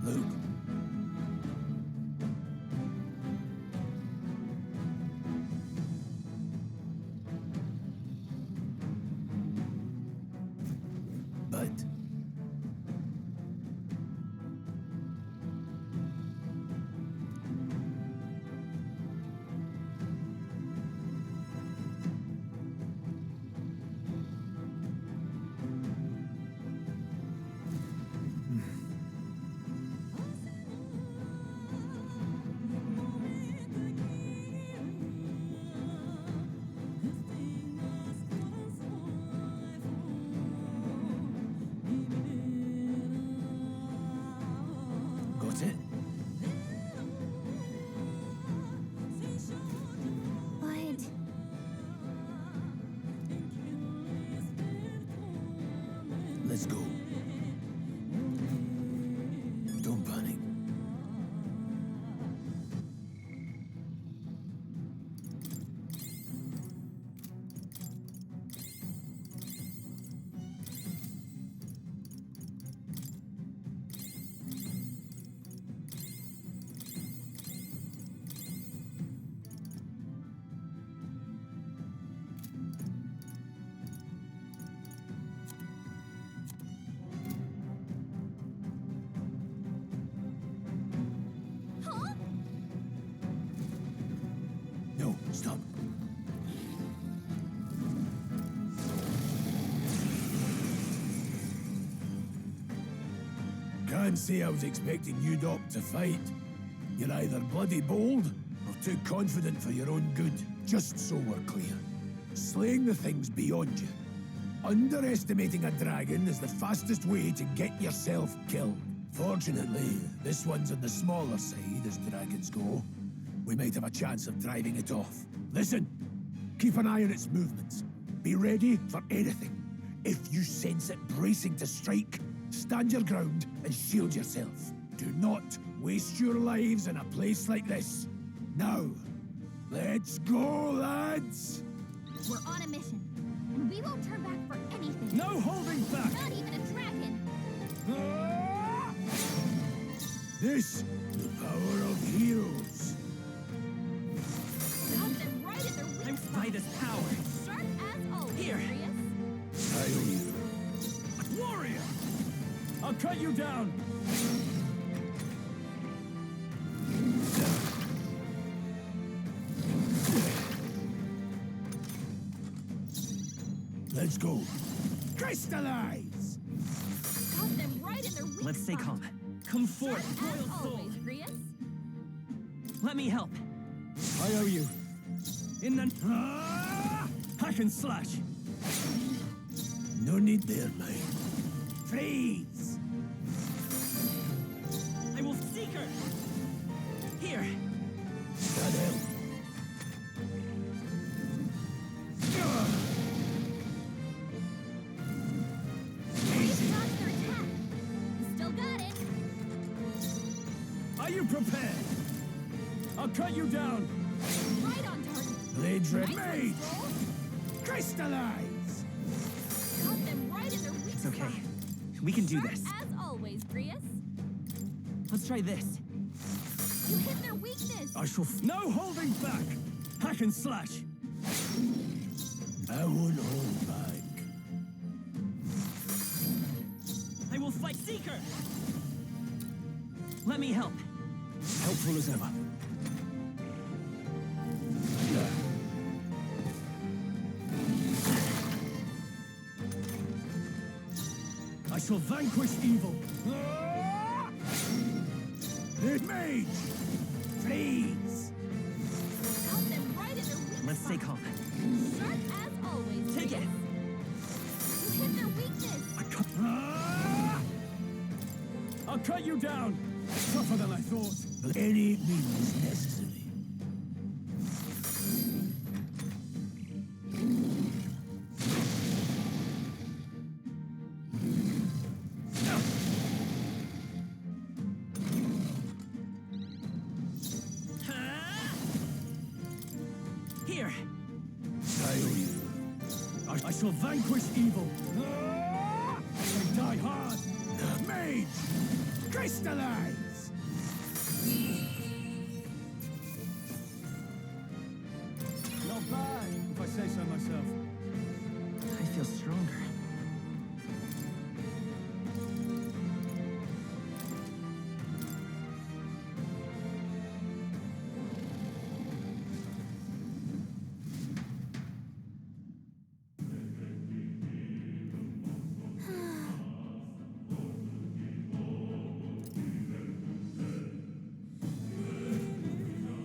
Luke. But got it? But Let's go. Don't panic. Huh? No, stop. Can't say I was expecting you, Doc, to fight. You're either bloody bold or too confident for your own good. Just so we're clear. Slaying the thing's beyond you. Underestimating a dragon is the fastest way to get yourself killed. Fortunately, this one's on the smaller side as dragons go. We might have a chance of driving it off. Listen, keep an eye on its movements. Be ready for anything. If you sense it bracing to strike, stand your ground and shield yourself. Do not waste your lives in a place like this. Now, let's go, lads! We're on a mission, and we won't turn back for anything. No holding back! Not even a dragon! This, the power of heroes. Got them right at their weak I'm spot. by this power. Sharp as always, Here. Prius. I owe you. Warrior! I'll cut you down! Let's go. Crystallize! Got them right in their weak Let's stay spot. calm. Come forth, As royal soul. always, Grius. Let me help. I owe you. In the... hack and slash. No need there, mate. Freeze! I will seek her. Here. That help. Dodge their attack. You still got it. Are you prepared? I'll cut you down. Right on target. Blades red. Nice one, Mage! Stroll. Crystallize! Got them right in their weak It's okay. spot. We can do Sharp this. as always, Grius. Let's try this. You hit their weakness. I shall... No holding back. Hack and slash. I won't hold back. I will fight Seeker. Let me help. Helpful as ever. I shall vanquish evil. Mage! Freeze! Got them right in their weak Let's stay spot. calm. Sharp as always. Take it. Grius. You hit their weakness. I'll cut you down. Tougher than I thought. Any means necessary. Here. I owe you. I shall vanquish evil. And die hard. Mage! Crystallize! Not bad, if I say so myself. I feel stronger.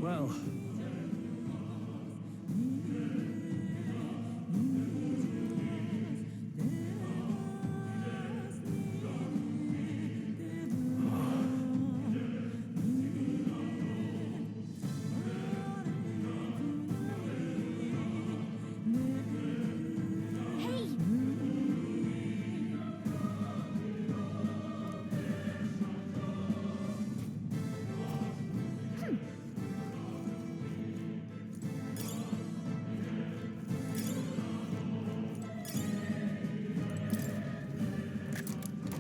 Well,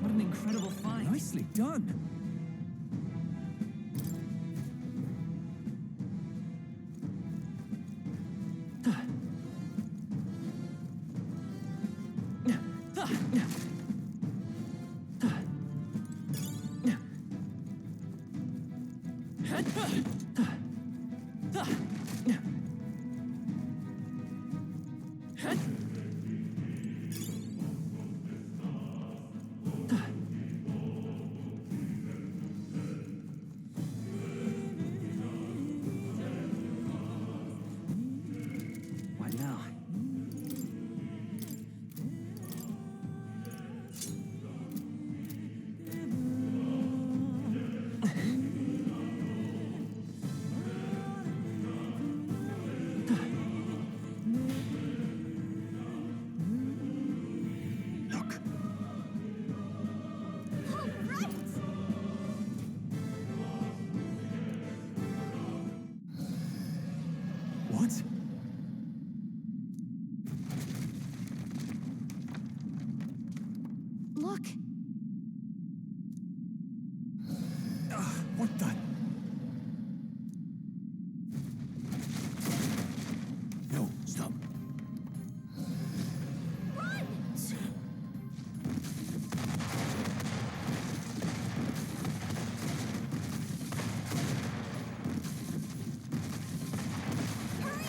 What an incredible find. nicely done. What now? Look, All right. What? Look. What the? No, stop. Hurry!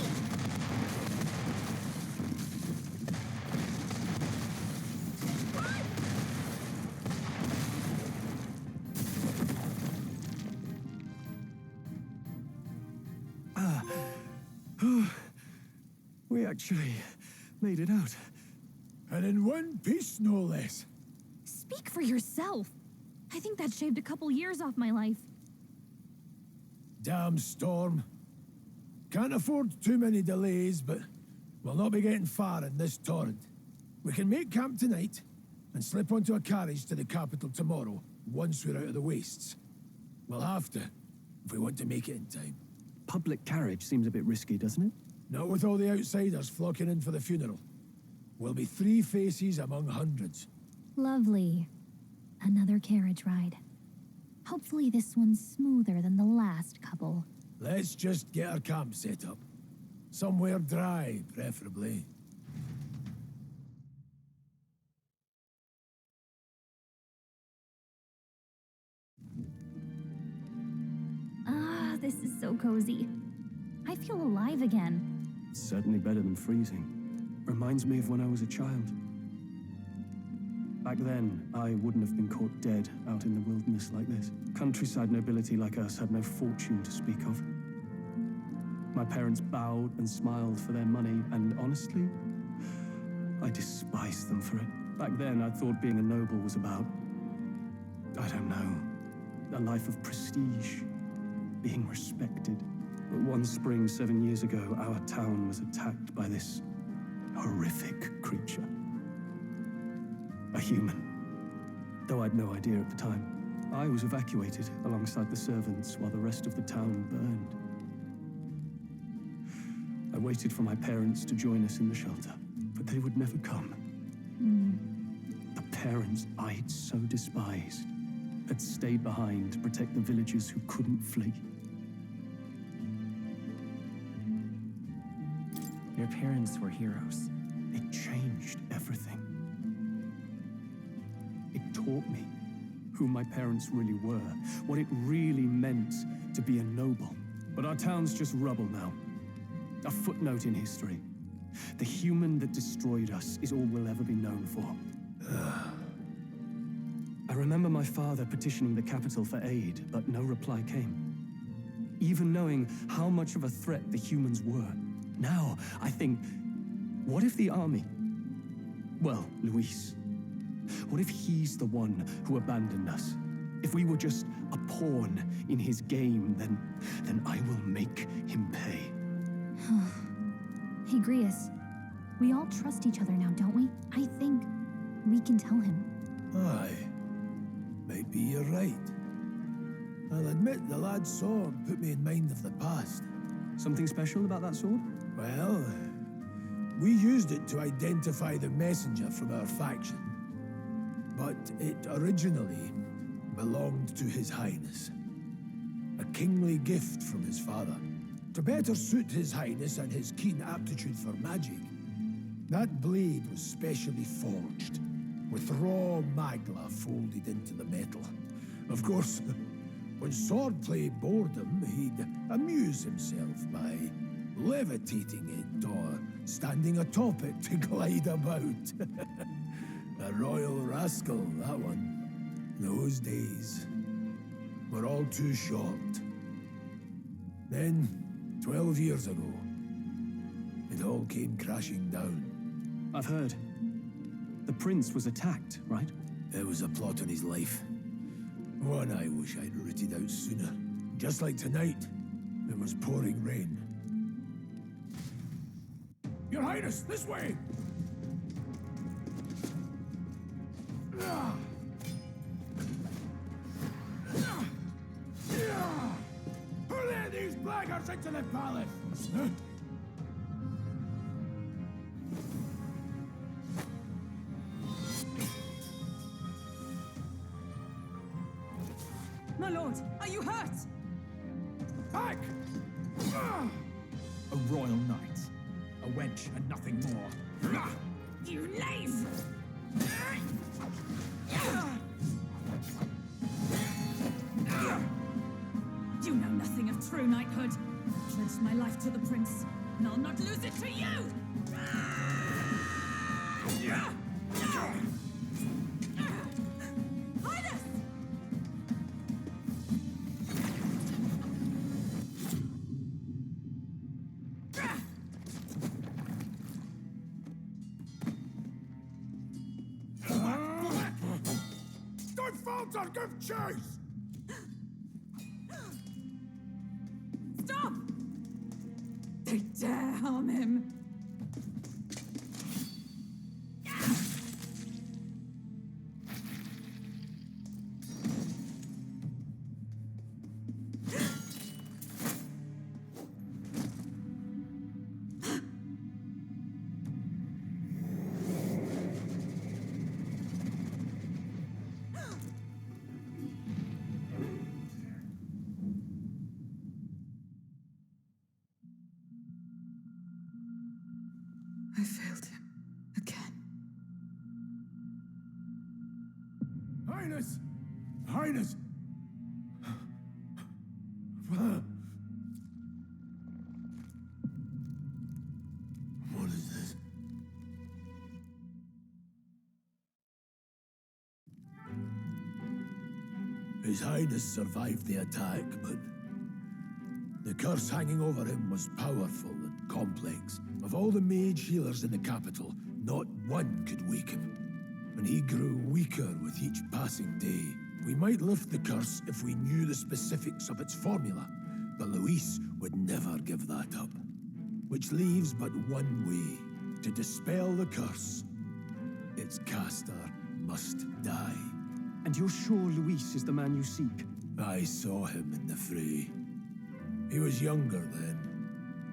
We actually made it out. And in one piece, no less. Speak for yourself. I think that shaved a couple years off my life. Damn storm. Can't afford too many delays, but we'll not be getting far in this torrent. We can make camp tonight and slip onto a carriage to the capital tomorrow, once we're out of the wastes. We'll have to, if we want to make it in time. Public carriage seems a bit risky, doesn't it? Not with all the outsiders flocking in for the funeral. We'll be 3 faces among hundreds. Lovely. Another carriage ride. Hopefully this one's smoother than the last couple. Let's just get our camp set up. Somewhere dry, preferably. Ah, this is so cozy. I feel alive again. It's certainly better than freezing. Reminds me of when I was a child. Back then, I wouldn't have been caught dead out in the wilderness like this. Countryside nobility like us had no fortune to speak of. My parents bowed and smiled for their money, and honestly, I despised them for it. Back then, I thought being a noble was about, I don't know, a life of prestige, being respected. But one spring 7 years ago, our town was attacked by this horrific creature. A human. Though I'd no idea at the time. I was evacuated alongside the servants while the rest of the town burned. I waited for my parents to join us in the shelter, but they would never come. The parents I'd so despised had stayed behind to protect the villagers who couldn't flee. Your parents were heroes. It changed everything. It taught me who my parents really were, what it really meant to be a noble. But our town's just rubble now. A footnote in history. The human that destroyed us is all we'll ever be known for. I remember my father petitioning the capital for aid, but no reply came. Even knowing how much of a threat the humans were. Now, I think, what if the army? Well, Luis. What if he's the one who abandoned us? If we were just a pawn in his game, then I will make him pay. Hey, Grius. We all trust each other now, don't we? I think we can tell him. Aye. Maybe you're right. I'll admit the lad's sword put me in mind of the past. Something special about that sword? Well, we used it to identify the messenger from our faction. But it originally belonged to His Highness. A kingly gift from his father. To better suit His Highness and his keen aptitude for magic, that blade was specially forged, with raw magla folded into the metal. Of course, when swordplay bored him, he'd amuse himself by levitating it or standing atop it to glide about. A royal rascal, that one. Those days were all too short. Then, 12 years ago, it all came crashing down. I've heard. The prince was attacked, right? There was a plot on his life. One I wish I'd rooted out sooner. Just like tonight, it was pouring rain. Your Highness, this way! Who let these blackguards into the palace? Huh? My lord, are you hurt? Back! A royal knight. A wench and nothing more. You knave! You know nothing of true knighthood. I pledged my life to the prince, and I'll not lose it to you! Highness! Monster, give chase! Stop! They dare harm him. I failed him again. Highness! Highness! What is this? His Highness survived the attack, but the curse hanging over him was powerful and complex. Of all the mage healers in the capital, not one could wake him. And he grew weaker with each passing day. We might lift the curse if we knew the specifics of its formula, but Luis would never give that up. Which leaves but one way to dispel the curse. Its caster must die. And you're sure Luis is the man you seek? I saw him in the fray. He was younger then.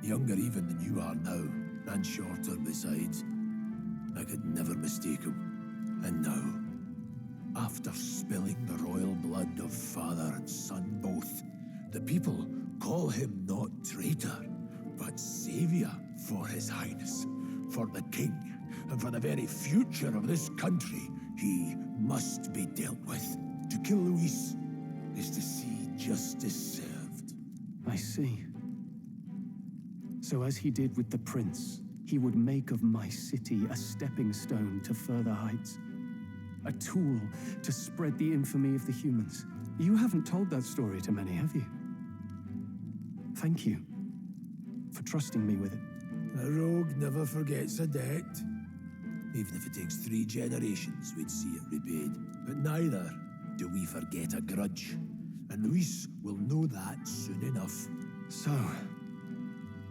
Younger even than you are now, and shorter besides. I could never mistake him. And now, after spilling the royal blood of father and son both, the people call him not traitor, but savior for his highness, for the king, and for the very future of this country. He must be dealt with. To kill Luis is to see justice served. I see. So as he did with the prince, he would make of my city a stepping stone to further heights. A tool to spread the infamy of the humans. You haven't told that story to many, have you? Thank you for trusting me with it. A rogue never forgets a debt. Even if it takes 3 generations, we'd see it repaid. But neither do we forget a grudge. And Luis will know that soon enough. So,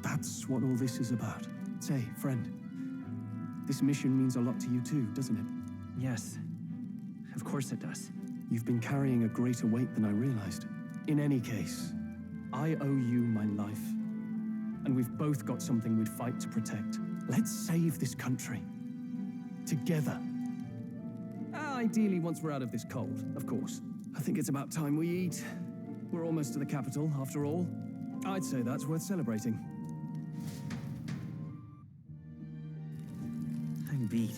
that's what all this is about. Say, friend, this mission means a lot to you too, doesn't it? Yes, of course it does. You've been carrying a greater weight than I realized. In any case, I owe you my life. And we've both got something we'd fight to protect. Let's save this country. Together. Ideally, once we're out of this cold, of course. I think it's about time we eat. We're almost to the capital, after all. I'd say that's worth celebrating. I'm beat.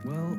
Well,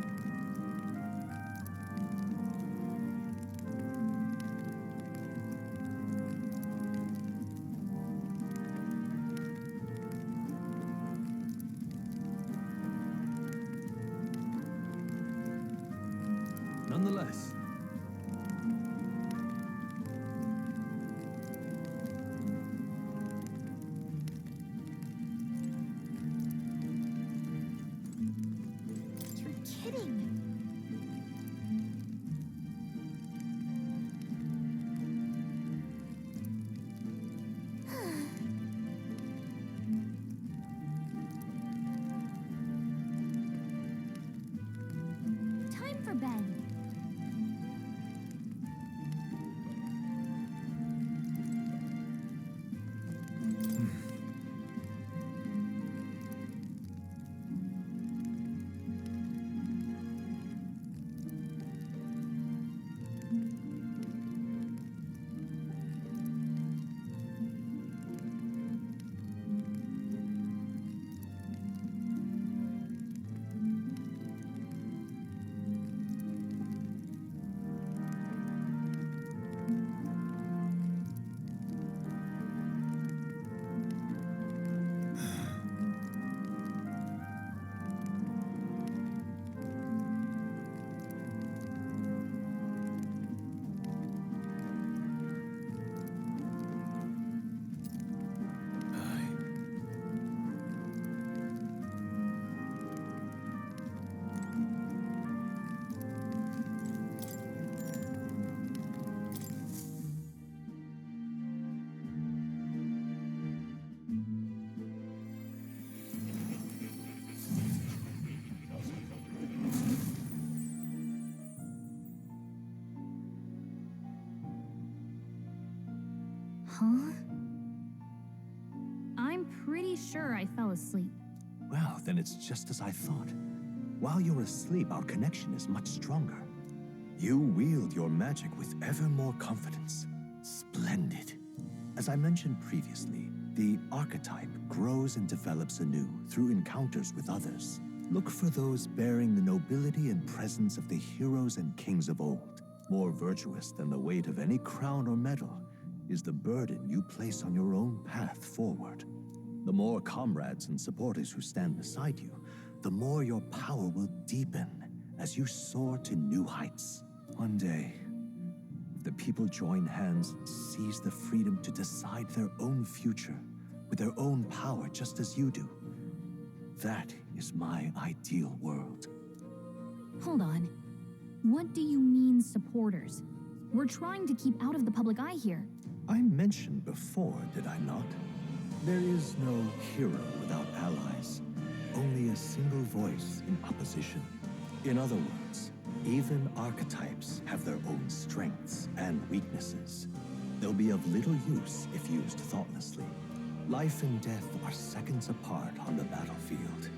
Huh? I'm pretty sure I fell asleep. Well, then it's just as I thought. While you're asleep, our connection is much stronger. You wield your magic with ever more confidence. Splendid. As I mentioned previously, the archetype grows and develops anew through encounters with others. Look for those bearing the nobility and presence of the heroes and kings of old. More virtuous than the weight of any crown or medal is the burden you place on your own path forward. The more comrades and supporters who stand beside you, the more your power will deepen as you soar to new heights. One day, if the people join hands and seize the freedom to decide their own future with their own power just as you do, that is my ideal world. Hold on. What do you mean, supporters? We're trying to keep out of the public eye here. I mentioned before, did I not? There is no hero without allies, only a single voice in opposition. In other words, even archetypes have their own strengths and weaknesses. They'll be of little use if used thoughtlessly. Life and death are seconds apart on the battlefield.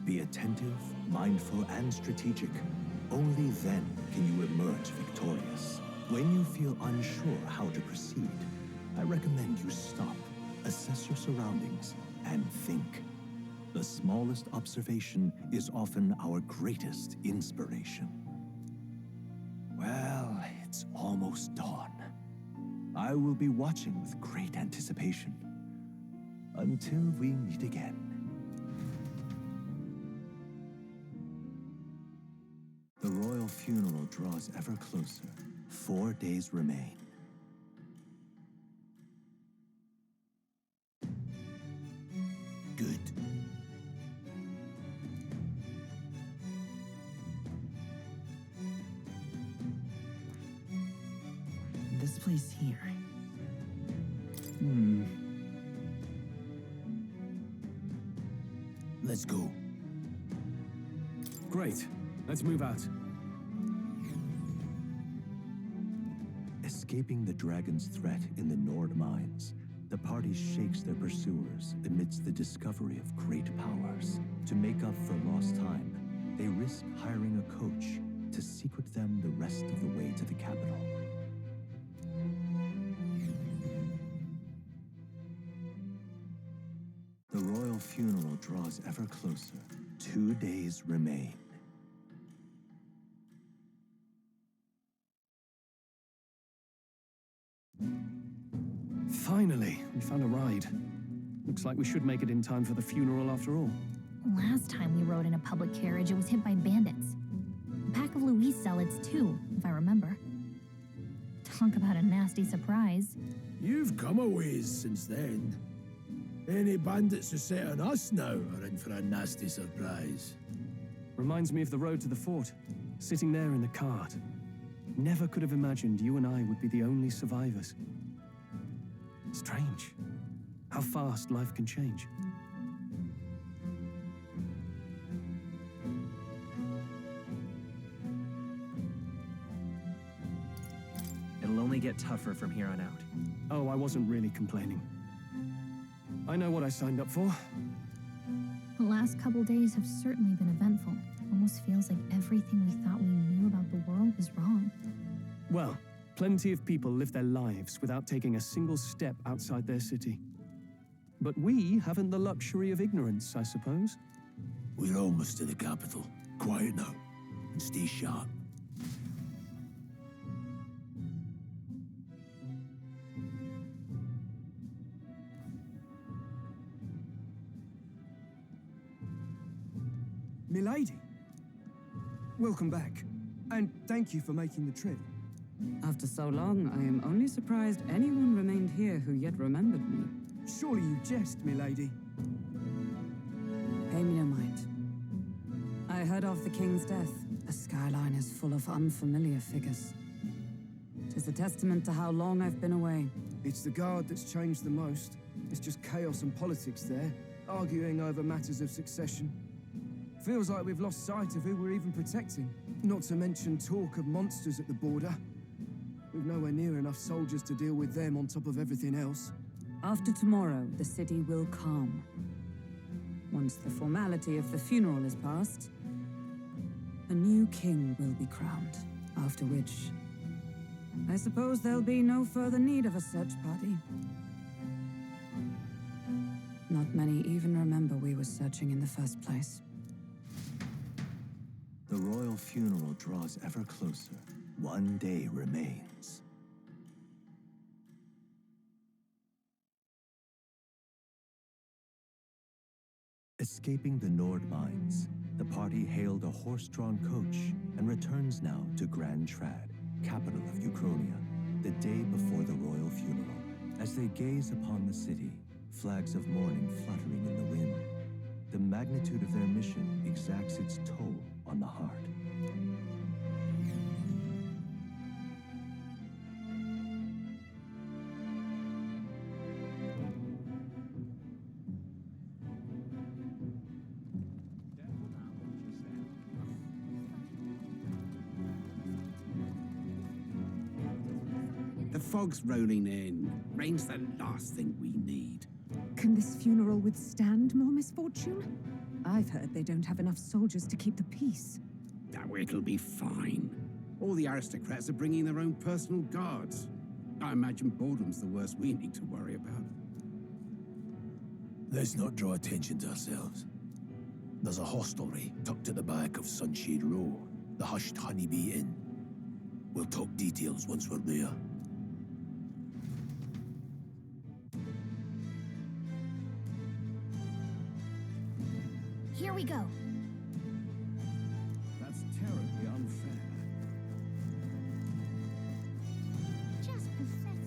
Be attentive, mindful, and strategic. Only then can you emerge victorious. When you feel unsure how to proceed, I recommend you stop, assess your surroundings, and think. The smallest observation is often our greatest inspiration. Well, it's almost dawn. I will be watching with great anticipation. Until we meet again. The royal funeral draws ever closer. 4 days remain. Good. This place here. Let's go. Great. Let's move out. Escaping the dragon's threat in the Nord mines, the party shakes their pursuers amidst the discovery of great powers. To make up for lost time, they risk hiring a coach to secret them the rest of the way to the capital. The royal funeral draws ever closer. 2 days remain. Finally, we found a ride. Looks like we should make it in time for the funeral after all. Last time we rode in a public carriage, it was hit by bandits. A pack of Louis zealots, too, if I remember. Talk about a nasty surprise. You've come a ways since then. Any bandits who set on us now are in for a nasty surprise. Reminds me of the road to the fort, sitting there in the cart. Never could have imagined you and I would be the only survivors. Strange. How fast life can change. It'll only get tougher from here on out. Oh, I wasn't really complaining. I know what I signed up for. The last couple days have certainly been eventful. Almost feels like everything we thought we knew about the world was wrong. Well, plenty of people live their lives without taking a single step outside their city. But we haven't the luxury of ignorance, I suppose. We're almost to the capital. Quiet now, and stay sharp. Milady, welcome back, and thank you for making the trip. After so long, I am only surprised anyone remained here who yet remembered me. Surely you jest, milady. Pay me no mind. I heard of the king's death. The skyline is full of unfamiliar figures. 'Tis a testament to how long I've been away. It's the guard that's changed the most. It's just chaos and politics there, arguing over matters of succession. Feels like we've lost sight of who we're even protecting. Not to mention talk of monsters at the border. We've nowhere near enough soldiers to deal with them on top of everything else. After tomorrow, the city will calm. Once the formality of the funeral is past, a new king will be crowned, after which I suppose there'll be no further need of a search party. Not many even remember we were searching in the first place. The royal funeral draws ever closer. One day remains. Escaping the Nord mines, the party hailed a horse-drawn coach and returns now to Grand Trad, capital of Ukrainia, the day before the royal funeral. As they gaze upon the city, flags of mourning fluttering in the wind, the magnitude of their mission exacts its toll on the heart. The fog's rolling in. Rain's the last thing we need. Can this funeral withstand more misfortune? I've heard they don't have enough soldiers to keep the peace. Oh, it'll be fine. All the aristocrats are bringing their own personal guards. I imagine boredom's the worst we need to worry about. Let's not draw attention to ourselves. There's a hostelry tucked at the back of Sunshade Row, the Hushed Honeybee Inn. We'll talk details once we're there. Here we go. That's terribly unfair. Just pathetic.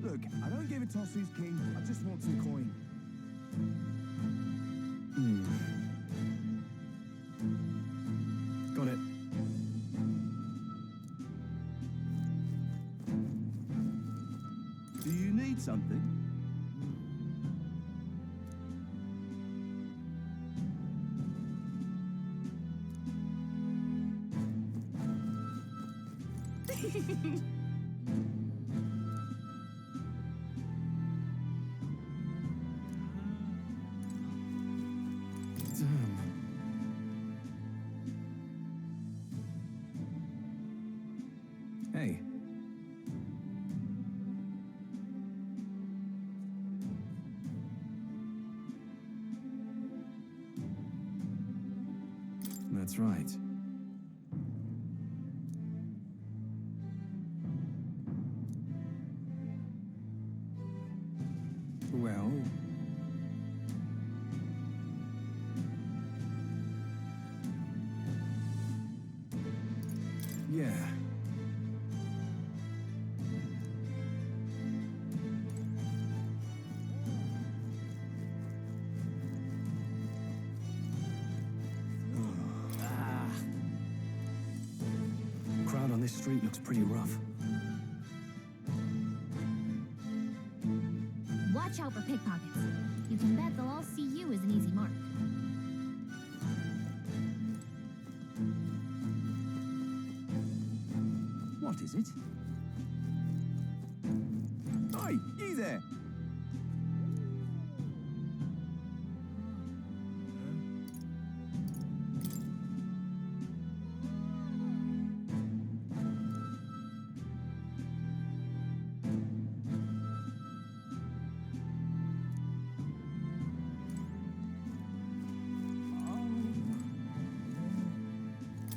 Look, I don't give a toss who's king. I just want some coin. Got it. Do you need something? Hey. That's right. Well... yeah. Crowd on this street looks pretty rough. Watch out for pickpockets. You can bet they'll all see you as an easy mark. What is it? Oi, you there!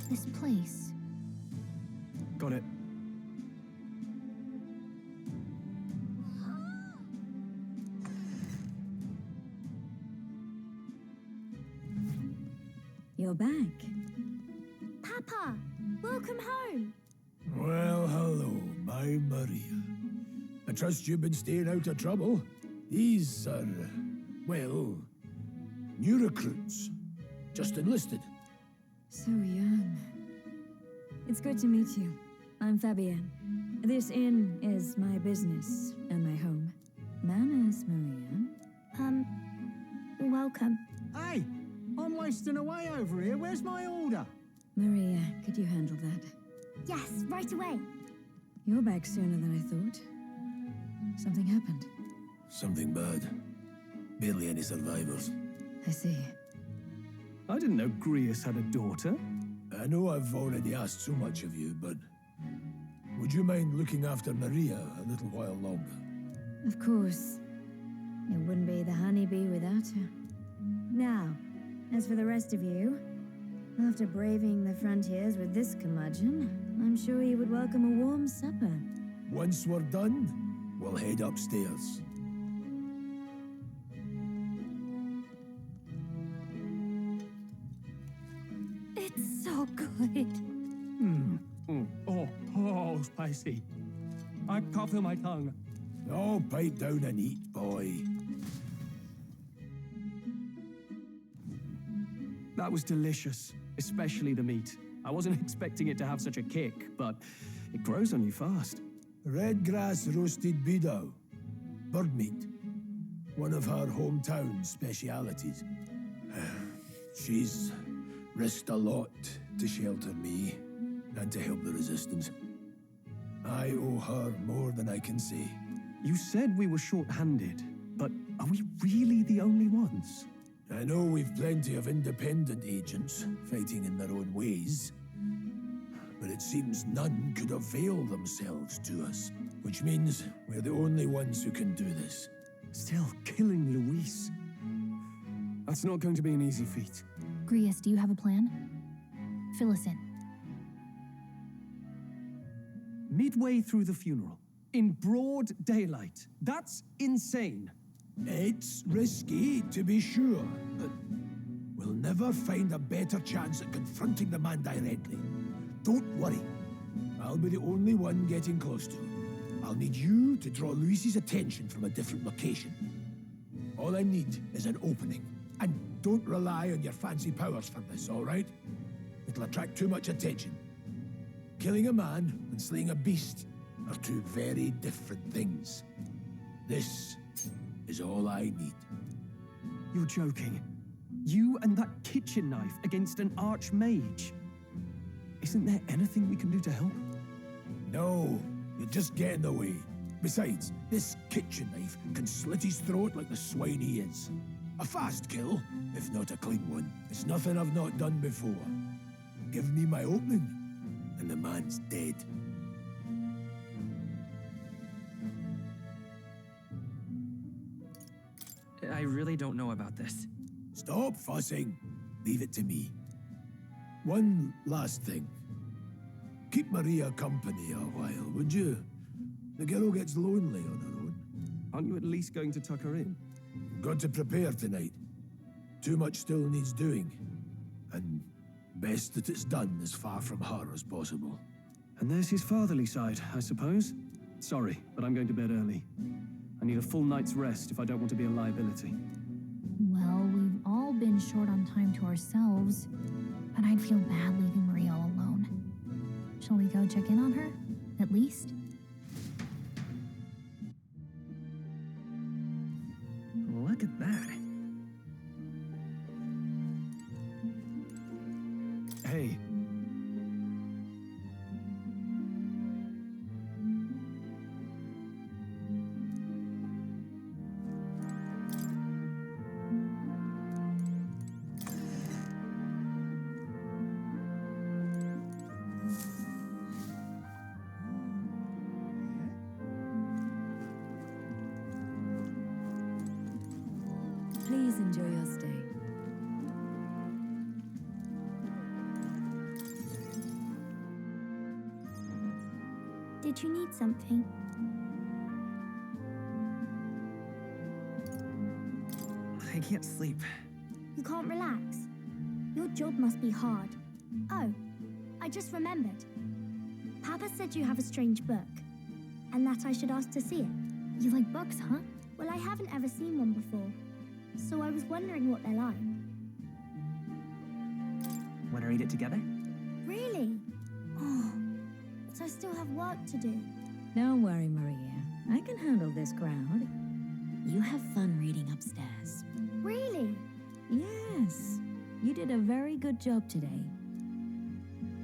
This place. Got it. You're back. Papa, welcome home. Well, hello, my Maria. I trust you've been staying out of trouble. These are, well, new recruits. Just enlisted. So young. It's good to meet you. I'm Fabienne. This inn is my business and my home. Manners, Maria. welcome. Hey, I'm wasting away over here. Where's my order? Maria, could you handle that? Yes, right away. You're back sooner than I thought. Something happened. Something bad. Barely any survivors. I see. I didn't know Grius had a daughter. I know I've already asked so much of you, but would you mind looking after Maria a little while longer? Of course. It wouldn't be the honeybee without her. Now, as for the rest of you, after braving the frontiers with this curmudgeon, I'm sure you would welcome a warm supper. Once we're done, we'll head upstairs. It's so good. Oh, spicy. I can't feel my tongue. Oh, pipe down and eat, boy. That was delicious, especially the meat. I wasn't expecting it to have such a kick, but it grows on you fast. Red grass roasted beedow. Bird meat. One of her hometown specialities. She's risked a lot to shelter me and to help the resistance. I owe her more than I can say. You said we were short-handed, but are we really the only ones? I know we've plenty of independent agents fighting in their own ways, but it seems none could avail themselves to us, which means we're the only ones who can do this. Still, killing Luis. That's not going to be an easy feat. Grius, do you have a plan? Fill us in. Midway through the funeral, in broad daylight. That's insane. It's risky, to be sure, but we'll never find a better chance at confronting the man directly. Don't worry. I'll be the only one getting close to him. I'll need you to draw Luis's attention from a different location. All I need is an opening. And don't rely on your fancy powers for this, all right? It'll attract too much attention. Killing a man and slaying a beast are two very different things. This is all I need. You're joking. You and that kitchen knife against an archmage. Isn't there anything we can do to help? No, you're just getting in the way. Besides, this kitchen knife can slit his throat like the swine he is. A fast kill, if not a clean one. It's nothing I've not done before. Give me my opening, and the man's dead. I really don't know about this. Stop fussing. Leave it to me. One last thing. Keep Maria company a while, would you? The girl gets lonely on her own. Aren't you at least going to tuck her in? Got to prepare tonight. Too much still needs doing. And best that it's done as far from her as possible. And there's his fatherly side, I suppose. Sorry, but I'm going to bed early. I need a full night's rest if I don't want to be a liability. Well, we've all been short on time to ourselves, but I'd feel bad leaving Maria all alone. Shall we go check in on her, at least? Look at that. Hey. Please enjoy your stay. Did you need something? I can't sleep. You can't relax? Your job must be hard. Oh, I just remembered. Papa said you have a strange book, and that I should ask to see it. You like books, huh? Well, I haven't ever seen one before, so I was wondering what they're like. Want to read it together? Really? Oh, but I still have work to do. Don't worry, Maria. I can handle this crowd. You have fun reading upstairs. Really? Yes. You did a very good job today.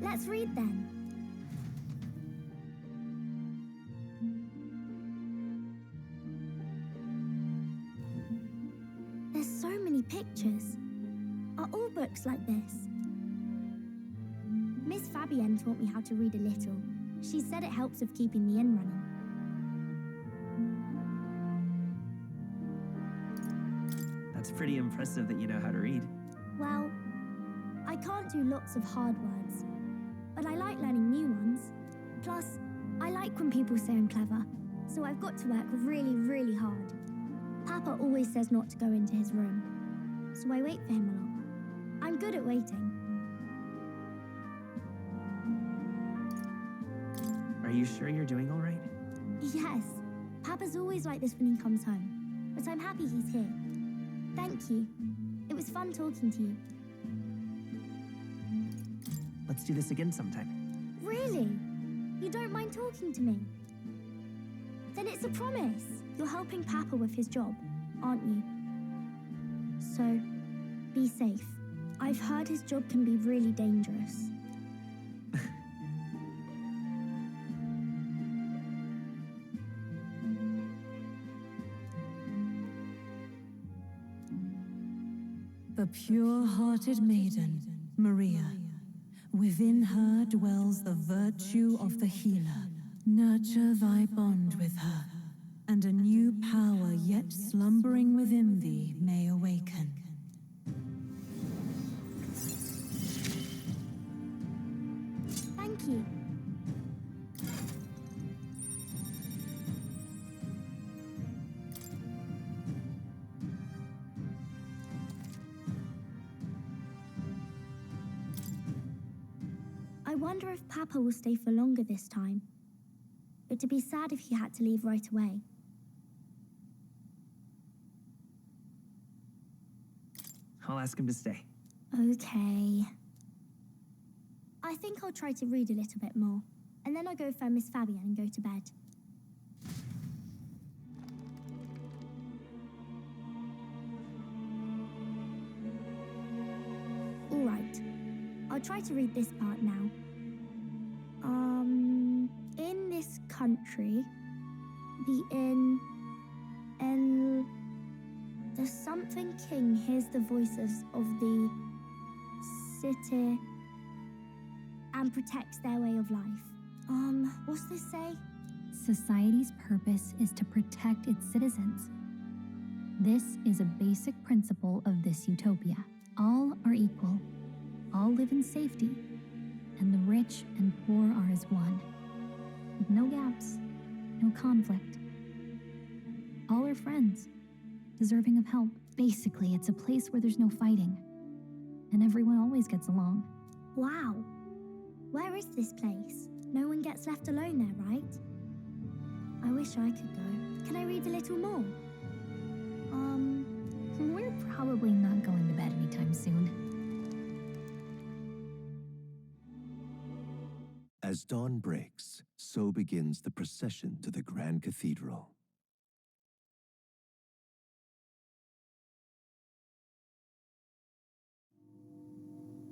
Let's read then. There's so many pictures. Are all books like this? Miss Fabienne taught me how to read a little. She said it helps with keeping the inn running. That's pretty impressive that you know how to read. Well, I can't do lots of hard words, but I like learning new ones. Plus, I like when people say I'm clever, so I've got to work really, really hard. Papa always says not to go into his room, so I wait for him a lot. I'm good at waiting. Are you sure you're doing all right? Yes, Papa's always like this when he comes home, but I'm happy he's here. Thank you. It was fun talking to you. Let's do this again sometime. Really? You don't mind talking to me? Then it's a promise. You're helping Papa with his job, aren't you? So, be safe. I've heard his job can be really dangerous. The pure-hearted maiden, Maria. Within her dwells the virtue of the healer. Nurture thy bond with her, and a new power yet slumbering within thee may awaken. Thank you. I wonder if Papa will stay for longer this time. It'd be sad if he had to leave right away. I'll ask him to stay. Okay. I think I'll try to read a little bit more, and then I'll go find Miss Fabienne and go to bed. All right. I'll try to read this part now. In this country, the something king hears the voices of the city and protects their way of life. What's this say? Society's purpose is to protect its citizens. This is a basic principle of this utopia. All are equal. All live in safety, and the rich and poor are as one, with no gaps, no conflict. All are friends, deserving of help. Basically, it's a place where there's no fighting, and everyone always gets along. Wow. Where is this place? No one gets left alone there, right? I wish I could go. Can I read a little more? We're probably not going to bed anytime soon. As dawn breaks, so begins the procession to the Grand Cathedral.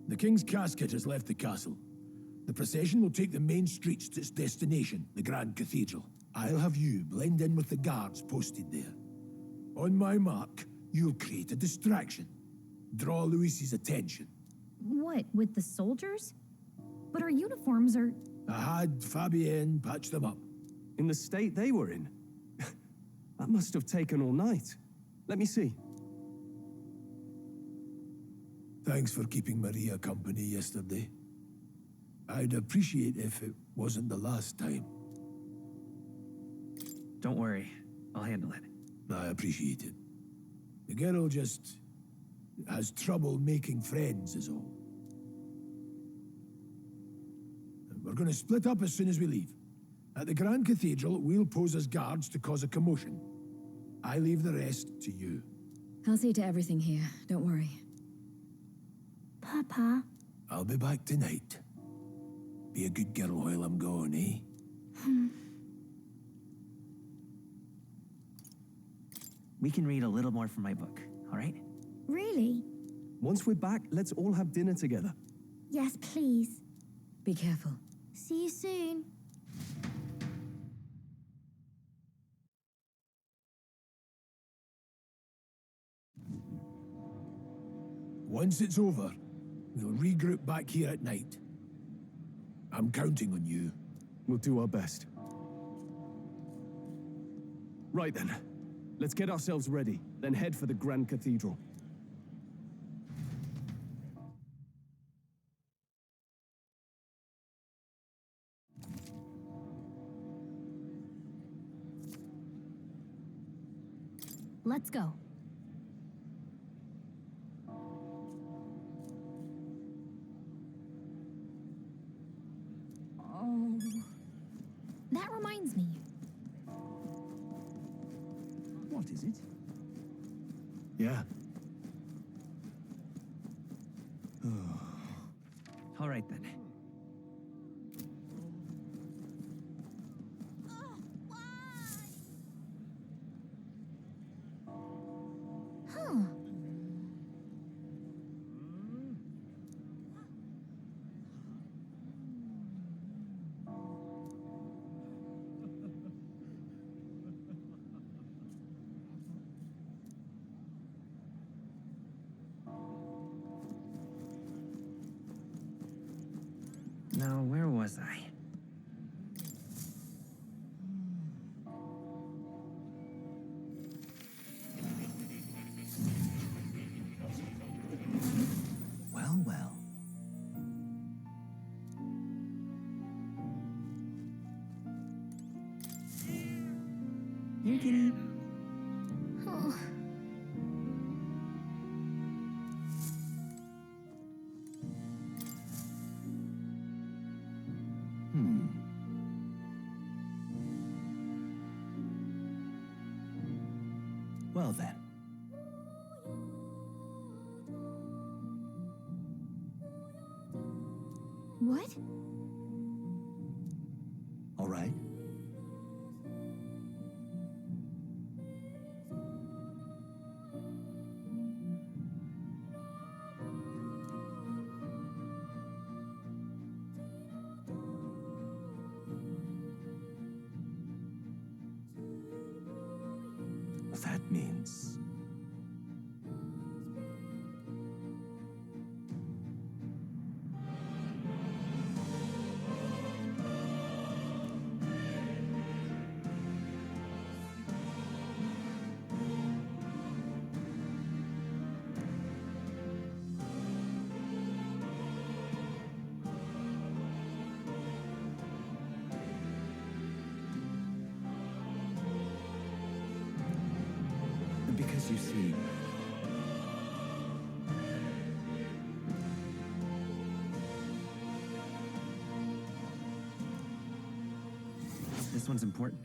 The king's casket has left the castle. The procession will take the main streets to its destination, the Grand Cathedral. I'll have you blend in with the guards posted there. On my mark, you'll create a distraction. Draw Luis's attention. What, with the soldiers? But our uniforms are... I had Fabienne patch them up. In the state they were in? That must have taken all night. Let me see. Thanks for keeping Maria company yesterday. I'd appreciate if it wasn't the last time. Don't worry, I'll handle it. I appreciate it. The girl just has trouble making friends is all. We're going to split up as soon as we leave. At the Grand Cathedral, we'll pose as guards to cause a commotion. I leave the rest to you. I'll see to everything here, don't worry. Papa? I'll be back tonight. Be a good girl while I'm gone, eh? We can read a little more from my book, all right? Really? Once we're back, let's all have dinner together. Yes, please. Be careful. See you soon. Once it's over, we'll regroup back here at night. I'm counting on you. We'll do our best. Right then. Let's get ourselves ready, then head for the Grand Cathedral. Let's go. Oh. That reminds me. What is it? Yeah. All right then. Huh. Now, where was I? Well, well. Here, kitty. Oh. Well then. What? All right. That means... Because you see... This one's important.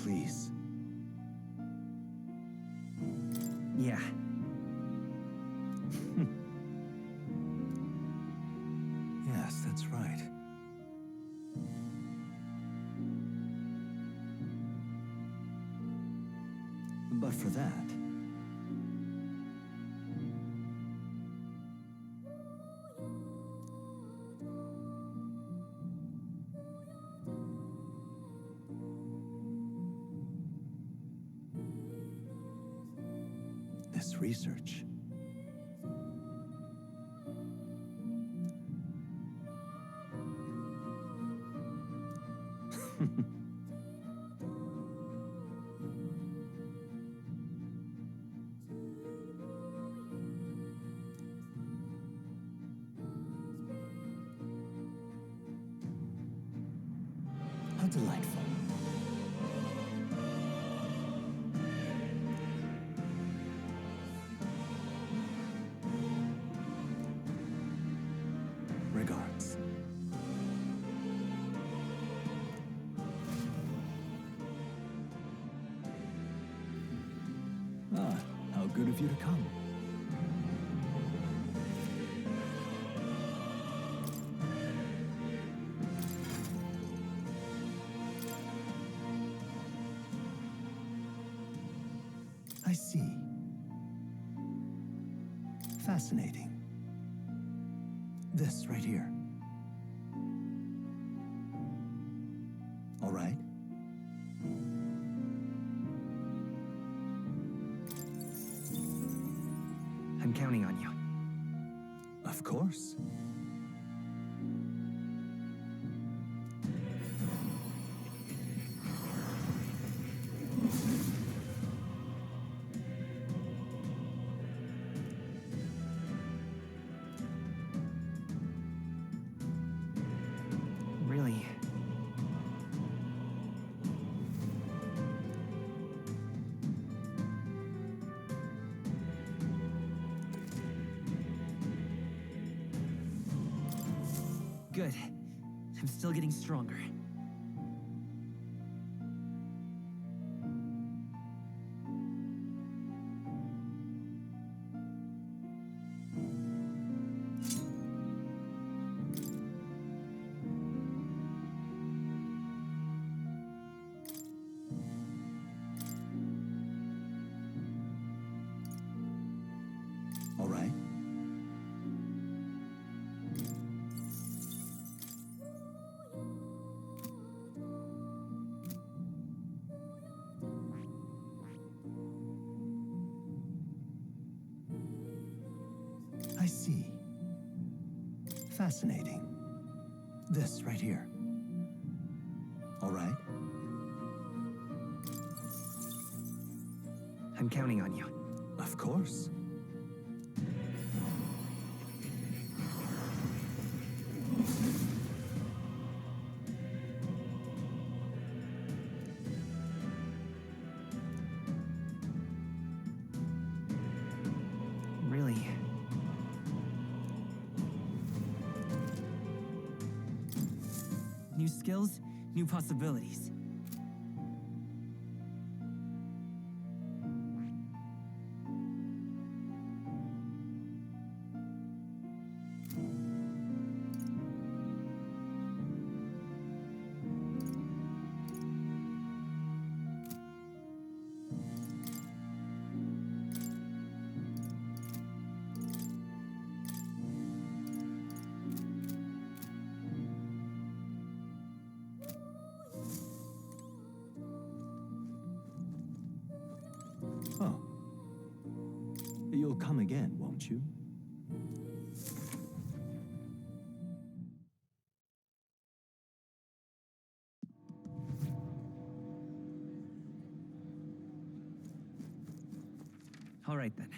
Please. Yeah. Yes, that's right. But for that... this research. How delightful. Regards. Ah, how good of you to come. see. Fascinating. This right here. All right. I'm counting on you. Of course. Really? Good. I'm still getting stronger. All right. I see. Fascinating. This right here. All right. I'm counting on you. Of course. Really? New skills, new possibilities. Oh. You'll come again, won't you? All right then.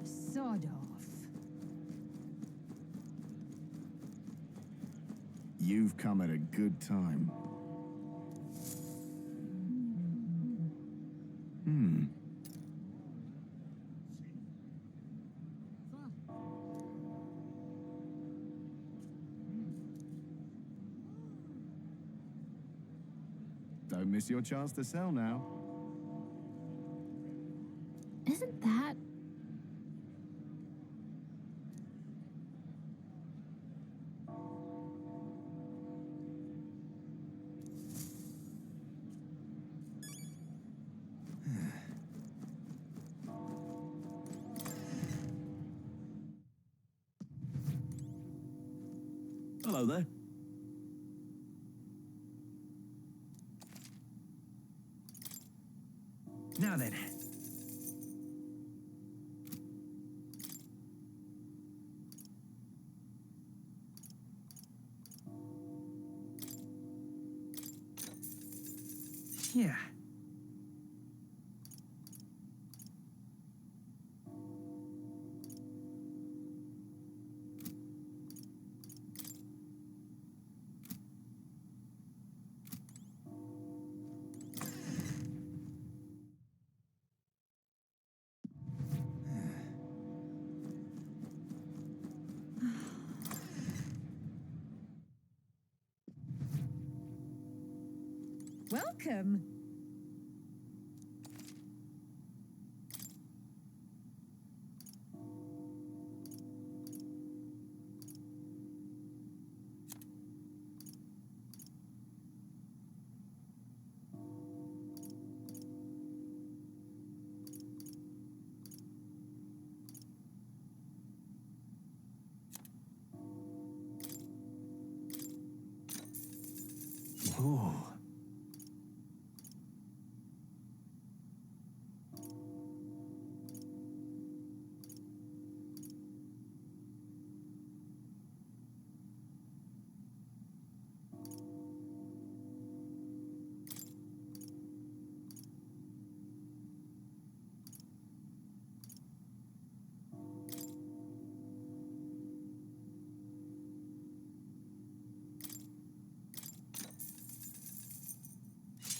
Sod off. You've come at a good time. Don't miss your chance to sell now. Isn't that... Hello there. Now then. Yeah. Welcome. Ooh.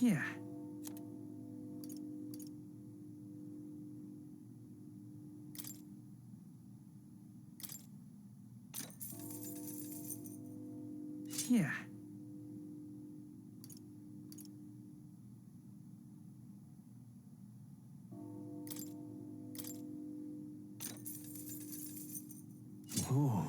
Yeah. Yeah. Ooh.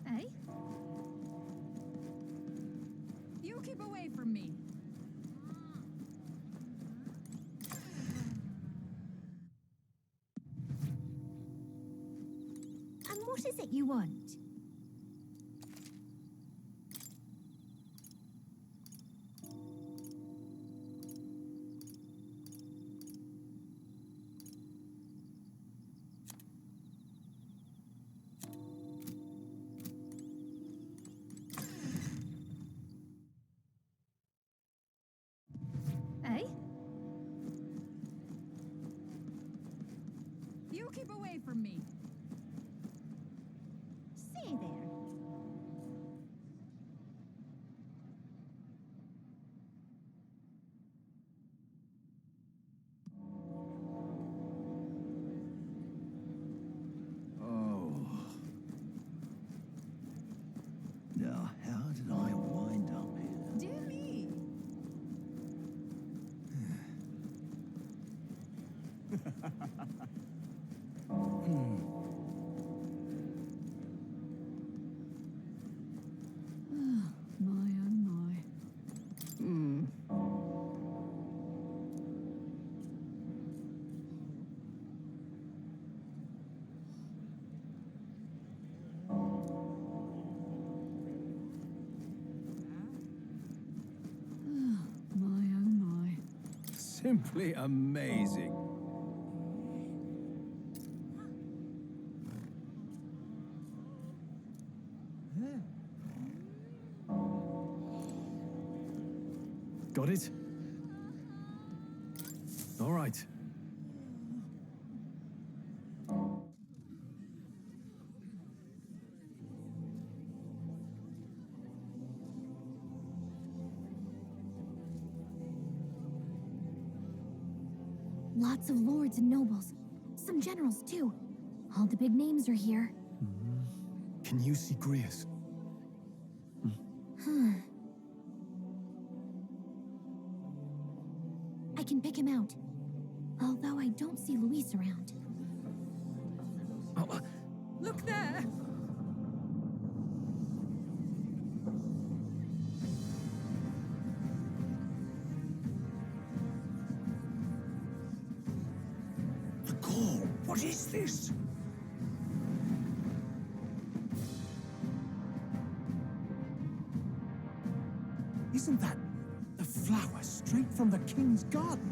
Hey? You keep away from me. And what is it you want? Hey? You keep away from me. See there. Oh. Now, how did I wind up here? Dear me. My oh my. My oh my. Simply amazing. Got it? All right. Lots of lords and nobles. Some generals, too. All the big names are here. Can you see Grius? I can pick him out. Although I don't see Luis around. Look there. The call. What is this? Isn't that the flower straight from the king's garden?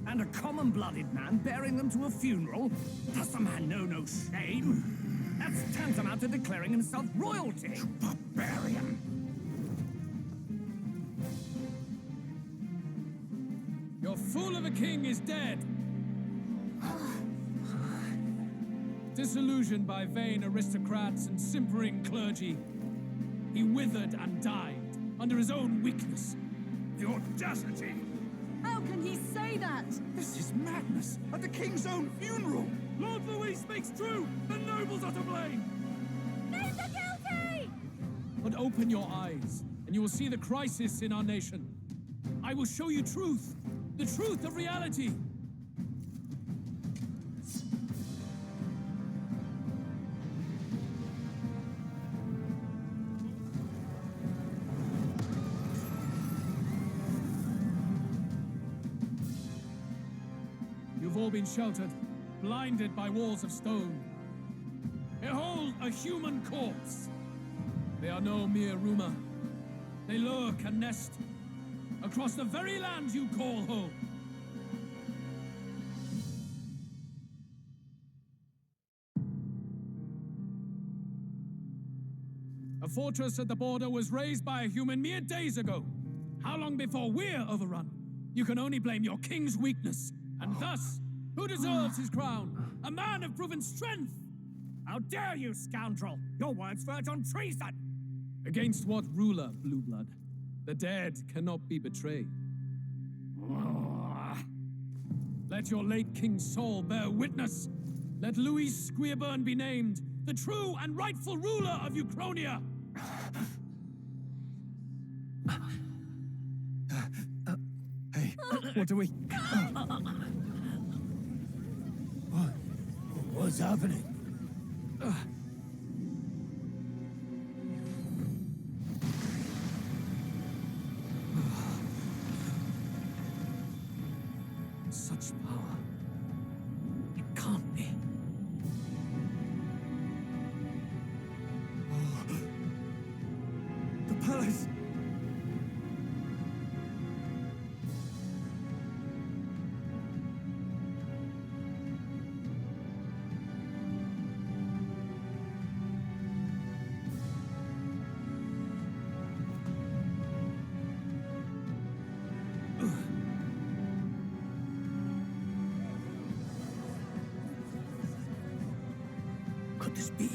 And a common-blooded man bearing them to a funeral? Does the man know no shame? That's tantamount to declaring himself royalty. You barbarian! Your fool of a king is dead. Disillusioned by vain aristocrats and simpering clergy, he withered and died under his own weakness. The audacity! How can he say that? This is madness! At the king's own funeral! Lord Louis speaks true! The nobles are to blame! Name the guilty! But open your eyes, and you will see the crisis in our nation. I will show you truth. the truth of reality. You've all been sheltered, blinded by walls of stone. Behold a human corpse. They are no mere rumor. They lurk and nest across the very land you call home. A fortress at the border was raised by a human mere days ago. How long before we're overrun? You can only blame your king's weakness. And thus, who deserves his crown? A man of proven strength! How dare you, scoundrel! Your words verge on treason! Against what ruler, Blue Blood? The dead cannot be betrayed. Let your late king's soul bear witness. Let Louis Squeerburn be named the true and rightful ruler of Uchronia. Hey, what do we... What's happening? Such power. It can't be. The palace! Could this be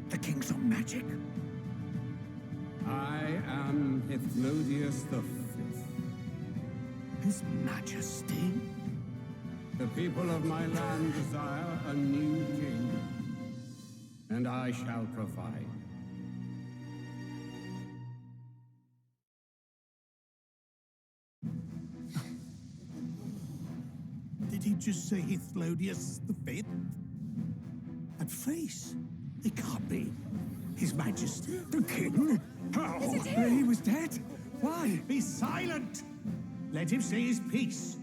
the king's own magic? I am Hypnodius the Fifth. His Majesty? The people of my land desire a new king, and I shall provide. Did he just say Hypnodius the Fifth? That face, it can't be. His Majesty. The king? How? Is it him? He was dead? Why? Be silent! Let him say his piece.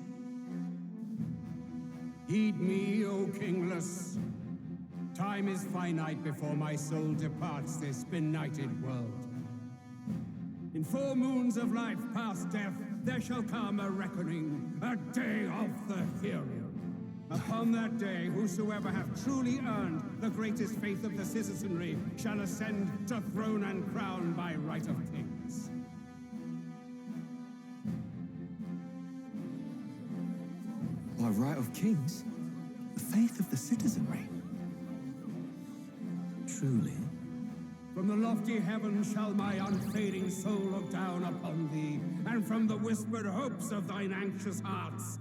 Heed me, O kingless. Time is finite before my soul departs this benighted world. In 4 moons of life past death, there shall come a reckoning, a day of the hero. Upon that day, whosoever have truly earned the greatest faith of the citizenry shall ascend to throne and crown by right of kings. By right of kings? The faith of the citizenry? Truly? From the lofty heavens shall my unfading soul look down upon thee, and from the whispered hopes of thine anxious hearts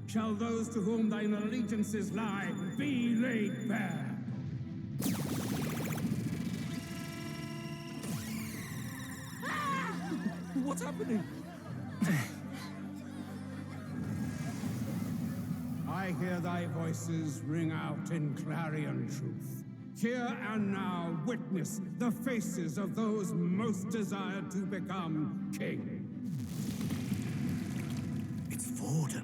shall those to whom thine allegiances lie be laid bare. What's happening? I hear thy voices ring out in clarion truth. Here and now witness the faces of those most desired to become king. It's Vorden.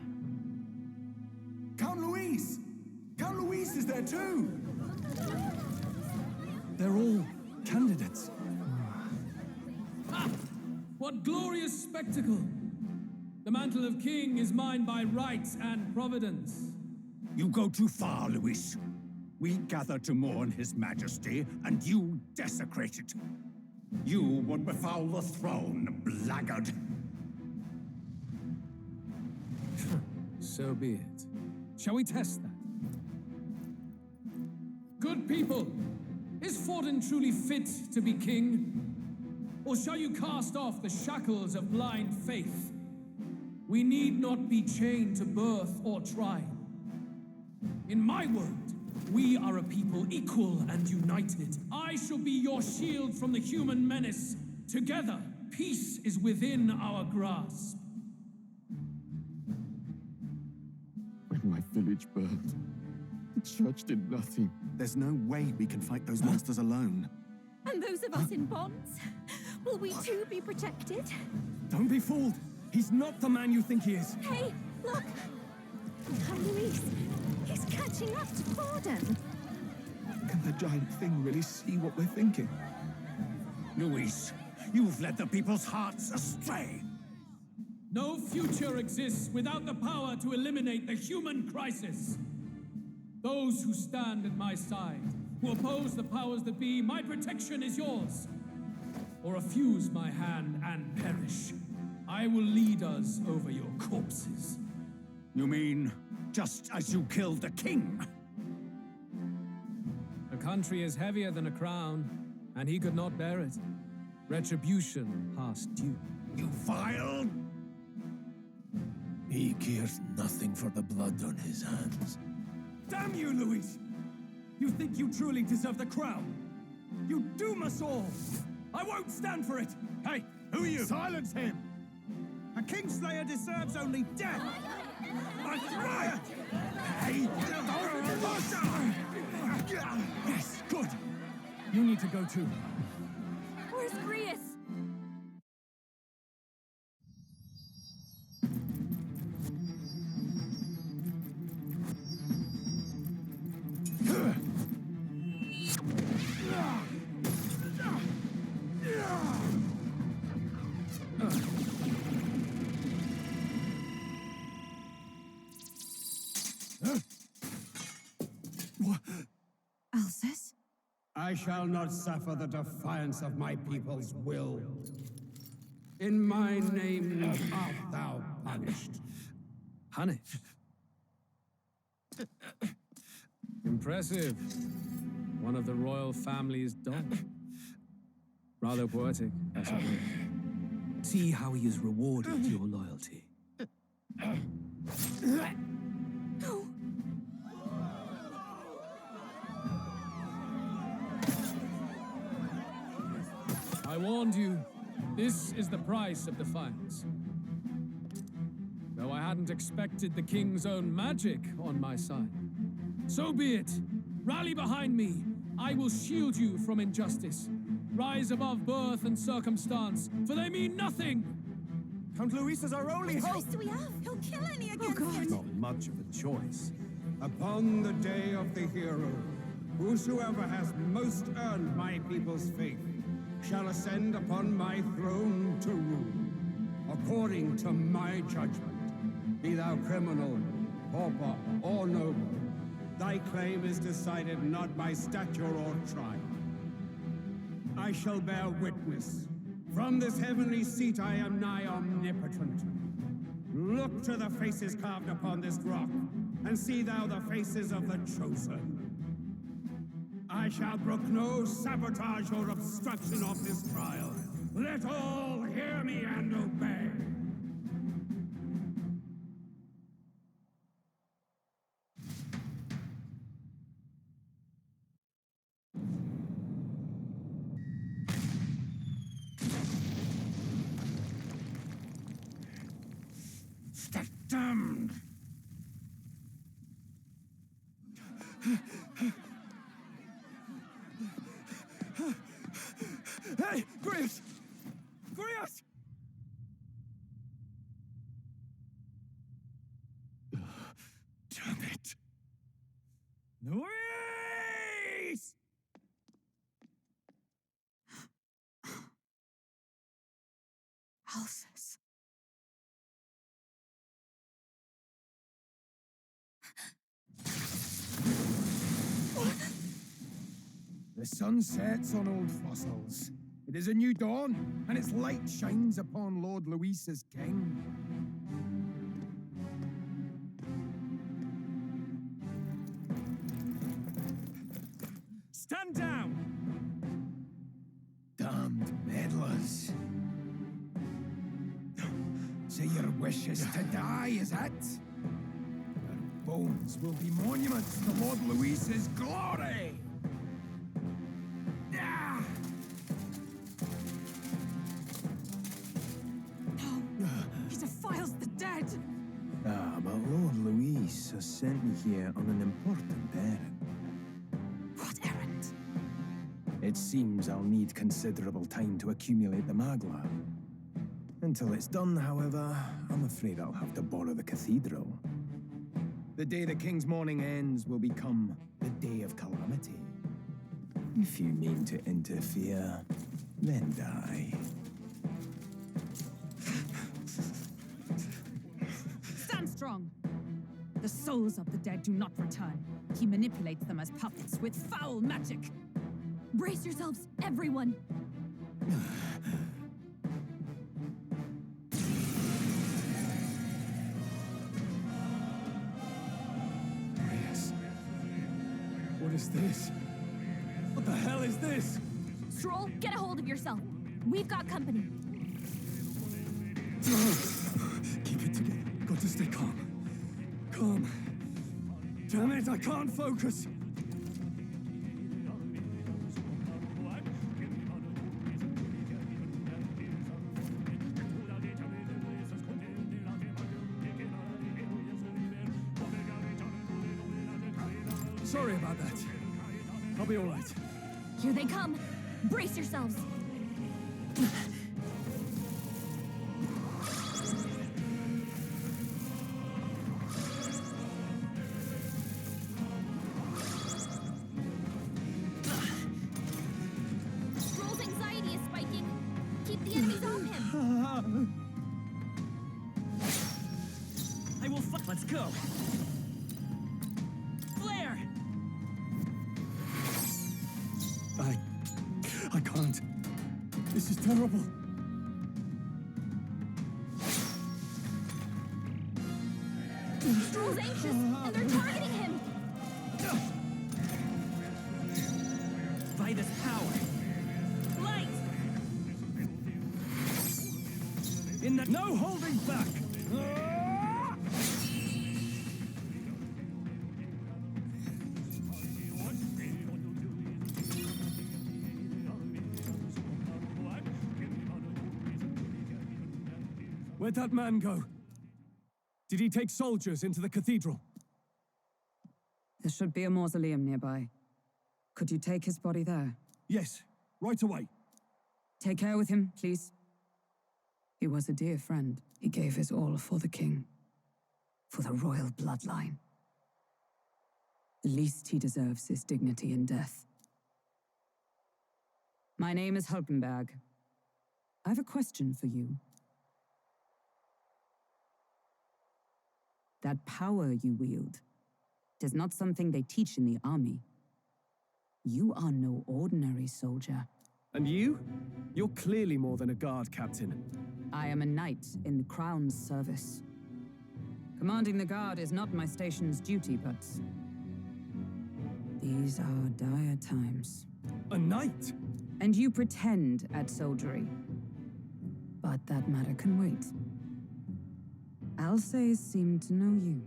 Count Louise! Count Louise is there too! They're all candidates. Ah! What glorious spectacle! The mantle of king is mine by right and providence. You go too far, Louis. We gather to mourn his majesty, and you desecrate it. You would befoul the throne, blackguard. So be it. Shall we test that? Good people, is Vorden truly fit to be king? Or shall you cast off the shackles of blind faith? We need not be chained to birth or tribe. In my world, we are a people equal and united. I shall be your shield from the human menace. Together, peace is within our grasp. village burned. The church did nothing. There's no way we can fight those monsters alone. And those of us in bonds? Will we too be protected? Don't be fooled. He's not the man you think he is. Hey, look! Luis, he's catching up to Gordon. Can the giant thing really see what we're thinking? Luis, you've led the people's hearts astray. No future exists without the power to eliminate the human crisis. Those who stand at my side, who oppose the powers that be, my protection is yours. Or refuse my hand and perish. I will lead us over your corpses. You mean, just as you killed the king? A country is heavier than a crown, and he could not bear it. Retribution past due. You vile! He cares nothing for the blood on his hands. Damn you, Luis! You think you truly deserve the crown? You doom us all! I won't stand for it! Hey, who are you? Silence him! A Kingslayer deserves only death! That's right! Hey! Yes, good! You need to go too. Where's Grius? Alcest? I shall not suffer the defiance of my people's will. In my name art thou punished. Punished? Impressive. One of the royal family's dog. Rather poetic, I suppose. See how he has rewarded your loyalty. I warned you. This is the price of defiance. Though I hadn't expected the king's own magic on my side. So be it. Rally behind me. I will shield you from injustice. Rise above birth and circumstance, for they mean nothing. Count Luis is our only What hope! choice do we have? He'll kill any against him. Not much of a choice. Upon the day of the hero, whosoever has most earned my people's faith shall ascend upon my throne to rule, according to my judgment. Be thou criminal, pauper, or noble, thy claim is decided not by stature or tribe. I shall bear witness. From this heavenly seat I am nigh omnipotent. Look to the faces carved upon this rock, and see thou the faces of the chosen. I shall brook no sabotage or obstruction of this trial. Let all hear me and obey. Damned! Hey, Grius! Grius! Damn it! Luis! Alcest. The sun sets on old fossils. It is a new dawn, and its light shines upon Lord Luis's king. Stand down! Damned meddlers. So your wish is to die, is it? Your bones will be monuments to Lord Luis's glory! No, he defiles the dead. Ah, but Lord Luis has sent me here on an important errand. What errand? It seems I'll need considerable time to accumulate the Magla. Until it's done, however, I'm afraid I'll have to borrow the cathedral. The day the King's morning ends will become the day of calamity. If you mean to interfere, then die. Stand strong! The souls of the dead do not return. He manipulates them as puppets with foul magic. Brace yourselves, everyone! What is this? What the hell is this? Stroll, get a hold of yourself. We've got company. Keep it together. Got to stay calm. Calm. Damn it, I can't focus. Sorry about that. I'll be all right. Here they come. Brace yourselves. Stroll's anxiety is spiking. Keep the enemies off him. I will fight. Let's go. Flare! I can't. This is terrible. Stroll's anxious, and they're targeting him. By this power. Light! In the no holding back. Where'd that man go? Did he take soldiers into the cathedral? There should be a mausoleum nearby. Could you take his body there? Yes, right away. Take care with him, please. He was a dear friend. He gave his all for the king. For the royal bloodline. The least he deserves is dignity in death. My name is Hulkenberg. I have a question for you. That power you wield, it is not something they teach in the army. You are no ordinary soldier. And you? You're clearly more than a guard captain. I am a knight in the Crown's service. Commanding the guard is not my station's duty, but these are dire times. A knight? And you pretend at soldiery. But that matter can wait. Alsace seemed to know you.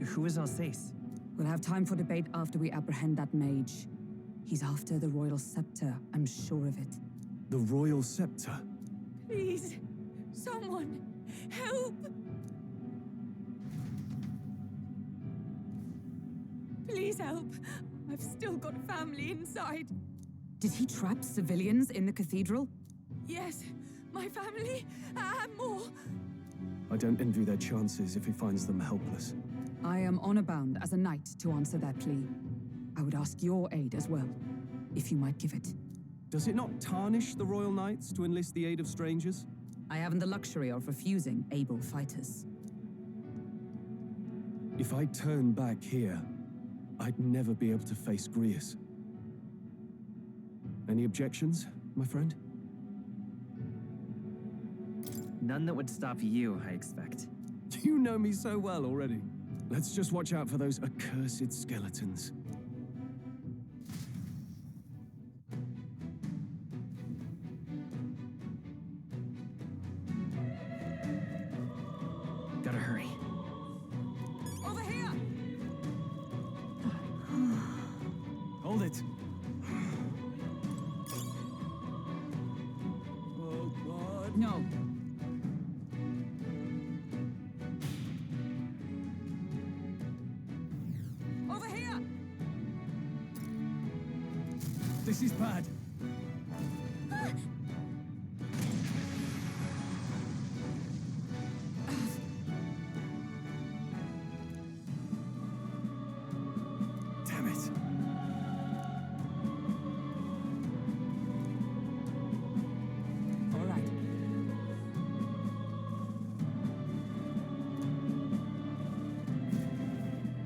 Who is Alsace? We'll have time for debate after we apprehend that mage. He's after the royal scepter, I'm sure of it. The royal scepter? Please, someone, help! Please help. I've still got family inside. Did he trap civilians in the cathedral? Yes, my family, and more. I don't envy their chances if he finds them helpless. I am honor bound as a knight to answer their plea. I would ask your aid as well, if you might give it. Does it not tarnish the Royal Knights to enlist the aid of strangers? I haven't the luxury of refusing able fighters. If I turn back here, I'd never be able to face Grius. Any objections, my friend? None that would stop you, I expect. You know me so well already. Let's just watch out for those accursed skeletons. Gotta hurry. Over here! Hold it. No. This is bad. Damn it. All right.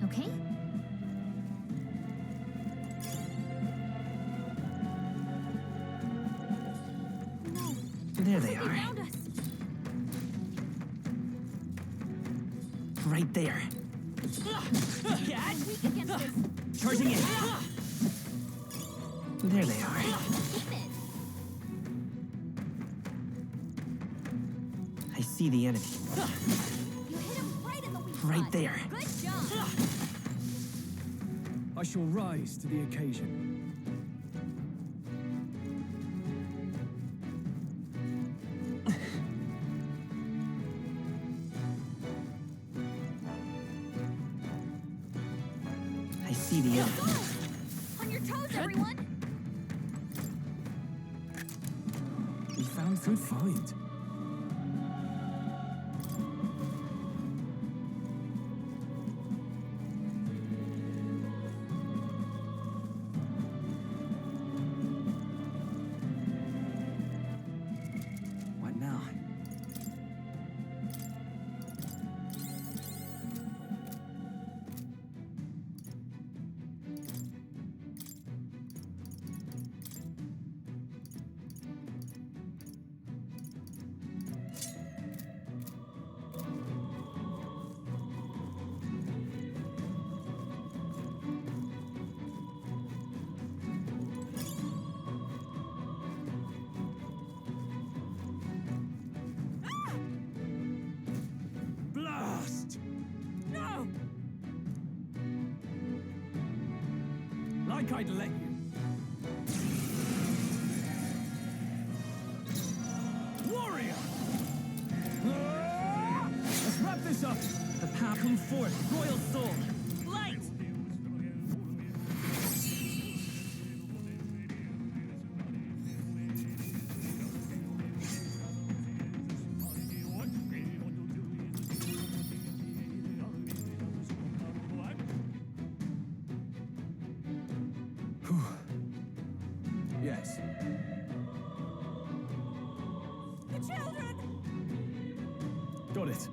Okay? There they are. Right there. Charging in. There they are. I see the enemy. Right there. Good job. I shall rise to the occasion. I see the enemy. On your toes, everyone. We found good find. What now? Blast! No! Like I'd let you. Warrior! Let's wrap this up. The power come forth. Royal soul. Light. Yes. The children. Got it.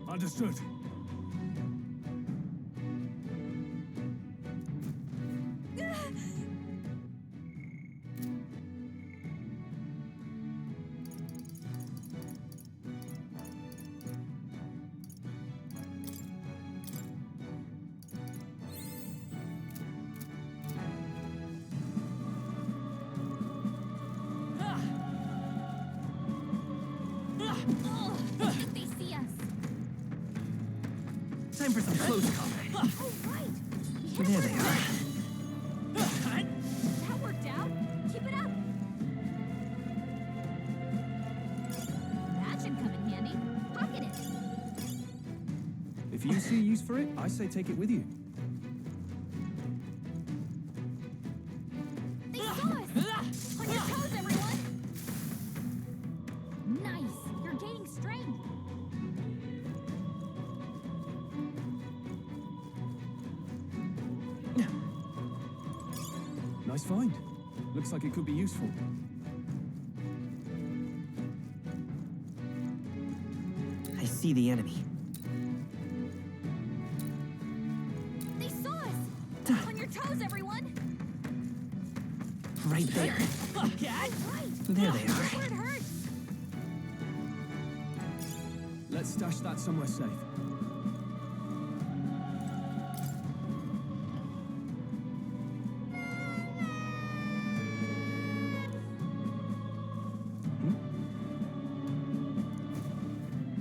Understood. They see us. Time for some close combat. Oh, right. There they are. That worked out. Keep it up. That should come in handy. Pocket it. If you see use for it, I say take it with you. They saw us. On your toes, everyone. Nice. You're gaining strength. Nice find. Looks like it could be useful. I see the enemy. They saw us. On your toes, everyone. Right there. Right. There they are. Where it hurts. Let's stash that somewhere safe.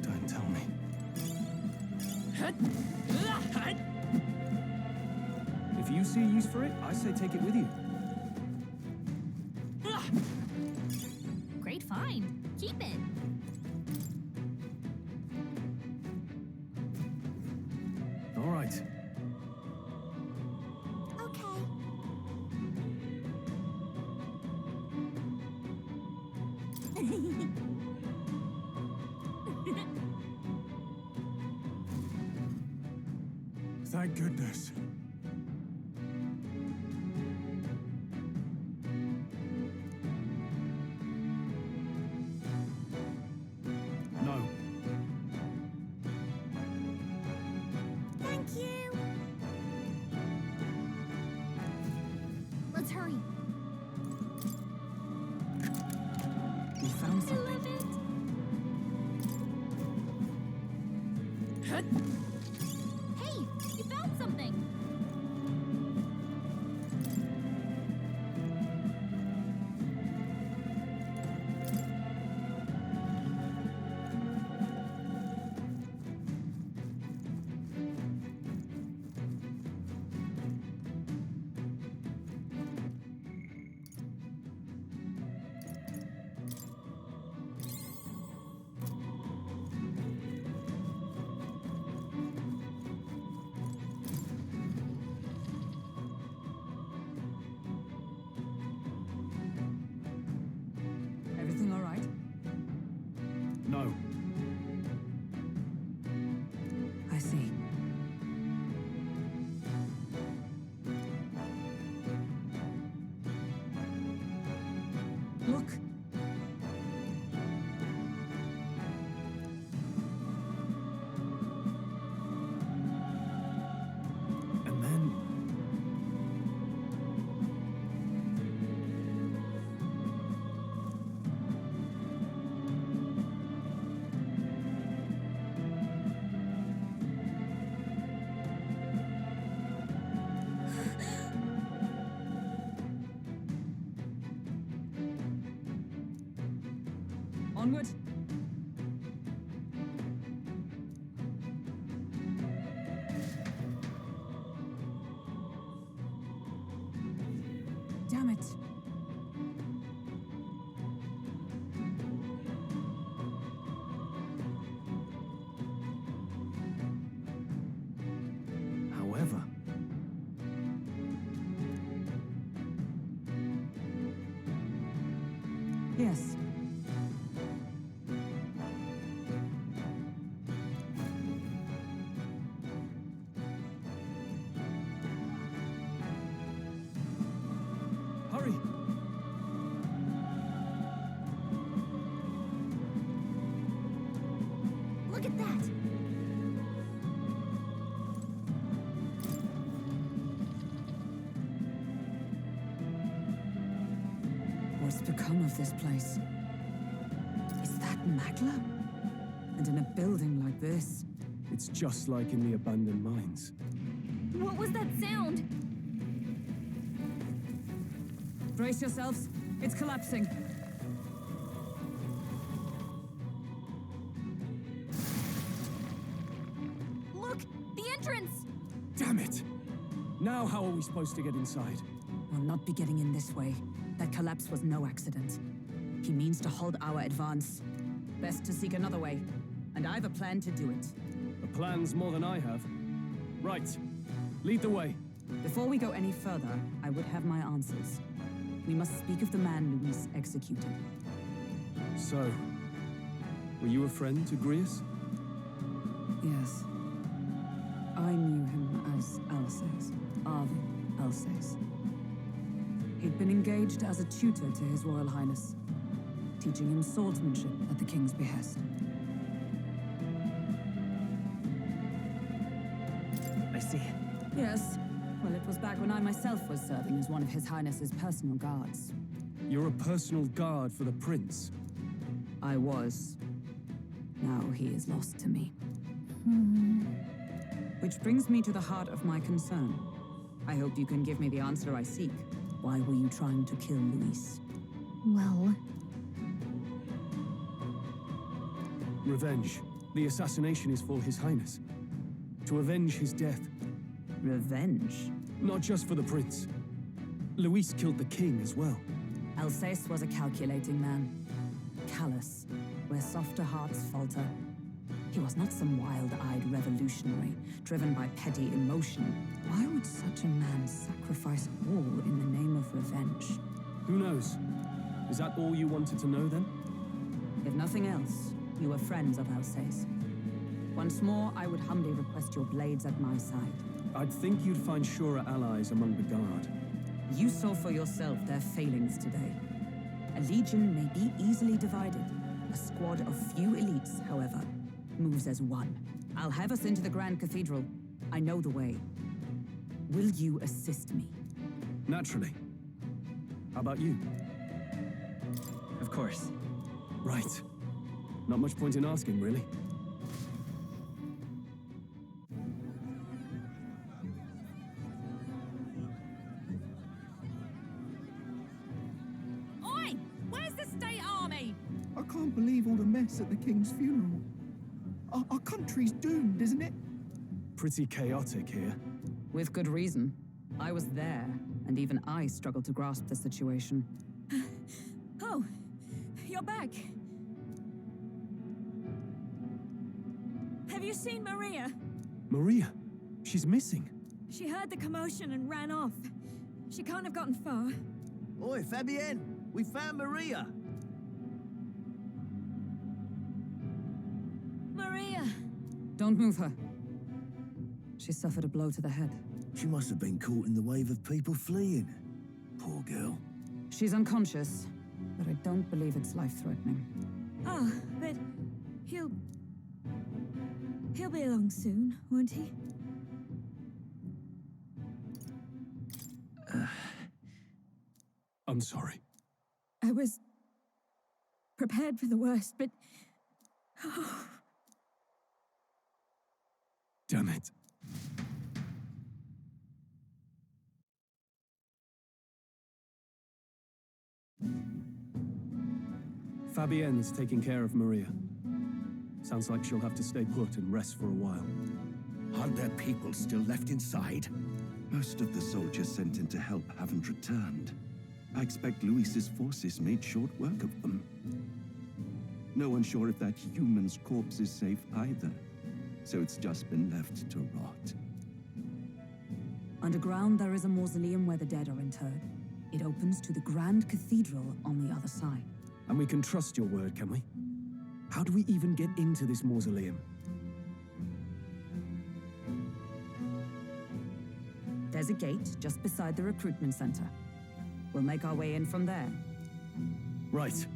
Don't tell me. If you see use for it, I say take it with you. Great find. Keep it. My goodness. No. Thank you! Let's hurry. We found something. Hey, you found something! Everything all right? No. I see. Look! And then... Onward! Damn it! However... Yes. Hurry! Look at that! What's become of this place? Is that Magla? And in a building like this? It's just like in the abandoned mines. What was that sound? Brace yourselves. It's collapsing. Look! The entrance! Damn it! Now how are we supposed to get inside? We'll not be getting in this way. That collapse was no accident. He means to halt our advance. Best to seek another way. And I've a plan to do it. The plan's more than I have. Right. Lead the way. Before we go any further, I would have my answers. We must speak of the man Luis executed. So, were you a friend to Grius? Yes. I knew him as Alsace, Arvin Alsace. He'd been engaged as a tutor to His Royal Highness, teaching him swordsmanship at the king's behest. I see. Yes. Well, it was back when I myself was serving as one of His Highness's personal guards. You're a personal guard for the prince. I was. Now he is lost to me. Which brings me to the heart of my concern. I hope you can give me the answer I seek. Why were you trying to kill Luis? Well... Revenge. The assassination is for His Highness. To avenge his death. Revenge? Not just for the prince. Luis killed the king as well. Alsace was a calculating man. Callous, where softer hearts falter. He was not some wild-eyed revolutionary, driven by petty emotion. Why would such a man sacrifice all in the name of revenge? Who knows? Is that all you wanted to know then? If nothing else, you were friends of Alsace. Once more, I would humbly request your blades at my side. I'd think you'd find surer allies among the Guard. You saw for yourself their failings today. A legion may be easily divided. A squad of few elites, however, moves as one. I'll have us into the Grand Cathedral. I know the way. Will you assist me? Naturally. How about you? Of course. Right. Not much point in asking, really. Oi! Where's the state army? I can't believe all the mess at the king's funeral. Our country's doomed, isn't it? Pretty chaotic here. With good reason. I was there, and even I struggled to grasp the situation. Oh, you're back. Have you seen Maria? Maria? She's missing. She heard the commotion and ran off. She can't have gotten far. Oi, Fabienne! We found Maria! Maria! Don't move her. She suffered a blow to the head. She must have been caught in the wave of people fleeing. Poor girl. She's unconscious, but I don't believe it's life-threatening. Oh, but he'll be along soon, won't he? I'm sorry. I was prepared for the worst, but... Oh. Damn it. Fabienne is taking care of Maria. Sounds like she'll have to stay put and rest for a while. Aren't there people still left inside? Most of the soldiers sent in to help haven't returned. I expect Luis's forces made short work of them. No one's sure if that human's corpse is safe either, so it's just been left to rot. Underground, there is a mausoleum where the dead are interred. It opens to the Grand Cathedral on the other side. And we can trust your word, can we? How do we even get into this mausoleum? There's a gate just beside the recruitment center. We'll make our way in from there. Right.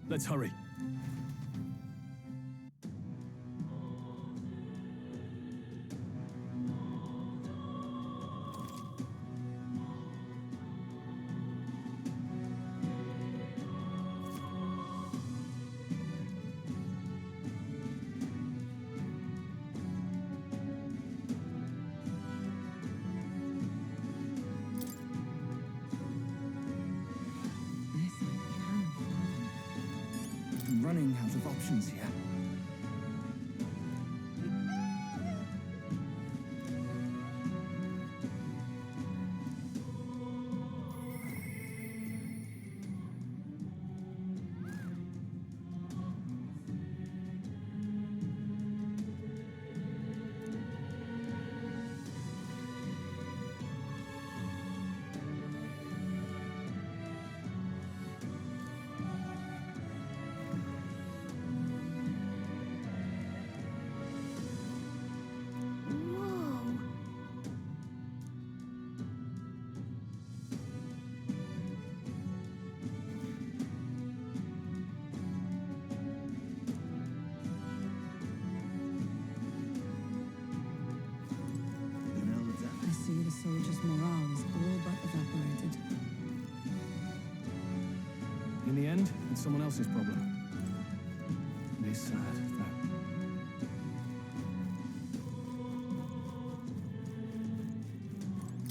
Let's hurry. I'm running out of options here. The soldiers' morale is all but evaporated. In the end, it's someone else's problem. It is sad, that.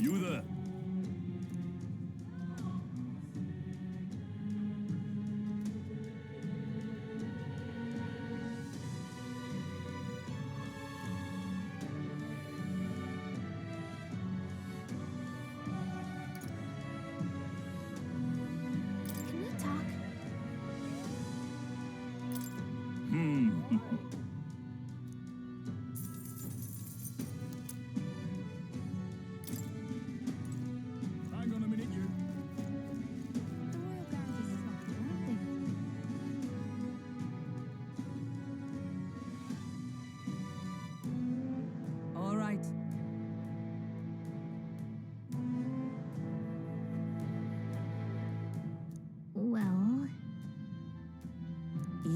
You there? Can we talk?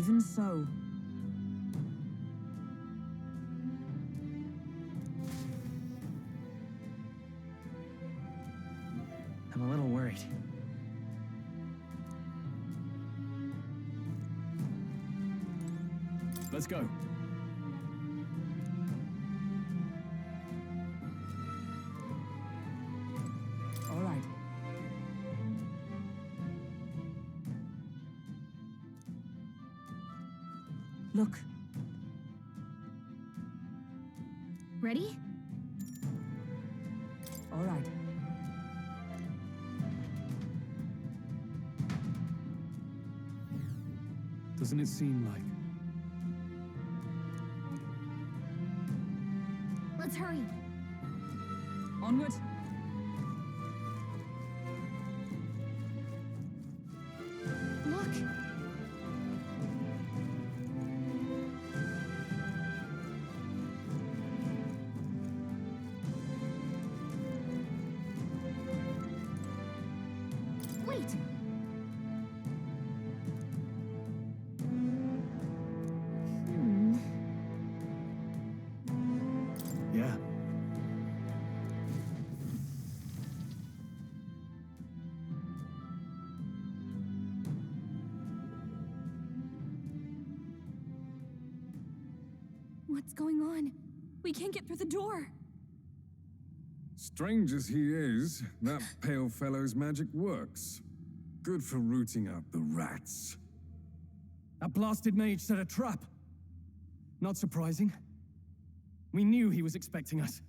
Even so. I'm a little worried. Let's go. All right. Look. Ready? All right. Doesn't it seem like... Let's hurry. Onward. Look. Wait. Yeah. What's going on? We can't get through the door. Strange as he is, that pale fellow's magic works. Good for rooting out the rats. That blasted mage set a trap. Not surprising. We knew he was expecting us.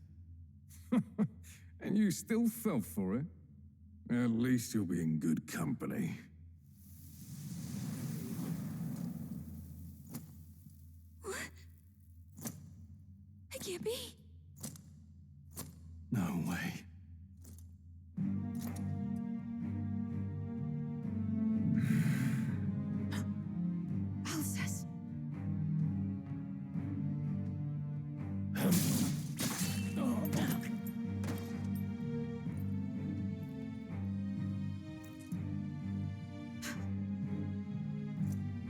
And you still fell for it? At least you'll be in good company. It can't be. No way. Alcest.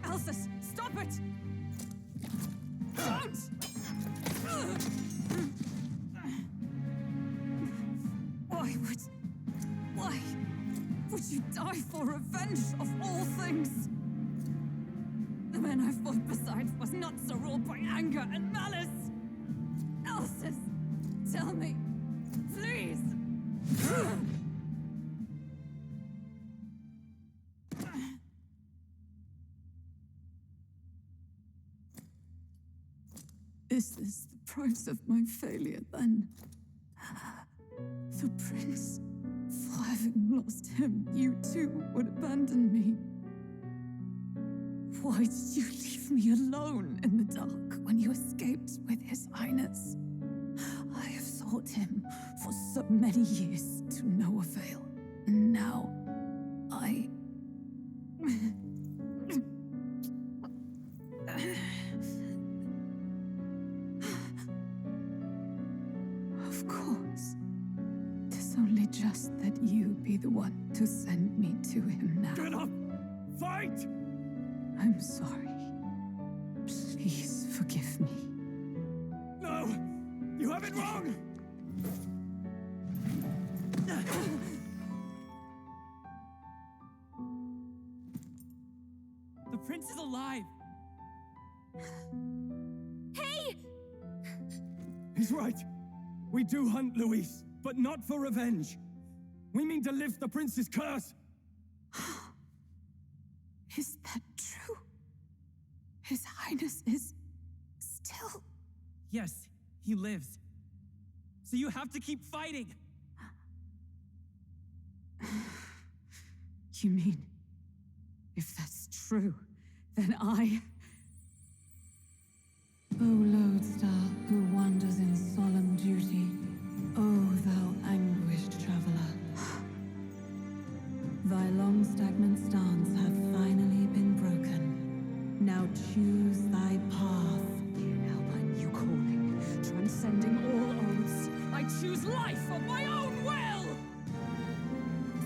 Alcest, stop it! Don't! Why would you die for revenge of all things? The man I fought beside was not so ruled by anger and malice. Alcest, tell me, please. Is this the price of my failure, then? The prince, for having lost him, you too would abandon me. Why did you leave me alone in the dark when you escaped with his highness? I have sought him for so many years to no avail. And now, I... Of course. 'Tis only just that you be the one to send me to him now. Get up! Fight! I'm sorry. Please forgive me. No! You have it wrong! The prince is alive! Hey! He's right. We do hunt Luis, but not for revenge. We mean to lift the prince's curse. Is that true? His Highness is still... Yes, he lives. So you have to keep fighting! You mean, if that's true, then I... O lodestar who wanders in solemn duty, O thou anguished traveler. Thy long stagnant stance hath finally been broken. Now choose thy path. Help a new calling, transcending all oaths. I choose life of my own will!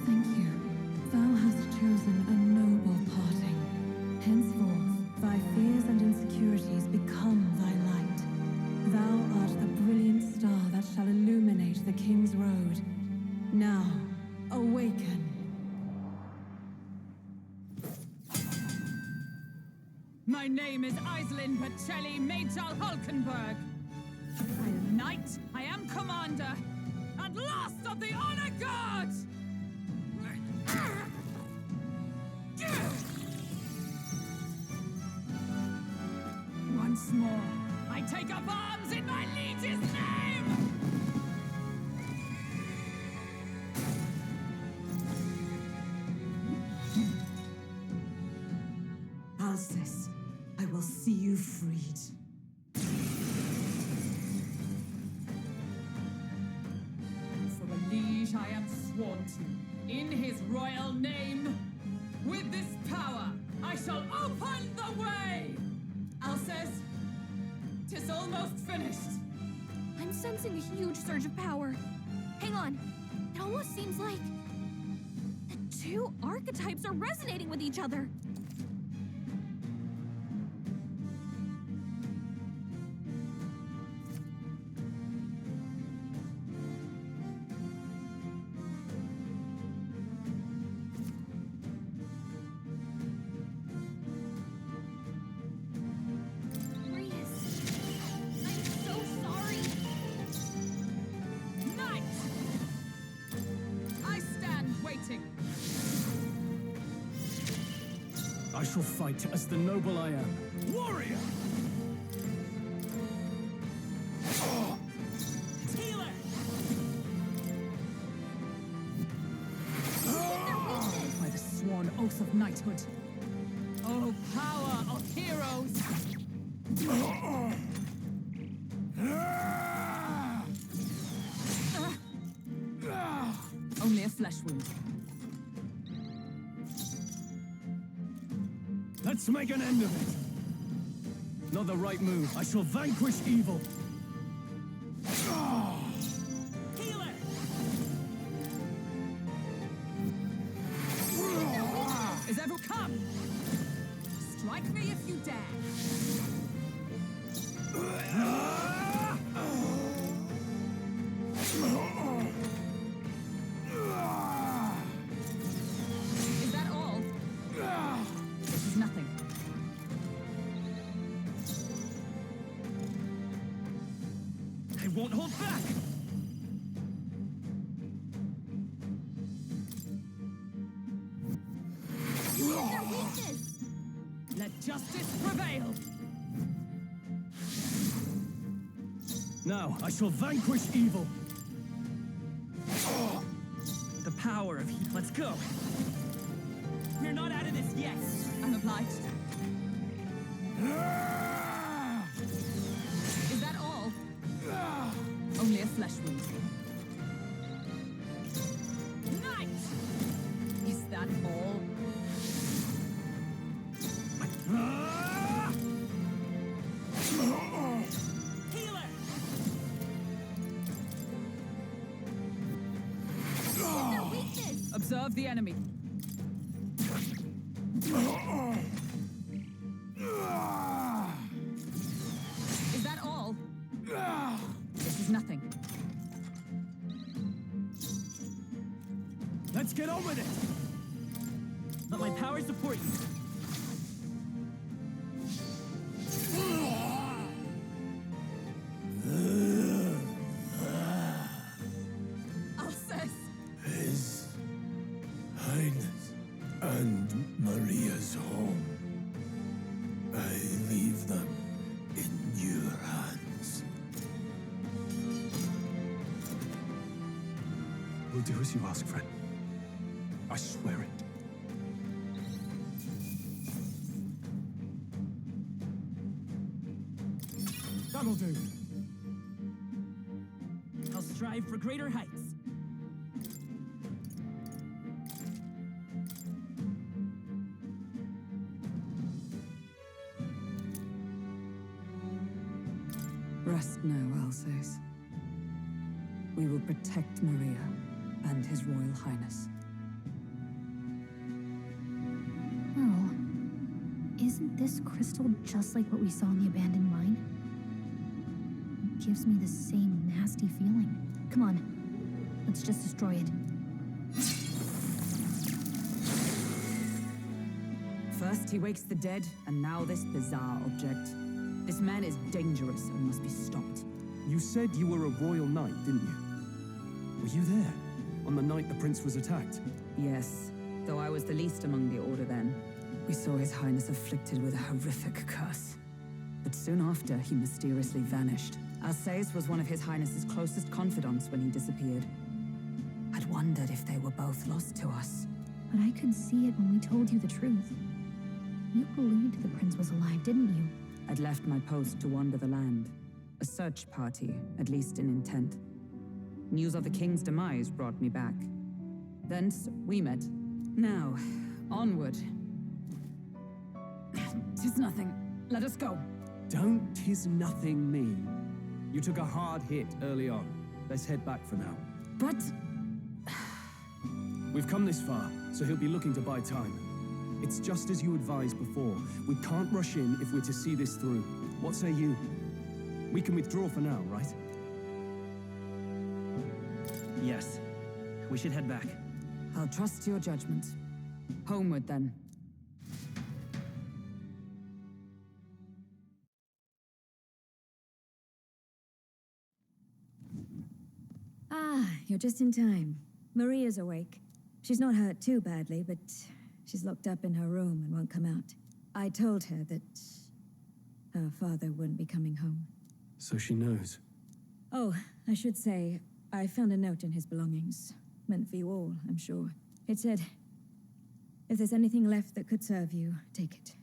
Thank you. Thou hast chosen a noble parting. Henceforth, thy My name is Aislinn Pacelli Majal Hulkenberg. I am knight, I am commander, and last of the honor guard! Once more, I take up arms in my liege's name! Alcest, I will see you freed. For a liege I am sworn to, in his royal name. With this power, I shall open the way! Alcest, 'tis almost finished. I'm sensing a huge surge of power. Hang on. It almost seems like the two archetypes are resonating with each other. I shall fight as the noble I am. Warrior! Healer! By the sworn oath of knighthood. Oh, power of heroes! Only a flesh wound. Let's make an end of it. Not the right move. I shall vanquish evil. Healer! Is ever come? Strike me if you dare. Is that all? This is nothing. I won't hold back! Let justice prevail. Now, I shall vanquish evil. The power of heat. Let's go. We're not out of this yet. I'm obliged. Is that all? Only a flesh wound. Knight! Is that all? Healer! Observe the enemy. Is that all? This is nothing. Let's get on with it! Let my power support you. Alcest! His Highness and Maria's home. I leave them in your hands. We'll do as you ask, friend. I swear it. That'll do. I'll strive for greater heights. Rest now, Alcest. We will protect Maria and His Royal Highness. Oh. Isn't this crystal just like what we saw in the abandoned mine? It gives me the same nasty feeling. Come on. Let's just destroy it. First he wakes the dead, and now this bizarre object. This man is dangerous and must be stopped. You said you were a royal knight, didn't you? Were you there on the night the prince was attacked? Yes, though I was the least among the order then. We saw His Highness afflicted with a horrific curse. But soon after, he mysteriously vanished. Alsace was one of His Highness's closest confidants when he disappeared. I'd wondered if they were both lost to us. But I could see it when we told you the truth. You believed the prince was alive, didn't you? I'd left my post to wander the land. A search party, at least in intent. News of the king's demise brought me back. Thence, we met. Now, onward. 'Tis nothing. Let us go. Don't "'tis nothing" me. You took a hard hit early on. Let's head back for now. But... We've come this far, so he'll be looking to buy time. It's just as you advised before. We can't rush in if we're to see this through. What say you? We can withdraw for now, right? Yes. We should head back. I'll trust your judgment. Homeward, then. Ah, you're just in time. Maria's awake. She's not hurt too badly, but she's locked up in her room and won't come out. I told her that her father wouldn't be coming home. So she knows. Oh, I should say, I found a note in his belongings. Meant for you all, I'm sure. It said, if there's anything left that could serve you, take it.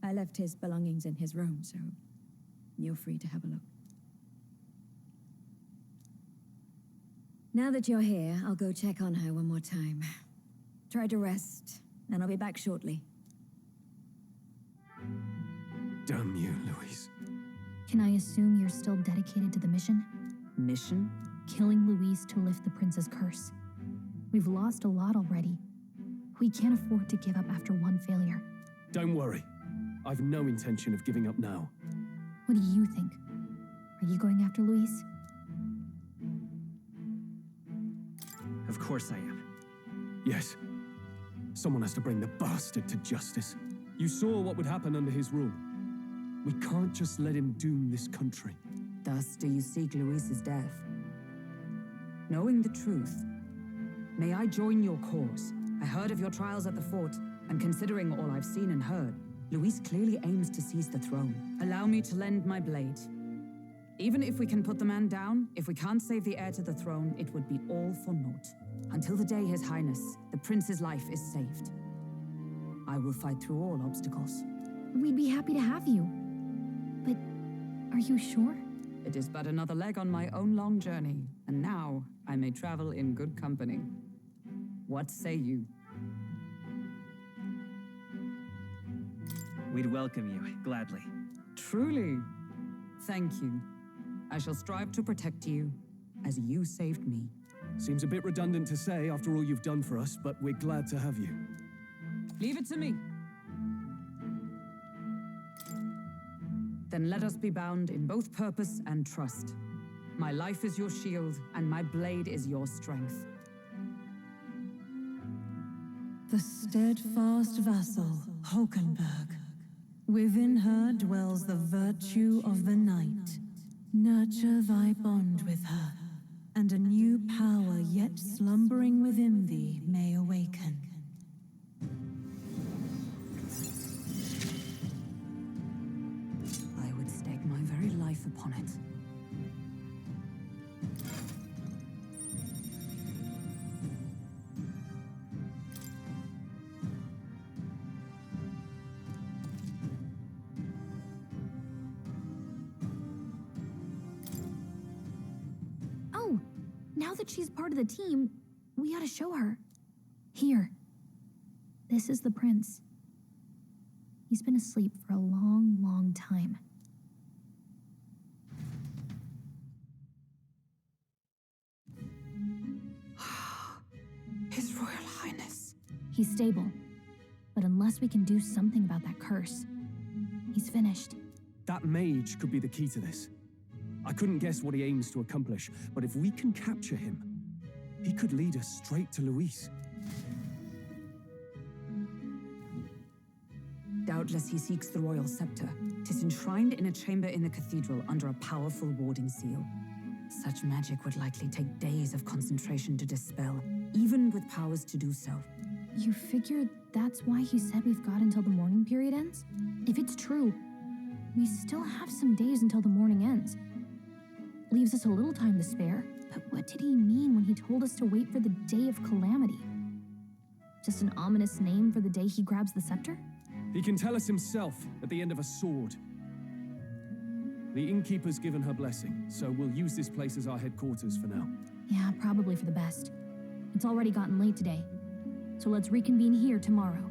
I left his belongings in his room, so you're free to have a look. Now that you're here, I'll go check on her one more time. Try to rest, and I'll be back shortly. Damn you, Louise. Can I assume you're still dedicated to the mission? Mission? Killing Louise to lift the prince's curse. We've lost a lot already. We can't afford to give up after one failure. Don't worry. I've no intention of giving up now. What do you think? Are you going after Louise? Of course I am. Yes. Someone has to bring the bastard to justice. You saw what would happen under his rule. We can't just let him doom this country. Thus do you seek Louise's death. Knowing the truth, may I join your cause? I heard of your trials at the fort, and considering all I've seen and heard, Louise clearly aims to seize the throne. Allow me to lend my blade. Even if we can put the man down, if we can't save the heir to the throne, it would be all for naught. Until the day His Highness, the prince's life, is saved. I will fight through all obstacles. We'd be happy to have you. But are you sure? It is but another leg on my own long journey, and now I may travel in good company. What say you? We'd welcome you, gladly. Truly. Thank you. I shall strive to protect you, as you saved me. Seems a bit redundant to say after all you've done for us, but we're glad to have you. Leave it to me. Then let us be bound in both purpose and trust. My life is your shield, and my blade is your strength. The steadfast vassal, Hulkenberg. Within her dwells the virtue of the knight. Nurture thy bond with her, and a new power yet slumbering within thee may awaken. I would stake my very life upon it. Oh, now that she's part of the team, we gotta show her. Here. This is the prince. He's been asleep for a long, long time. His Royal Highness. He's stable. But unless we can do something about that curse, he's finished. That mage could be the key to this. I couldn't guess what he aims to accomplish, but if we can capture him, he could lead us straight to Louise. Doubtless he seeks the royal scepter. 'Tis enshrined in a chamber in the cathedral under a powerful warding seal. Such magic would likely take days of concentration to dispel, even with powers to do so. You figure that's why he said we've got until the mourning period ends? If it's true, we still have some days until the mourning ends. Leaves us a little time to spare. But what did he mean when he told us to wait for the day of calamity? Just an ominous name for the day he grabs the scepter? He can tell us himself at the end of a sword. The innkeeper's given her blessing, so we'll use this place as our headquarters for now. Yeah, probably for the best. It's already gotten late today, so let's reconvene here tomorrow.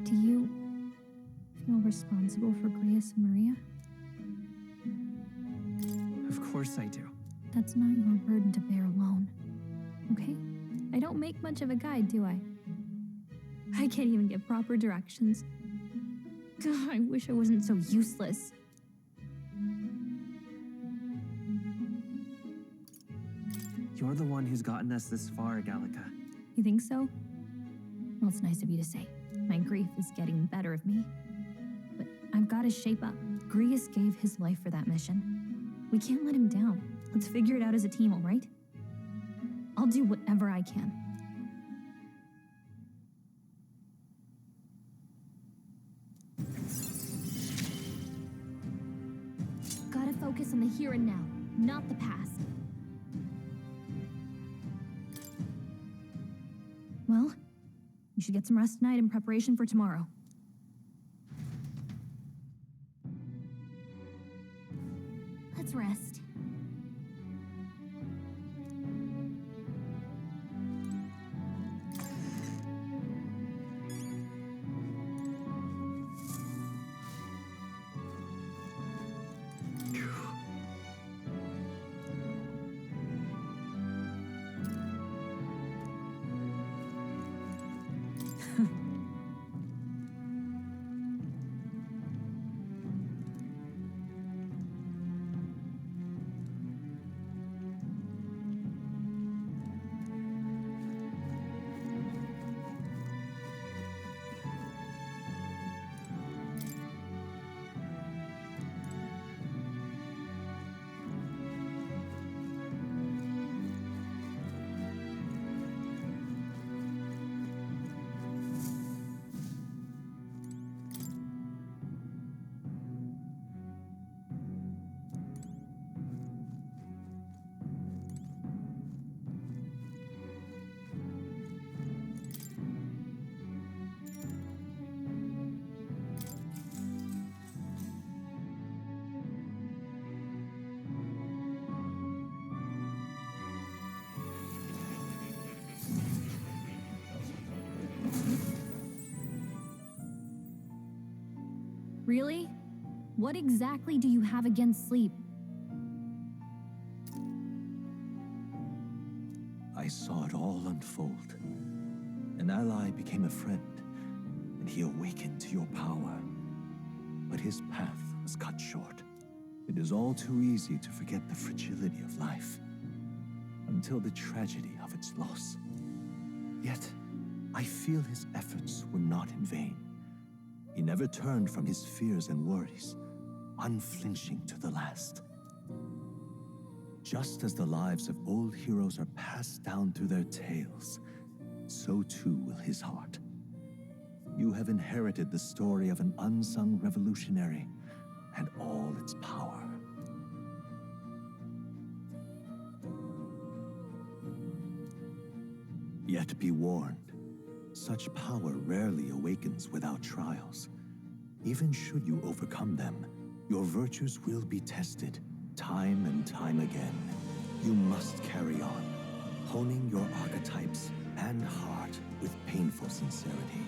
Do you feel responsible for Grius and Maria? Of course I do. That's not your burden to bear alone, okay? I don't make much of a guide, do I? I can't even give proper directions. God, I wish I wasn't so useless. You're the one who's gotten us this far, Gallica. You think so? Well, it's nice of you to say. My grief is getting the better of me. But I've got to shape up. Grius gave his life for that mission. We can't let him down. Let's figure it out as a team, all right? I'll do whatever I can. Gotta focus on the here and now, not the past. Well, you should get some rest tonight in preparation for tomorrow. Let's rest. Really? What exactly do you have against sleep? I saw it all unfold. An ally became a friend, and he awakened to your power. But his path was cut short. It is all too easy to forget the fragility of life, until the tragedy of its loss. Yet, I feel his efforts were not in vain. He never turned from his fears and worries, unflinching to the last. Just as the lives of old heroes are passed down through their tales, so too will his heart. You have inherited the story of an unsung revolutionary and all its power. Yet be warned. Such power rarely awakens without trials. Even should you overcome them, your virtues will be tested, time and time again. You must carry on, honing your archetypes and heart with painful sincerity.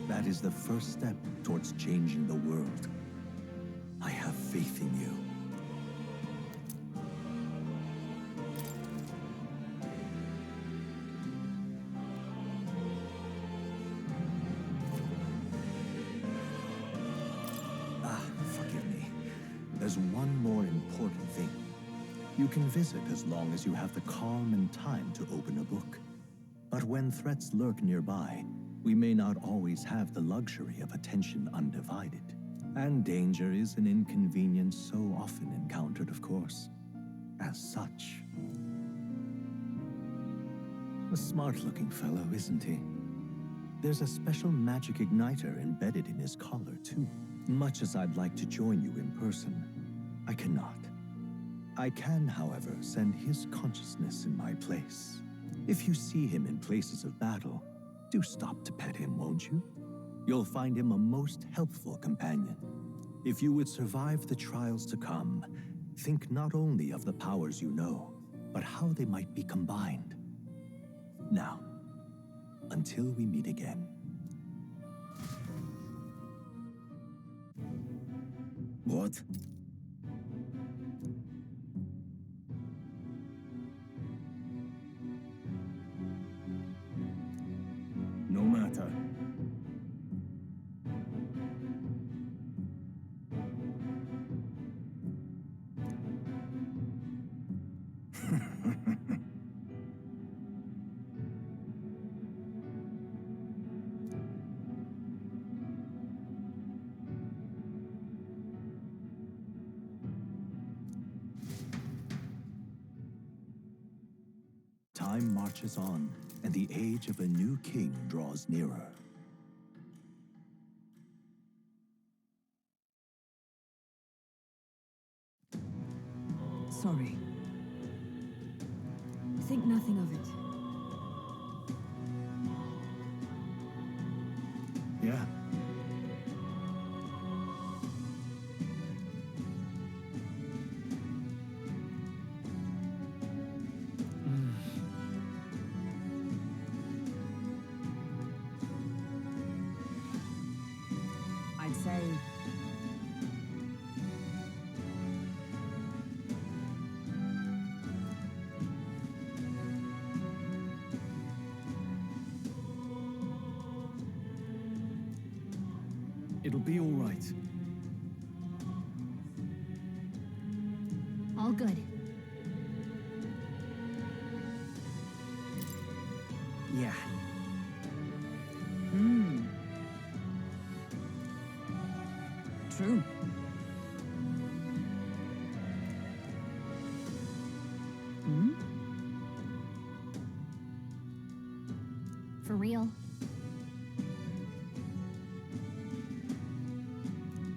That is the first step towards changing the world. I have faith in you. Forgive me. There's one more important thing. You can visit as long as you have the calm and time to open a book. But when threats lurk nearby, we may not always have the luxury of attention undivided. And danger is an inconvenience so often encountered, of course. As such. A smart-looking fellow, isn't he? There's a special magic igniter embedded in his collar, too. Much as I'd like to join you in person, I cannot. I can, however, send his consciousness in my place. If you see him in places of battle, do stop to pet him, won't you? You'll find him a most helpful companion. If you would survive the trials to come, think not only of the powers you know, but how they might be combined. Now, until we meet again. What? No matter. Time marches on, and the age of a new king draws nearer. Sorry. Think nothing of it. Yeah. I'd say... It'll be all right. All good. Yeah. True. For real.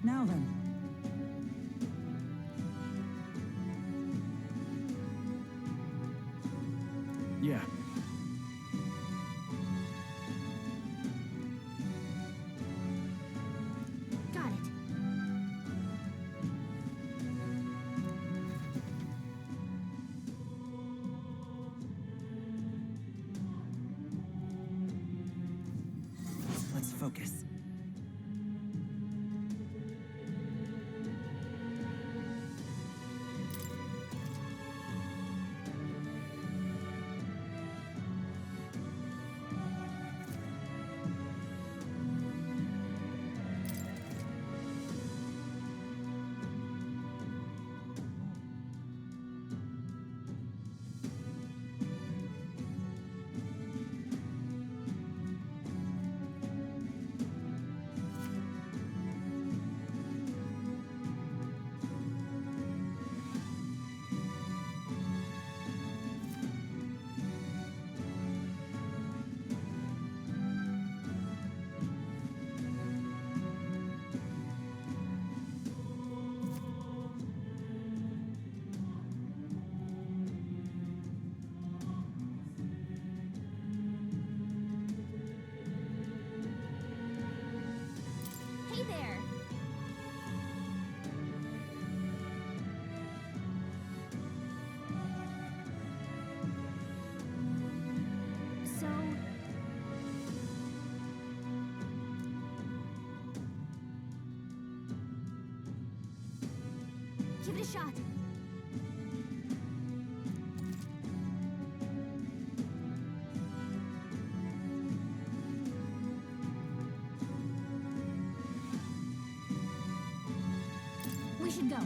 Now then. Yeah. Got it. Let's focus. Hey there! So... give it a shot. We should go.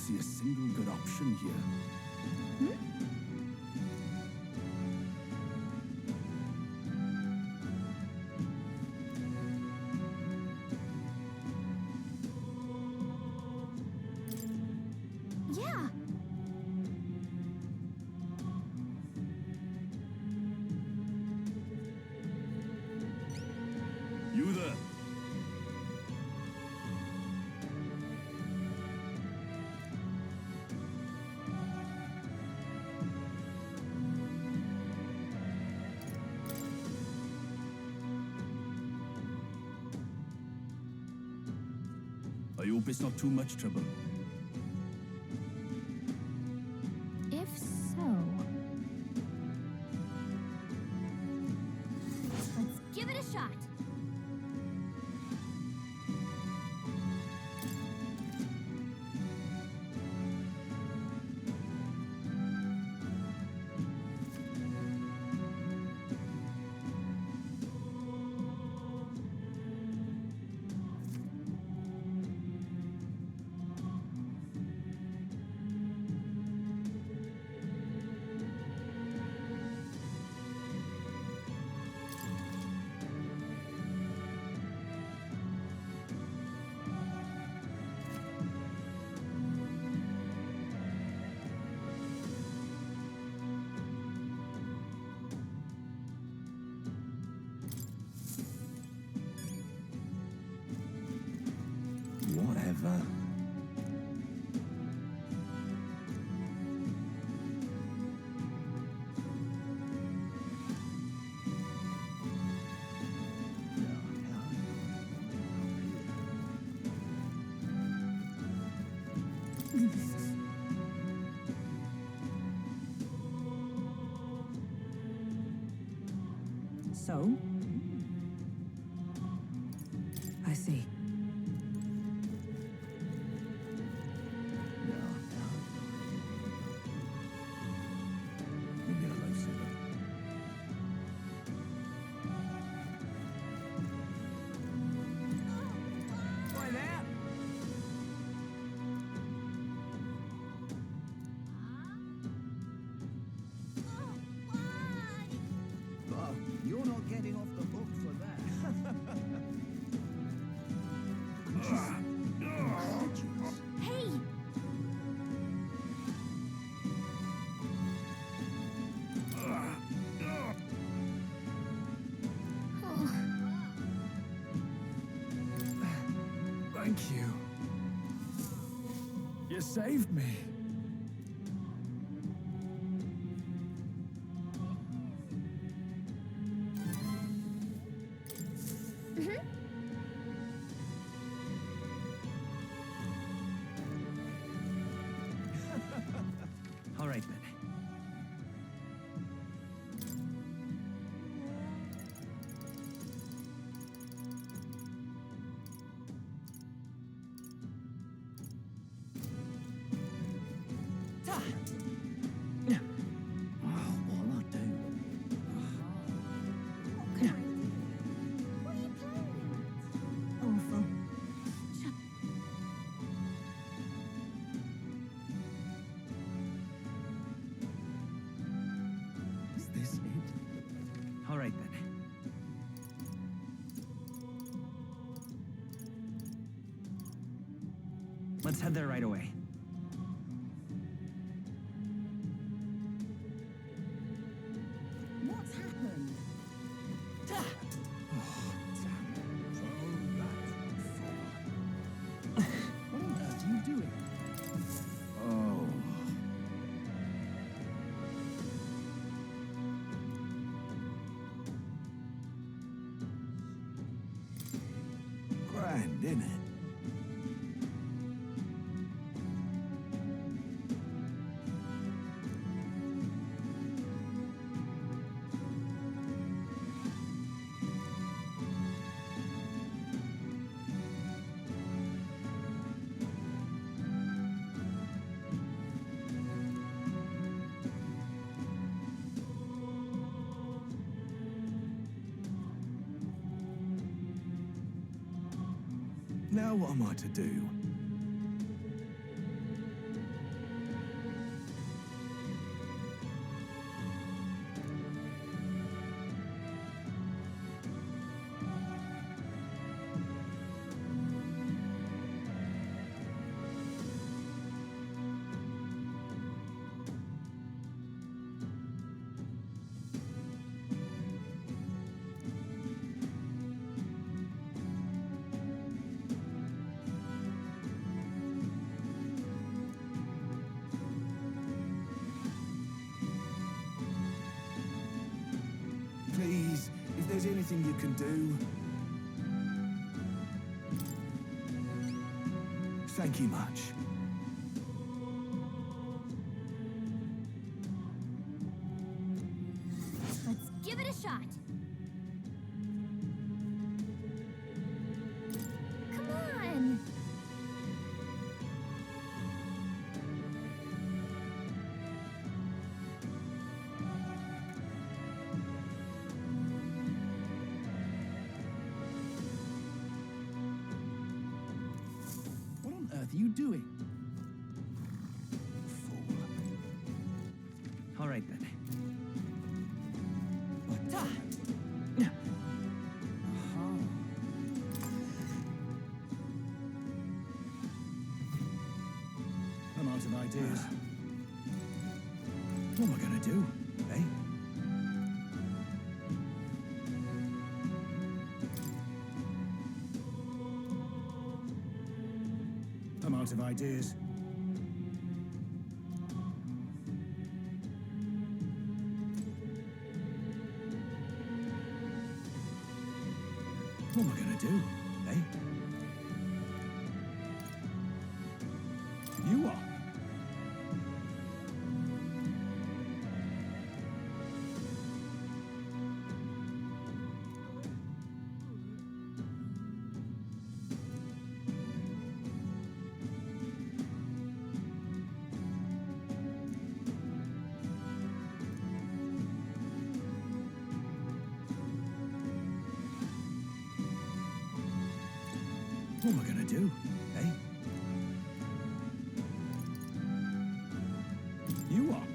see a single good option here. Yeah. You there? I hope it's not too much trouble. If so... let's give it a shot. Whatever. So? I see. Why there? Well, you're not getting off the hook for that. Hey! Thank you. You saved me. All right, then. Awful. Is this it? All right, then. Let's head there right away. What's happened? What on earth are you doing? Oh. Grand, innit? Now what am I to do? anything you can do? Thank you much. Let's give it a shot. Come on. What on earth are you doing? All right, then. I'm out of ideas. What am I gonna do, eh? I'm out of ideas. What am I gonna do, eh? You are. What am I gonna do, eh? You are.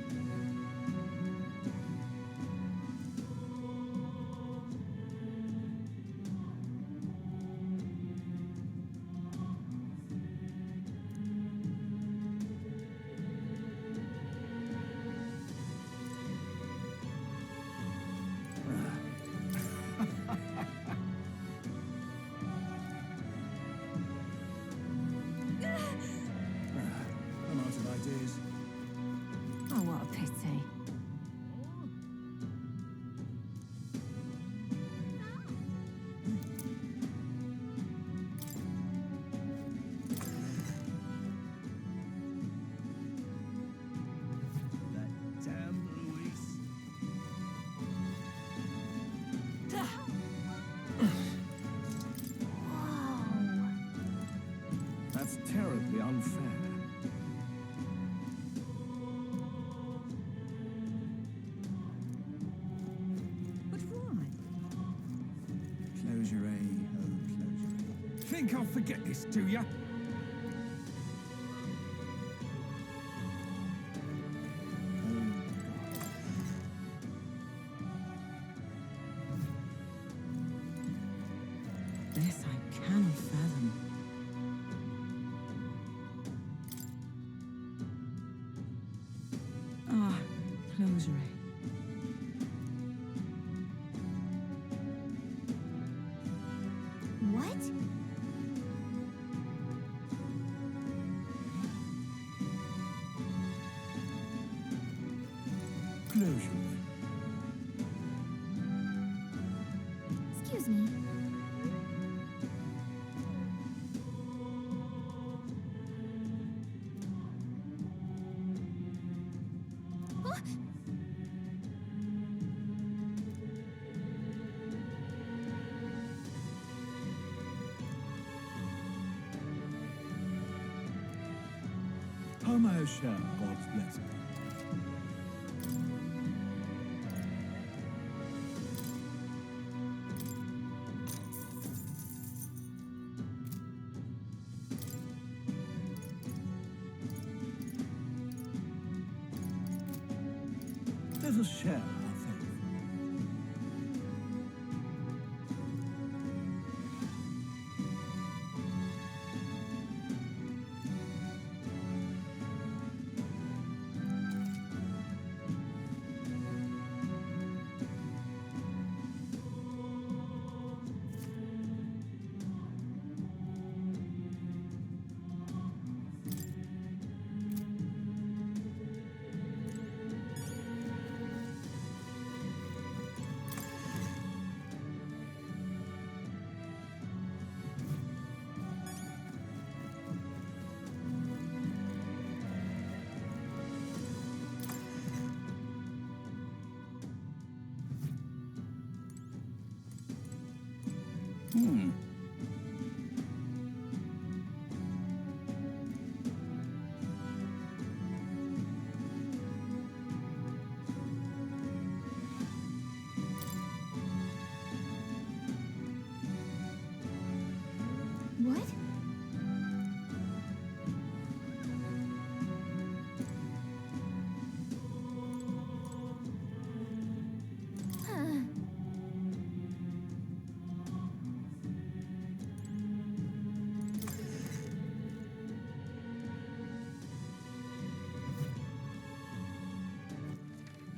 I'm out of ideas. Oh, what a pity. That damn Luis. That's terribly unfair. But why? Closure, eh? Oh, closure. Think I'll forget this, do ya? This I cannot fathom. Ah, closure. What? Closure. Excuse me. Oh! How may I share God's blessing? Let us share our faith. What?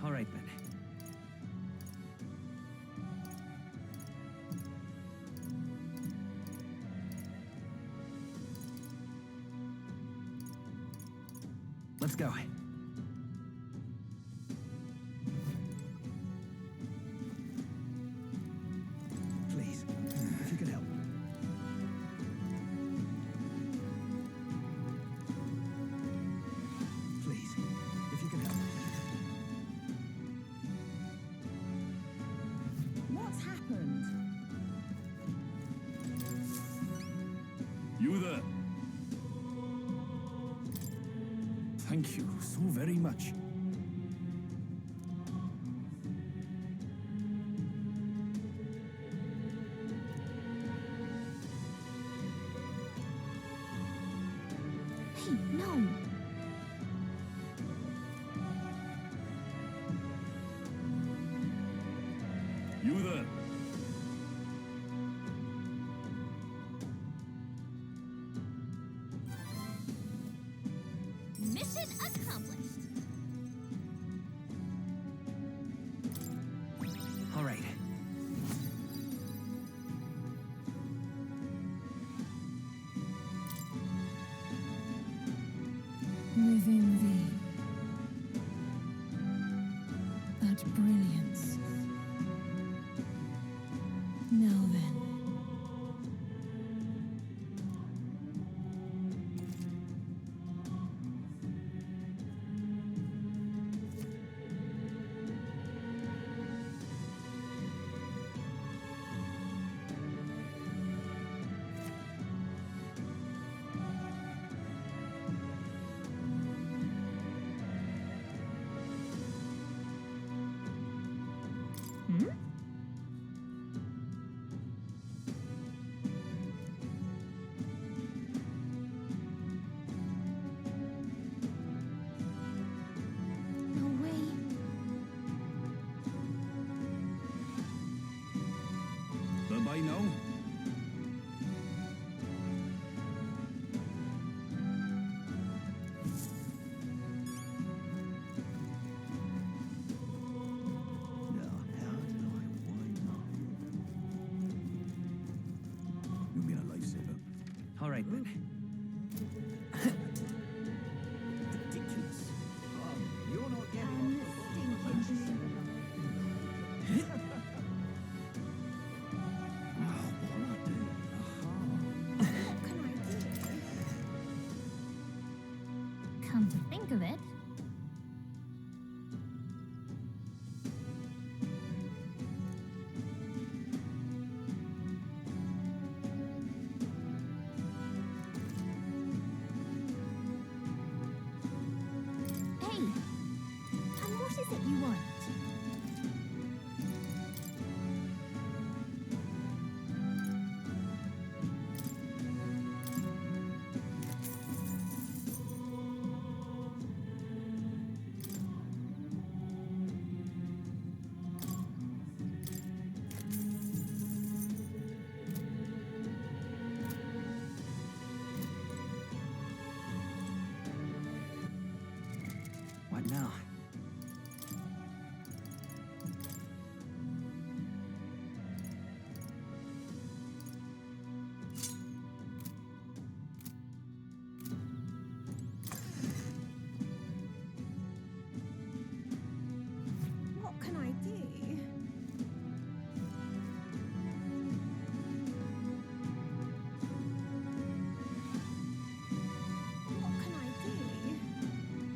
All right, then. Let's go. Please, if you could help. Please, if you could help. What's happened? You there? Thank you so very much. Hey, no. You there? Mission accomplished. All right. Within thee, that brilliance. Now then. No way. Bye-bye now. You've been a lifesaver. All right, then. Ridiculous. You're not getting Come to